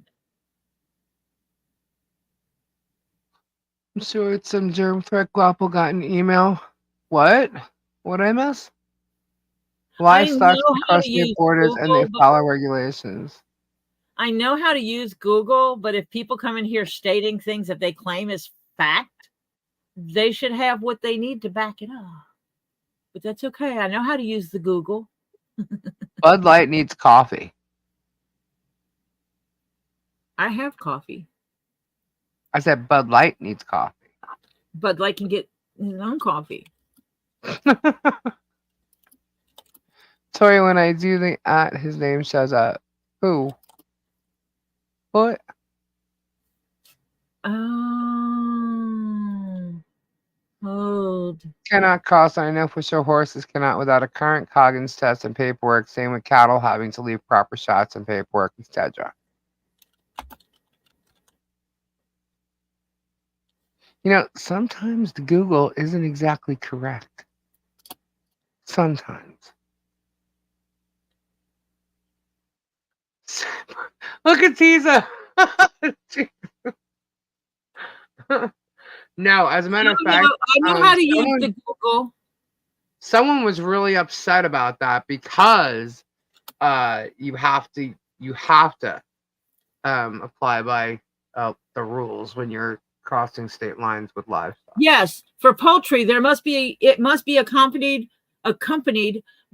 I'm sure it's some germ threat Glopple got an email. What? What I miss? Livestock cross the borders and they follow regulations. I know how to use Google, but if people come in here stating things that they claim is fact, they should have what they need to back it up. But that's okay. I know how to use the Google. Bud Light needs coffee. I have coffee. I said Bud Light needs coffee. Bud Light can get his own coffee. Tori, when I do the his name shows up. Who? What? Hold. Cannot cross. I know for sure horses cannot without a current Coggins test and paperwork. Same with cattle having to leave proper shots and paperwork, etc. You know, sometimes the Google isn't exactly correct. Sometimes. Look at Tiza. No, as a matter of fact, I know how to use the Google. Someone was really upset about that because you have to apply by the rules when you're crossing state lines with livestock. Yes, for poultry, it must be accompanied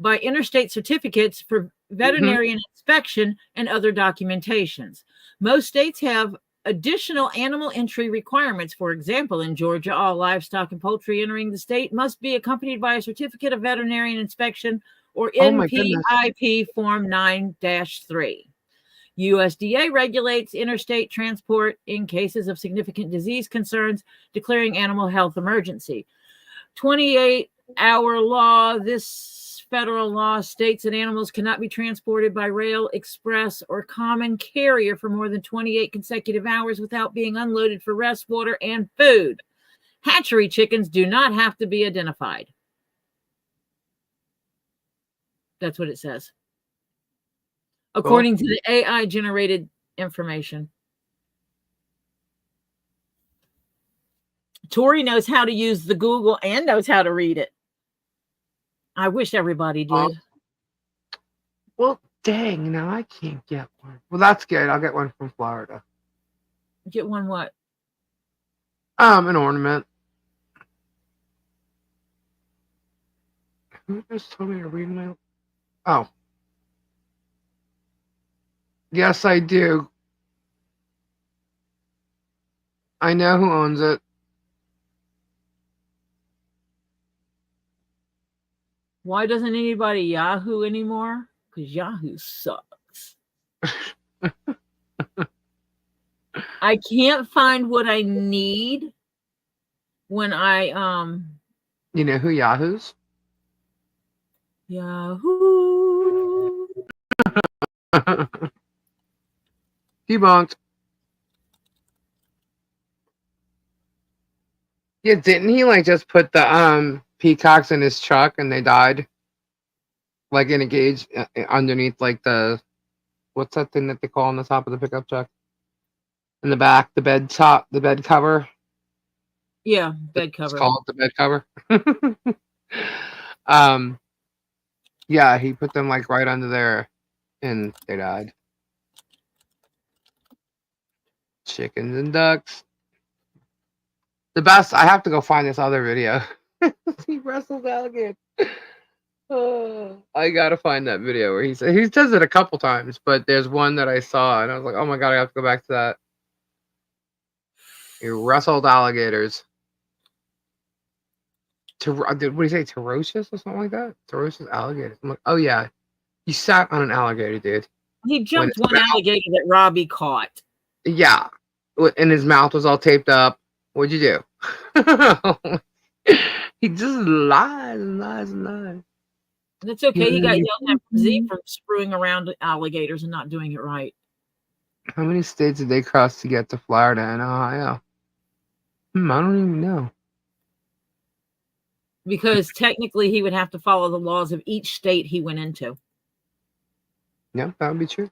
by interstate certificates for veterinarian inspection and other documentations. Most states have additional animal entry requirements. For example, in Georgia, all livestock and poultry entering the state must be accompanied by a certificate of veterinarian inspection or NPIP Form 9-3. USDA regulates interstate transport in cases of significant disease concerns, declaring animal health emergency. 28-hour law. This federal law states that animals cannot be transported by rail, express, or common carrier for more than 28 consecutive hours without being unloaded for rest, water, and food. Hatchery chickens do not have to be identified. That's what it says. According to the AI-generated information. Tori knows how to use the Google and knows how to read it. I wish everybody did. Well, dang, now I can't get one. Well, that's good. I'll get one from Florida. Get one what? An ornament. Who just told me to read my... Oh. Yes, I do. I know who owns it. Why doesn't anybody Yahoo anymore? Because Yahoo sucks. I can't find what I need when I You know who Yahoo's? Yahoo. Debunked. Yeah, didn't he like just put the peacocks in his truck and they died? Like in a cage underneath like the what's that thing that they call on the top of the pickup truck? In the back, the bed top, the bed cover. Yeah, bed cover. Let's call it the bed cover. Yeah, he put them like right under there and they died. Chickens and ducks. The best, I have to go find this other video. He wrestles alligator. Oh, I gotta find that video where he does it a couple times, but there's one that I saw and I was like, oh my god, I have to go back to that. He wrestled alligators. What do you say, ferocious or something like that? Ferocious alligators. I'm like, oh yeah, you sat on an alligator, dude. He jumped one alligator that Robbie caught. Yeah, and his mouth was all taped up. What'd you do? He just lies and lies and lies. That's okay. He got yelled at from Z for screwing around alligators and not doing it right. How many states did they cross to get to Florida and Ohio? I don't even know. Because technically he would have to follow the laws of each state he went into. Yeah, that would be true.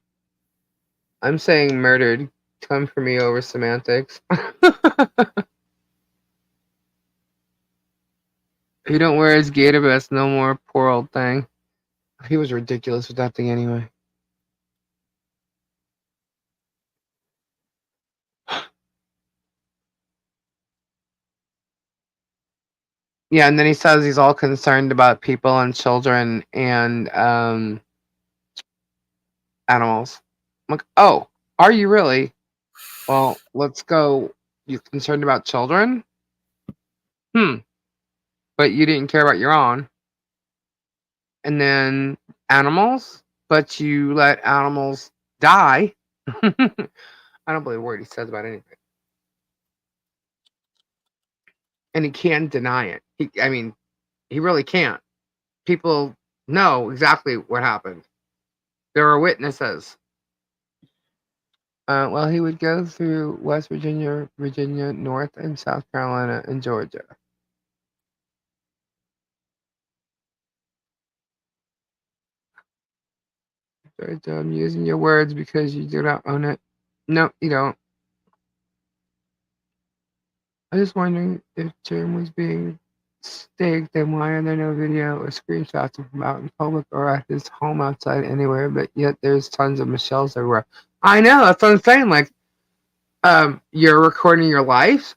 I'm saying murdered. Come for me over semantics. He don't wear his gator vest no more, poor old thing. He was ridiculous with that thing anyway. Yeah, and then he says he's all concerned about people and children and animals. I'm like, oh, are you really? Well, let's go. You concerned about children? But you didn't care about your own. And then animals, but you let animals die. I don't believe a word he says about anything. And he can't deny it. He really can't. People know exactly what happened. There are witnesses. Well, he would go through West Virginia, North and South Carolina, and Georgia. I'm using your words because you do not own it. No, you don't. I was wondering if Jim was being staked, then why are there no video or screenshots of him out in public or at his home outside anywhere? But yet there's tons of Michelle's everywhere. I know, that's what I'm saying. Like, you're recording your life.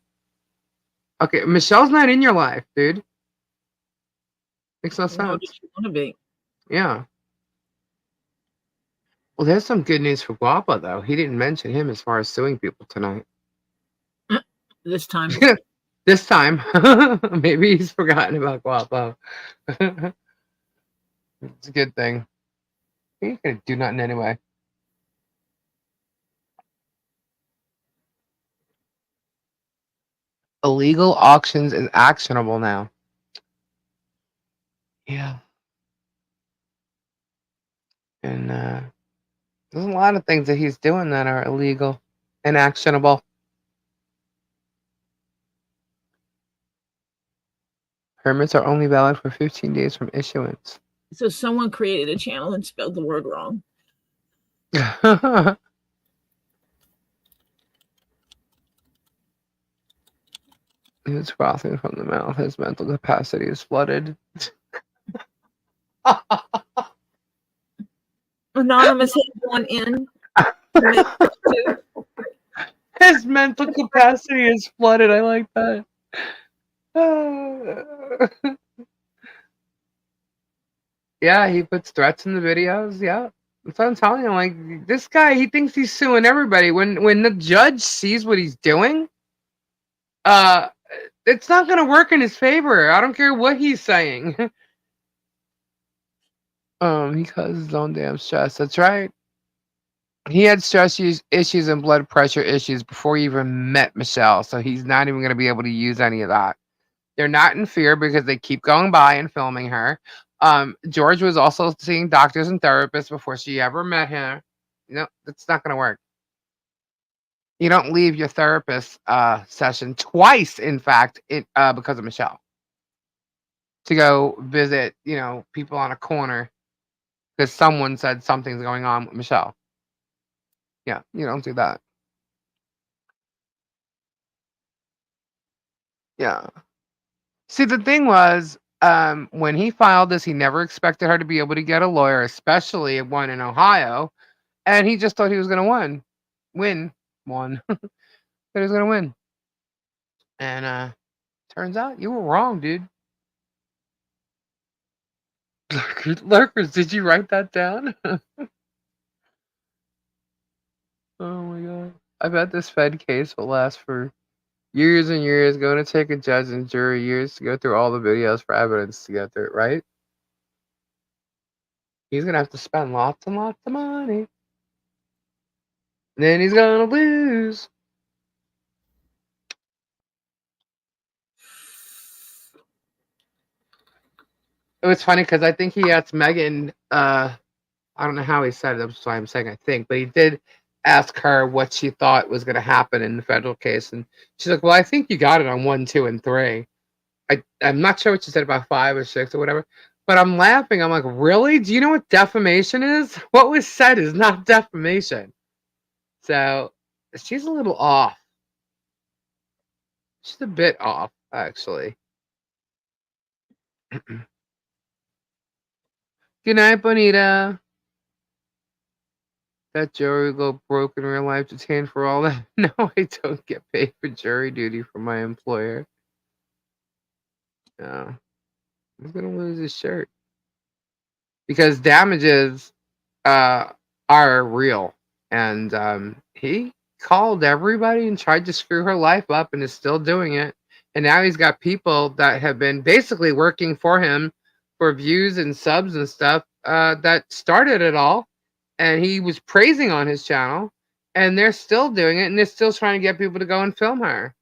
Okay, Michelle's not in your life, dude. Makes no sense. What did you want to be? Yeah. Well, there's some good news for Guapa, though. He didn't mention him as far as suing people tonight. This time. This time. Maybe he's forgotten about Guapo. It's a good thing. He ain't gonna do nothing anyway. Illegal auctions is actionable now. Yeah. And there's a lot of things that he's doing that are illegal and actionable. Permits are only valid for 15 days from issuance. So someone created a channel and spelled the word wrong. He's frothing from the mouth. His mental capacity is flooded. Anonymous had one in. His mental capacity is flooded. I like that. Yeah, he puts threats in the videos. Yeah. That's what I'm telling you. Like, this guy, he thinks he's suing everybody. When the judge sees what he's doing, it's not gonna work in his favor. I don't care what he's saying. He caused his own damn stress. That's right. He had stress issues and blood pressure issues before he even met Michelle, so he's not even going to be able to use any of that. They're not in fear because they keep going by and filming her. George was also seeing doctors and therapists before she ever met him. No, that's not going to work. You don't leave your therapist session twice, in fact, because of Michelle. To go visit, people on a corner because someone said something's going on with Michelle. Yeah, you don't do that. Yeah. See, the thing was, when he filed this, he never expected her to be able to get a lawyer, especially one in Ohio, and he just thought he was going to win, but he was going to win. And turns out you were wrong, dude. Lurkers, did you write that down? Oh my god. I bet this Fed case will last for years and years, going to take a judge and jury years to go through all the videos for evidence to get through it, right? He's gonna have to spend lots and lots of money. And then he's gonna lose. It was funny because I think he asked Megan, I don't know how he said it, that's why I'm saying I think, but he did ask her what she thought was gonna happen in the federal case. And she's like, well, I think you got it on 1, 2, and 3. I'm not sure what she said about 5 or 6 or whatever. But I'm laughing. I'm like, really? Do you know what defamation is? What was said is not defamation. So she's a little off. She's a bit off, actually. Good night, Bonita. That jury will go broke in real life, detained for all that. No, I don't get paid for jury duty from my employer. No. He's gonna lose his shirt. Because damages are real. And he called everybody and tried to screw her life up and is still doing it. And now he's got people that have been basically working for him for views and subs and stuff that started it all. And he was praising on his channel. And they're still doing it. And they're still trying to get people to go and film her.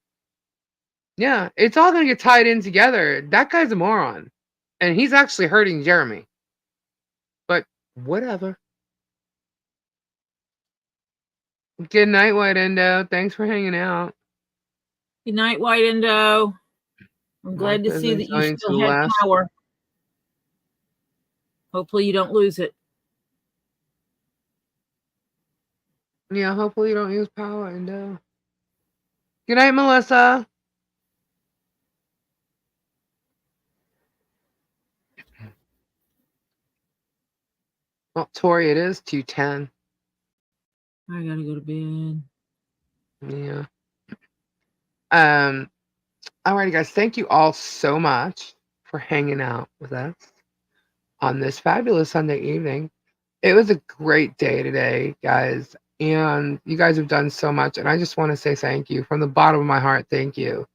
Yeah, it's all going to get tied in together. That guy's a moron. And he's actually hurting Jeremy. But whatever. Good night, White Endo. Thanks for hanging out. Good night, White Endo. I'm glad to see that you still have power. Hopefully you don't lose it. Yeah, hopefully you don't use power, Endo. Good night, Melissa. Well, Tori, it is 2:10. I gotta go to bed. Yeah. Alrighty, guys. Thank you all so much for hanging out with us on this fabulous Sunday evening. It was a great day today, guys. And you guys have done so much. And I just want to say thank you from the bottom of my heart. Thank you.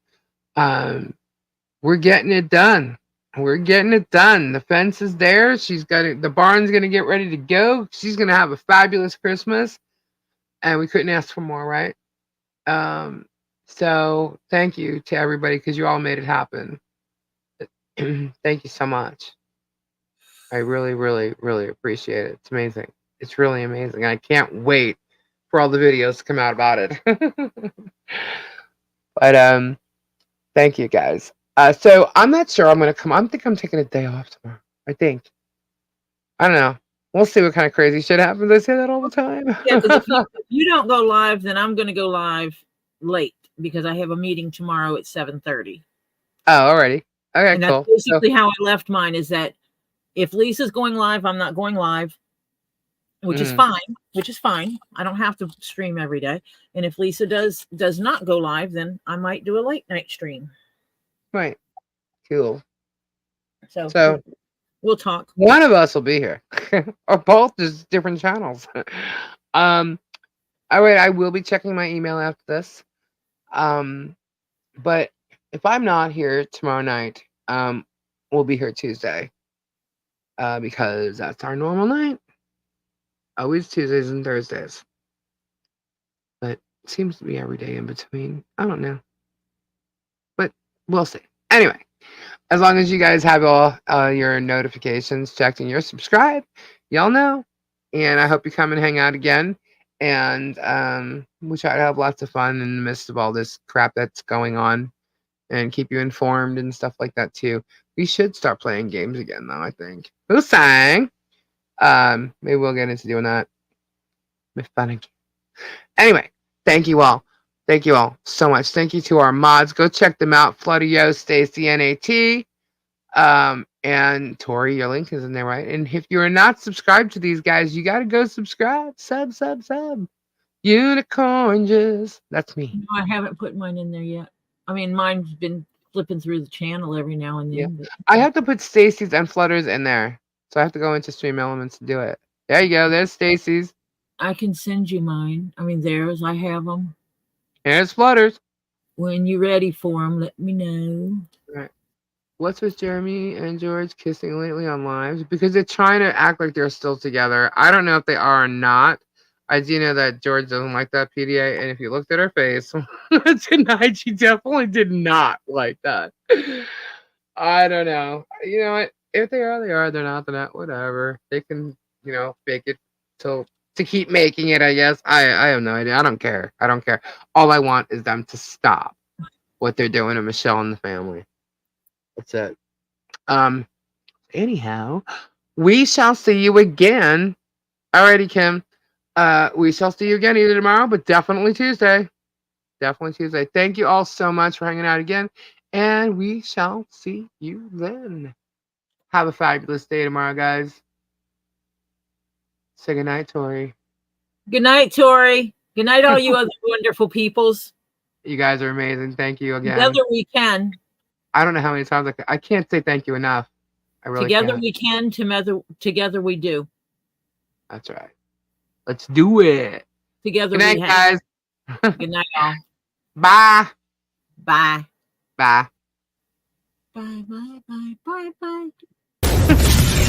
We're getting it done. We're getting it done. The fence is there. The barn's gonna get ready to go. She's gonna have a fabulous Christmas. And we couldn't ask for more, right? So thank you to everybody because you all made it happen. Thank you so much. I really, really, really appreciate it. It's amazing. It's really amazing. I can't wait for all the videos to come out about it. But thank you guys. So I'm not sure I'm gonna come. I think I'm taking a day off tomorrow. I think. I don't know. We'll see what kind of crazy shit happens. I say that all the time. Yeah, because if you don't go live, then I'm going to go live late because I have a meeting tomorrow at 7:30. Oh, alrighty. Okay, And cool. that's basically how I left mine. Is that if Lisa's going live, I'm not going live, which is fine. Which is fine. I don't have to stream every day. And if Lisa does not go live, then I might do a late night stream. Right. Cool. So we'll talk. One of us will be here, or both, just different channels. All right, I will be checking my email after this. But if I'm not here tomorrow night, we'll be here Tuesday. Because that's our normal night. Always Tuesdays and Thursdays. But it seems to be every day in between. I don't know. But we'll see. Anyway, as long as you guys have all your notifications checked and you're subscribed, y'all know. And I hope you come and hang out again. And we try to have lots of fun in the midst of all this crap that's going on and keep you informed and stuff like that too. We should start playing games again though, I think. Who sang? Maybe we'll get into doing that. Anyway, thank you all. Thank you all so much. Thank you to our mods. Go check them out. Floodyo, Stacy, NAT. And Tori, your link is in there, right? And if you're not subscribed to these guys, you gotta go subscribe. Sub. Unicorns. That's me. No, I haven't put mine in there yet. I mean, mine's been flipping through the channel every now and then. Yeah. But I have to put Stacy's and Flutter's in there. So I have to go into Stream Elements to do it. There you go. There's Stacy's. I can send you mine. I mean, theirs. I have them. Here's Flutter's. When you're ready for them, let me know. All right. What's with Jeremy and George kissing lately on lives? Because they're trying to act like they're still together. I don't know if they are or not. I do know that George doesn't like that PDA, and if you looked at her face tonight, she definitely did not like that. I don't know. You know what? If they are, they are. They're not, they're not. Whatever. They can, fake it to keep making it, I guess. I have no idea. I don't care. I don't care. All I want is them to stop what they're doing to Michelle and the family. That's it. Anyhow, we shall see you again. Alrighty, Kim. We shall see you again either tomorrow, but definitely Tuesday. Definitely Tuesday. Thank you all so much for hanging out again, and we shall see you then. Have a fabulous day tomorrow, guys. Say goodnight, Tori. Good night, Tori. Good night, all you other wonderful peoples. You guys are amazing. Thank you again. Together we can. I don't know how many times I can't say thank you enough. I really Together can't. we can. Together we do. That's right. Let's do it. Together Good night, we have. guys. Good night, all. Bye. Bye. Bye. Bye. Bye. Bye. Bye. Bye.